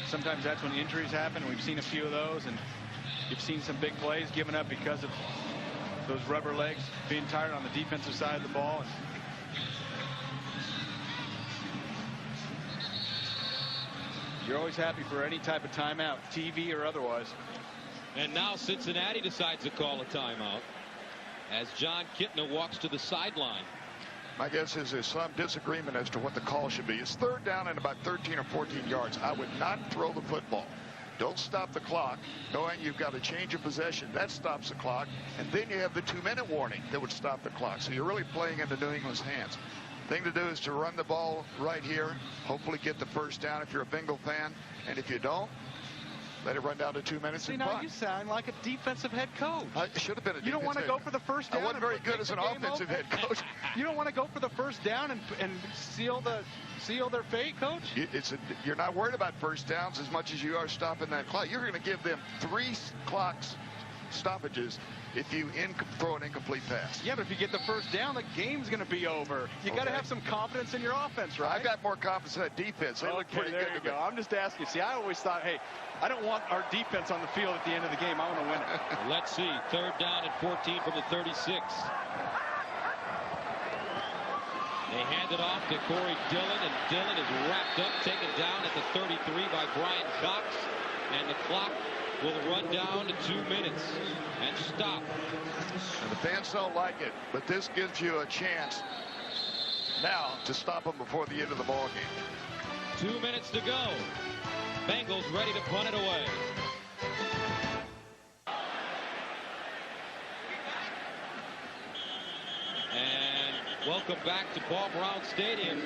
sometimes that's when injuries happen. We've seen a few of those, and you've seen some big plays given up because of those rubber legs being tired on the defensive side of the ball. You're always happy for any type of timeout, TV or otherwise. And now Cincinnati decides to call a timeout as John Kitna walks to the sideline. My guess is there's some disagreement as to what the call should be. It's 3rd down and about 13 or 14 yards. I would not throw the football. Don't stop the clock, knowing you've got a change of possession. That stops the clock. And then you have the 2-minute warning that would stop the clock. So you're really playing into New England's hands. Thing to do is to run the ball right here, hopefully get the first down if you're a Bengal fan. And if you don't, let it run down to 2 minutes. See, now you sound like a defensive head coach. I should have been a defensive. You don't want to go for the first down. I wasn't very good as an offensive head coach. You don't want to go for the first down and seal their fate, Coach? You're not worried about first downs as much as you are stopping that clock. You're going to give them 3 clocks stoppages if you throw an incomplete pass. Yeah, but if you get the first down, the game's going to be over. You got to have some confidence in your offense, right? I've got more confidence in that defense. They look pretty good. There you go. I'm just asking. See, I always thought, hey, I don't want our defense on the field at the end of the game. I want to win it. Let's see. 3rd down and 14 from the 36. They hand it off to Corey Dillon, and Dillon is wrapped up, taken down at the 33 by Brian Cox, and the clock will run down to 2 minutes and stop. And the fans don't like it, but this gives you a chance now to stop them before the end of the ball game. 2 minutes to go. Bengals ready to punt it away. And Welcome back to Paul Brown Stadium.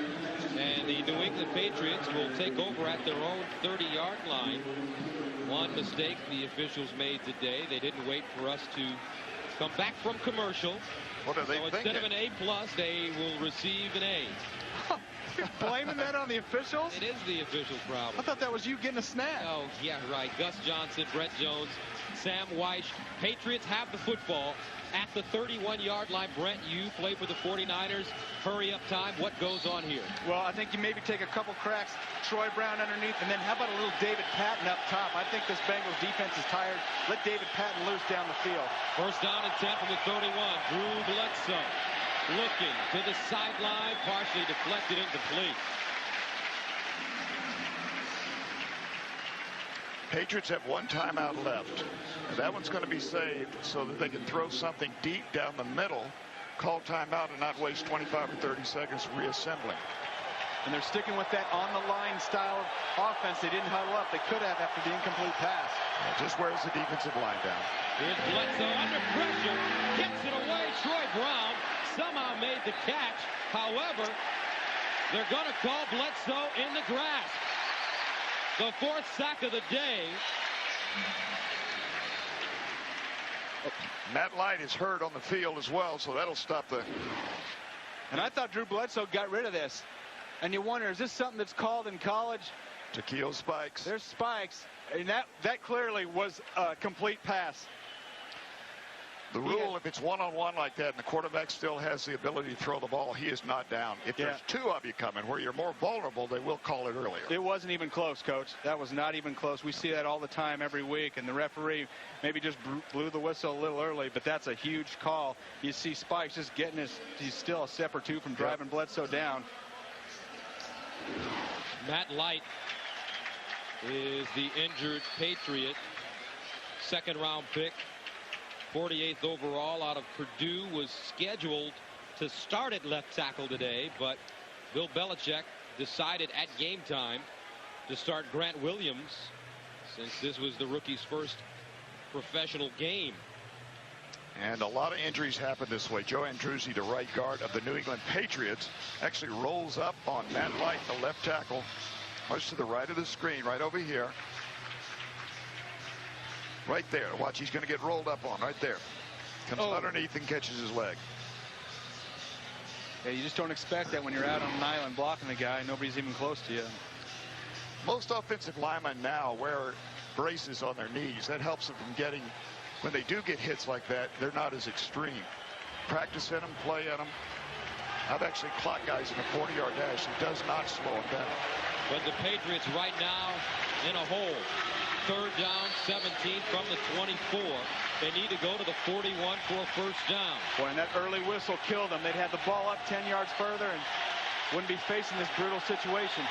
And the New England Patriots will take over at their own 30-yard line. One mistake the officials made today. They didn't wait for us to come back from commercial. What are they so thinking? Instead of an A+, they will receive an A. You're blaming that on the officials? It is the officials' problem. I thought that was you getting a snap. Oh, yeah, right. Gus Johnson, Brett Jones, Sam Weish. Patriots have the football at the 31-yard line. Brent, you play for the 49ers. Hurry up time. What goes on here? Well, I think you maybe take a couple cracks. Troy Brown underneath, and then how about a little David Patton up top? I think this Bengals defense is tired. Let David Patton loose down the field. First down and 10 from the 31. Drew Bledsoe looking to the sideline, partially deflected, incomplete. Patriots have one timeout left. And that one's going to be saved so that they can throw something deep down the middle, call timeout, and not waste 25 or 30 seconds reassembling. And they're sticking with that on-the-line style of offense. They didn't huddle up. They could have after the incomplete pass. Yeah, just wears the defensive line down. Here's Bledsoe under pressure. Gets it away. Troy Brown somehow made the catch. However, they're going to call Bledsoe in the grasp. The fourth sack of the day. Matt Light is hurt on the field as well, so that'll stop the... And I thought Drew Bledsoe got rid of this. And you wonder, is this something that's called in college? Tequila spikes. There's spikes. And that clearly was a complete pass. The rule, if it's one-on-one like that and the quarterback still has the ability to throw the ball, he is not down. If there's two of you coming where you're more vulnerable, they will call it earlier. It wasn't even close, Coach. That was not even close. We see that all the time every week, and the referee maybe just blew the whistle a little early, but that's a huge call. You see Spikes just getting he's still a step or two from driving Bledsoe down. Matt Light is the injured Patriot. Second-round pick. 48th overall out of Purdue, was scheduled to start at left tackle today, but Bill Belichick decided at game time to start Grant Williams since this was the rookie's first professional game. And a lot of injuries happen this way. Joe Andruzzi, the right guard of the New England Patriots, actually rolls up on Matt Light, the left tackle, much to the right of the screen, right over here. Right there. Watch, he's going to get rolled up on right there. Comes underneath and catches his leg. Yeah, you just don't expect that when you're out on an island blocking the guy. Nobody's even close to you. Most offensive linemen now wear braces on their knees. That helps them from getting, when they do get hits like that, they're not as extreme. Practice in them, play in them. I've actually clocked guys in a 40-yard dash. It does not slow them down. But the Patriots right now in a hole. Third down, 17 from the 24. They need to go to the 41 for a first down. Boy, and that early whistle killed them. They'd have the ball up 10 yards further and wouldn't be facing this brutal situation.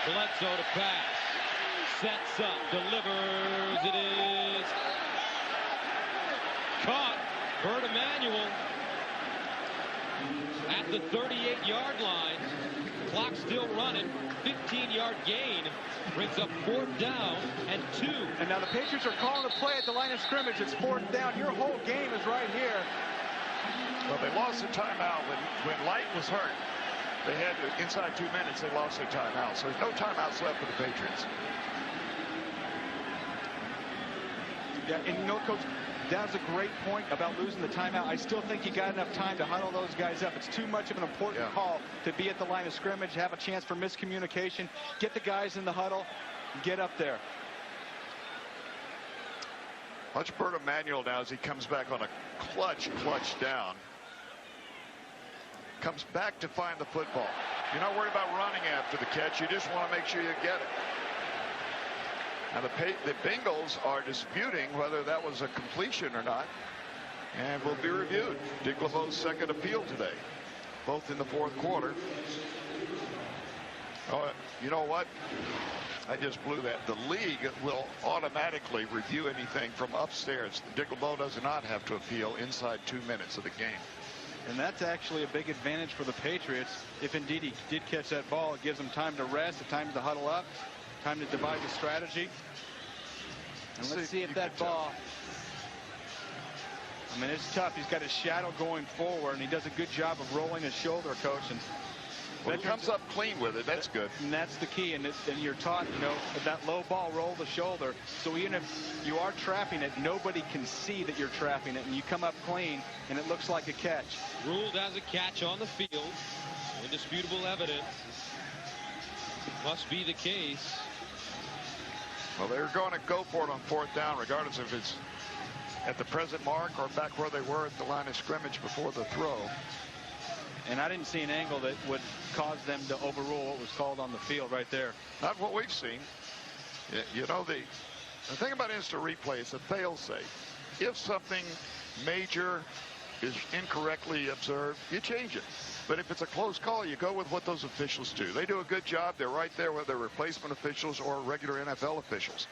Bledsoe to pass. Sets up, delivers. It is caught. Bert Emanuel at the 38-yard line. Clock still running. 15-yard gain brings up fourth down and 2. And now the Patriots are calling a play at the line of scrimmage. It's fourth down. Your whole game is right here. Well, they lost the timeout when Light was hurt. They had inside 2 minutes. They lost their timeout. So there's no timeouts left for the Patriots. Yeah, and you know, Coach, that was a great point about losing the timeout. I still think you got enough time to huddle those guys up. It's too much of an important call to be at the line of scrimmage, have a chance for miscommunication, get the guys in the huddle, and get up there. Watch Bert Emanuel now as he comes back on a clutch down. Comes back to find the football. You're not worried about running after the catch. You just want to make sure you get it. Now the Bengals are disputing whether that was a completion or not, and will be reviewed. Dick LeBeau's second appeal today, both in the fourth quarter. Oh, you know what? I just blew that. The league will automatically review anything from upstairs. Dick LeBeau does not have to appeal inside 2 minutes of the game. And that's actually a big advantage for the Patriots. If indeed he did catch that ball, it gives them time to rest, time to huddle up, time to devise a strategy. And let's see if that ball I mean, it's tough. He's got his shadow going forward, and he does a good job of rolling his shoulder, Coach. And when he comes up clean with it, that's good. And that's the key. And you're taught, you know, that low ball, roll the shoulder. So even if you are trapping it, nobody can see that you're trapping it. And you come up clean, and it looks like a catch. Ruled as a catch on the field. Indisputable evidence. Must be the case. Well, they're going to go for it on 4th down, regardless if it's at the present mark or back where they were at the line of scrimmage before the throw. And I didn't see an angle that would cause them to overrule what was called on the field right there. Not what we've seen. You know, the thing about instant replay is a fail-safe. If something major is incorrectly observed, you change it. But if it's a close call, you go with what those officials do. They do a good job. They're right there with their replacement officials or regular NFL officials.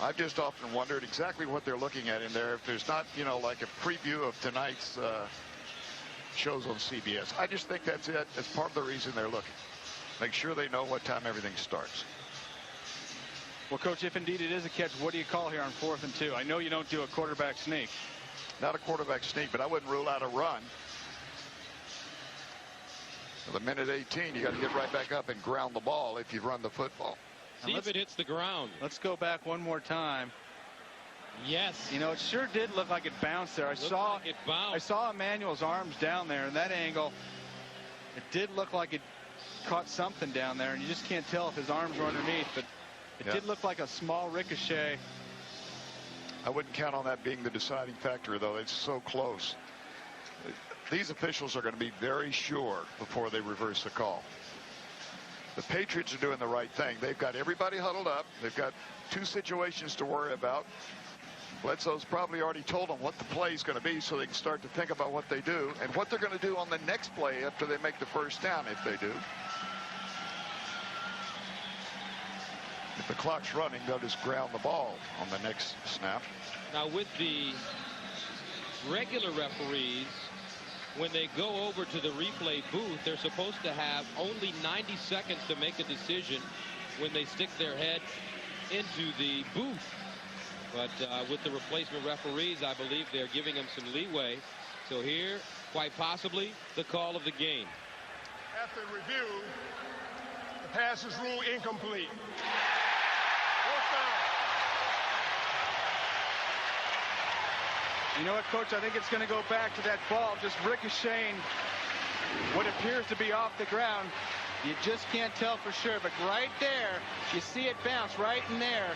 I've just often wondered exactly what they're looking at in there. If there's not, you know, like a preview of tonight's shows on CBS. I just think that's it. That's part of the reason they're looking. Make sure they know what time everything starts. Well, Coach, if indeed it is a catch, what do you call here on 4th and 2? I know you don't do a quarterback sneak. Not a quarterback sneak, but I wouldn't rule out a run. At the minute 18, you got to get right back up and ground the ball if you run the football. See if it hits the ground. Let's go back one more time. Yes. You know, it sure did look like it bounced there. I saw Emmanuel's arms down there in that angle. It did look like it caught something down there, and you just can't tell if his arms were underneath, but it did look like a small ricochet. I wouldn't count on that being the deciding factor, though. It's so close. These officials are going to be very sure before they reverse the call. The Patriots are doing the right thing. They've got everybody huddled up. They've got 2 situations to worry about. Bledsoe's probably already told them what the play is going to be so they can start to think about what they do and what they're going to do on the next play after they make the 1st down, if they do. If the clock's running, they'll just ground the ball on the next snap. Now, with the regular referees, when they go over to the replay booth, they're supposed to have only 90 seconds to make a decision when they stick their head into the booth. But with the replacement referees, I believe they're giving them some leeway. So here, quite possibly, the call of the game. After review, the pass is ruled incomplete. 4th down. You know what, Coach? I think it's going to go back to that ball just ricocheting what appears to be off the ground. You just can't tell for sure, but right there, you see it bounce right in there.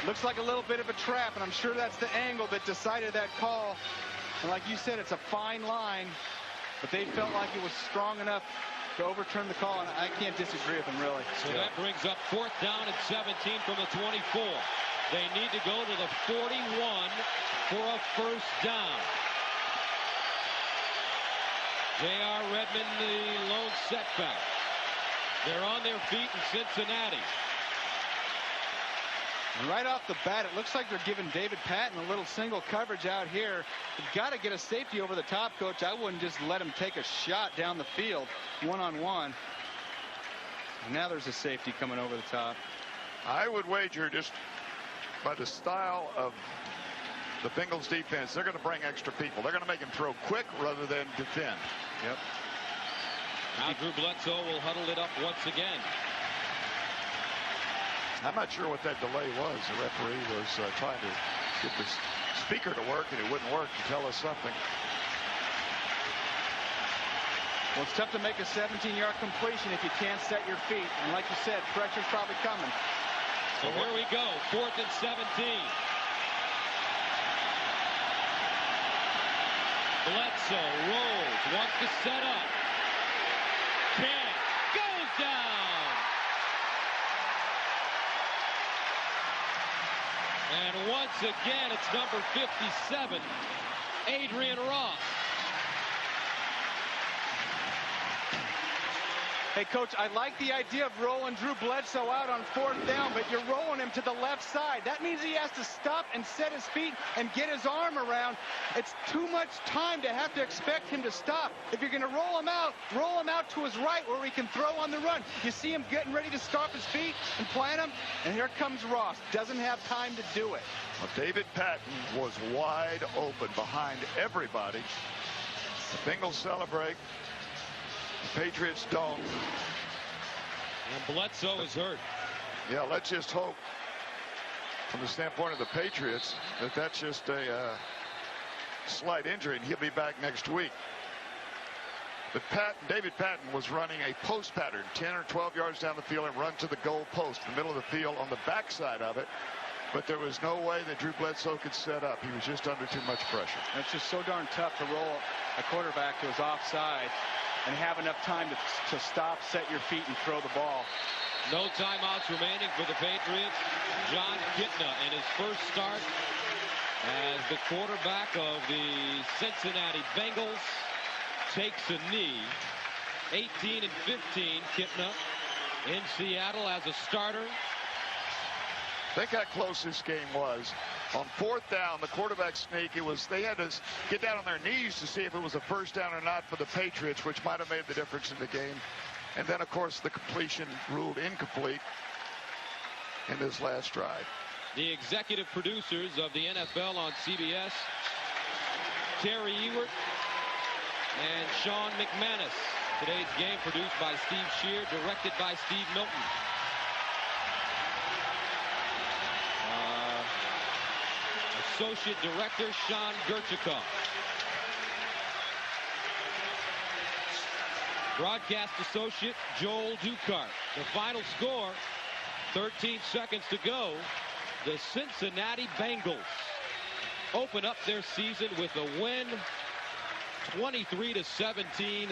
Looks like a little bit of a trap, and I'm sure that's the angle that decided that call. And like you said, it's a fine line, but they felt like it was strong enough to overturn the call, and I can't disagree with them, really. So that brings up 4th down and 17 from the 24. They need to go to the 41 for a 1st down. J.R. Redmond, the lone setback. They're on their feet in Cincinnati. And right off the bat, it looks like they're giving David Patton a little single coverage out here. You've got to get a safety over the top, Coach. I wouldn't just let him take a shot down the field one-on-one. And now there's a safety coming over the top. I would wager, just by the style of the Bengals defense, they're going to bring extra people. They're going to make him throw quick rather than defend. Yep. Now Drew Bledsoe will huddle it up once again. I'm not sure what that delay was. The referee was trying to get the speaker to work, and it wouldn't work to tell us something. Well, it's tough to make a 17-yard completion if you can't set your feet. And like you said, pressure's probably coming. So here we go, 4th and 17. Bledsoe rolls, wants to set up. Can't, goes down. And once again, it's number 57, Adrian Ross. Hey, Coach, I like the idea of rolling Drew Bledsoe out on 4th down, but you're rolling him to the left side. That means he has to stop and set his feet and get his arm around. It's too much time to have to expect him to stop. If you're going to roll him out to his right where he can throw on the run. You see him getting ready to stop his feet and plant him, and here comes Ross. Doesn't have time to do it. Well, David Patton was wide open behind everybody. The Bengals celebrate. The Patriots don't. And Bledsoe is hurt. Yeah, let's just hope, from the standpoint of the Patriots, that that's just a slight injury, and he'll be back next week. But David Patton was running a post pattern, 10 or 12 yards down the field, and run to the goal post, the middle of the field, on the backside of it. But there was no way that Drew Bledsoe could set up. He was just under too much pressure. It's just so darn tough to roll a quarterback to his offside and have enough time to stop, set your feet, and throw the ball. No timeouts remaining for the Patriots. John Kitna in his first start as the quarterback of the Cincinnati Bengals takes a knee. 18 and 15, Kitna in Seattle as a starter. Think how close this game was. On 4th down, the quarterback sneak, they had to get down on their knees to see if it was a first down or not for the Patriots, which might have made the difference in the game. And then, of course, the completion ruled incomplete in this last drive. The executive producers of the NFL on CBS, Terry Ewert and Sean McManus. Today's game produced by Steve Shear, directed by Steve Milton. Associate Director Sean Gerchikoff. Broadcast Associate Joel Dukart. The final score, 13 seconds to go. The Cincinnati Bengals open up their season with a win, 23-17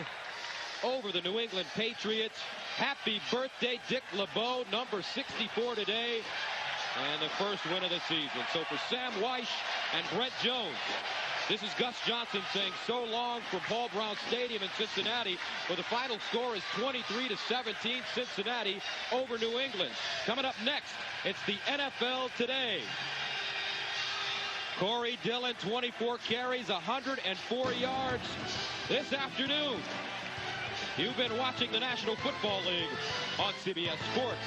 over the New England Patriots. Happy birthday, Dick LeBeau, number 64 today. And the first win of the season. So for Sam Weish and Brent Jones, this is Gus Johnson saying so long from Paul Brown Stadium in Cincinnati, where the final score is 23-17, Cincinnati over New England. Coming up next, it's the NFL Today. Corey Dillon, 24 carries, 104 yards this afternoon. You've been watching the National Football League on CBS Sports.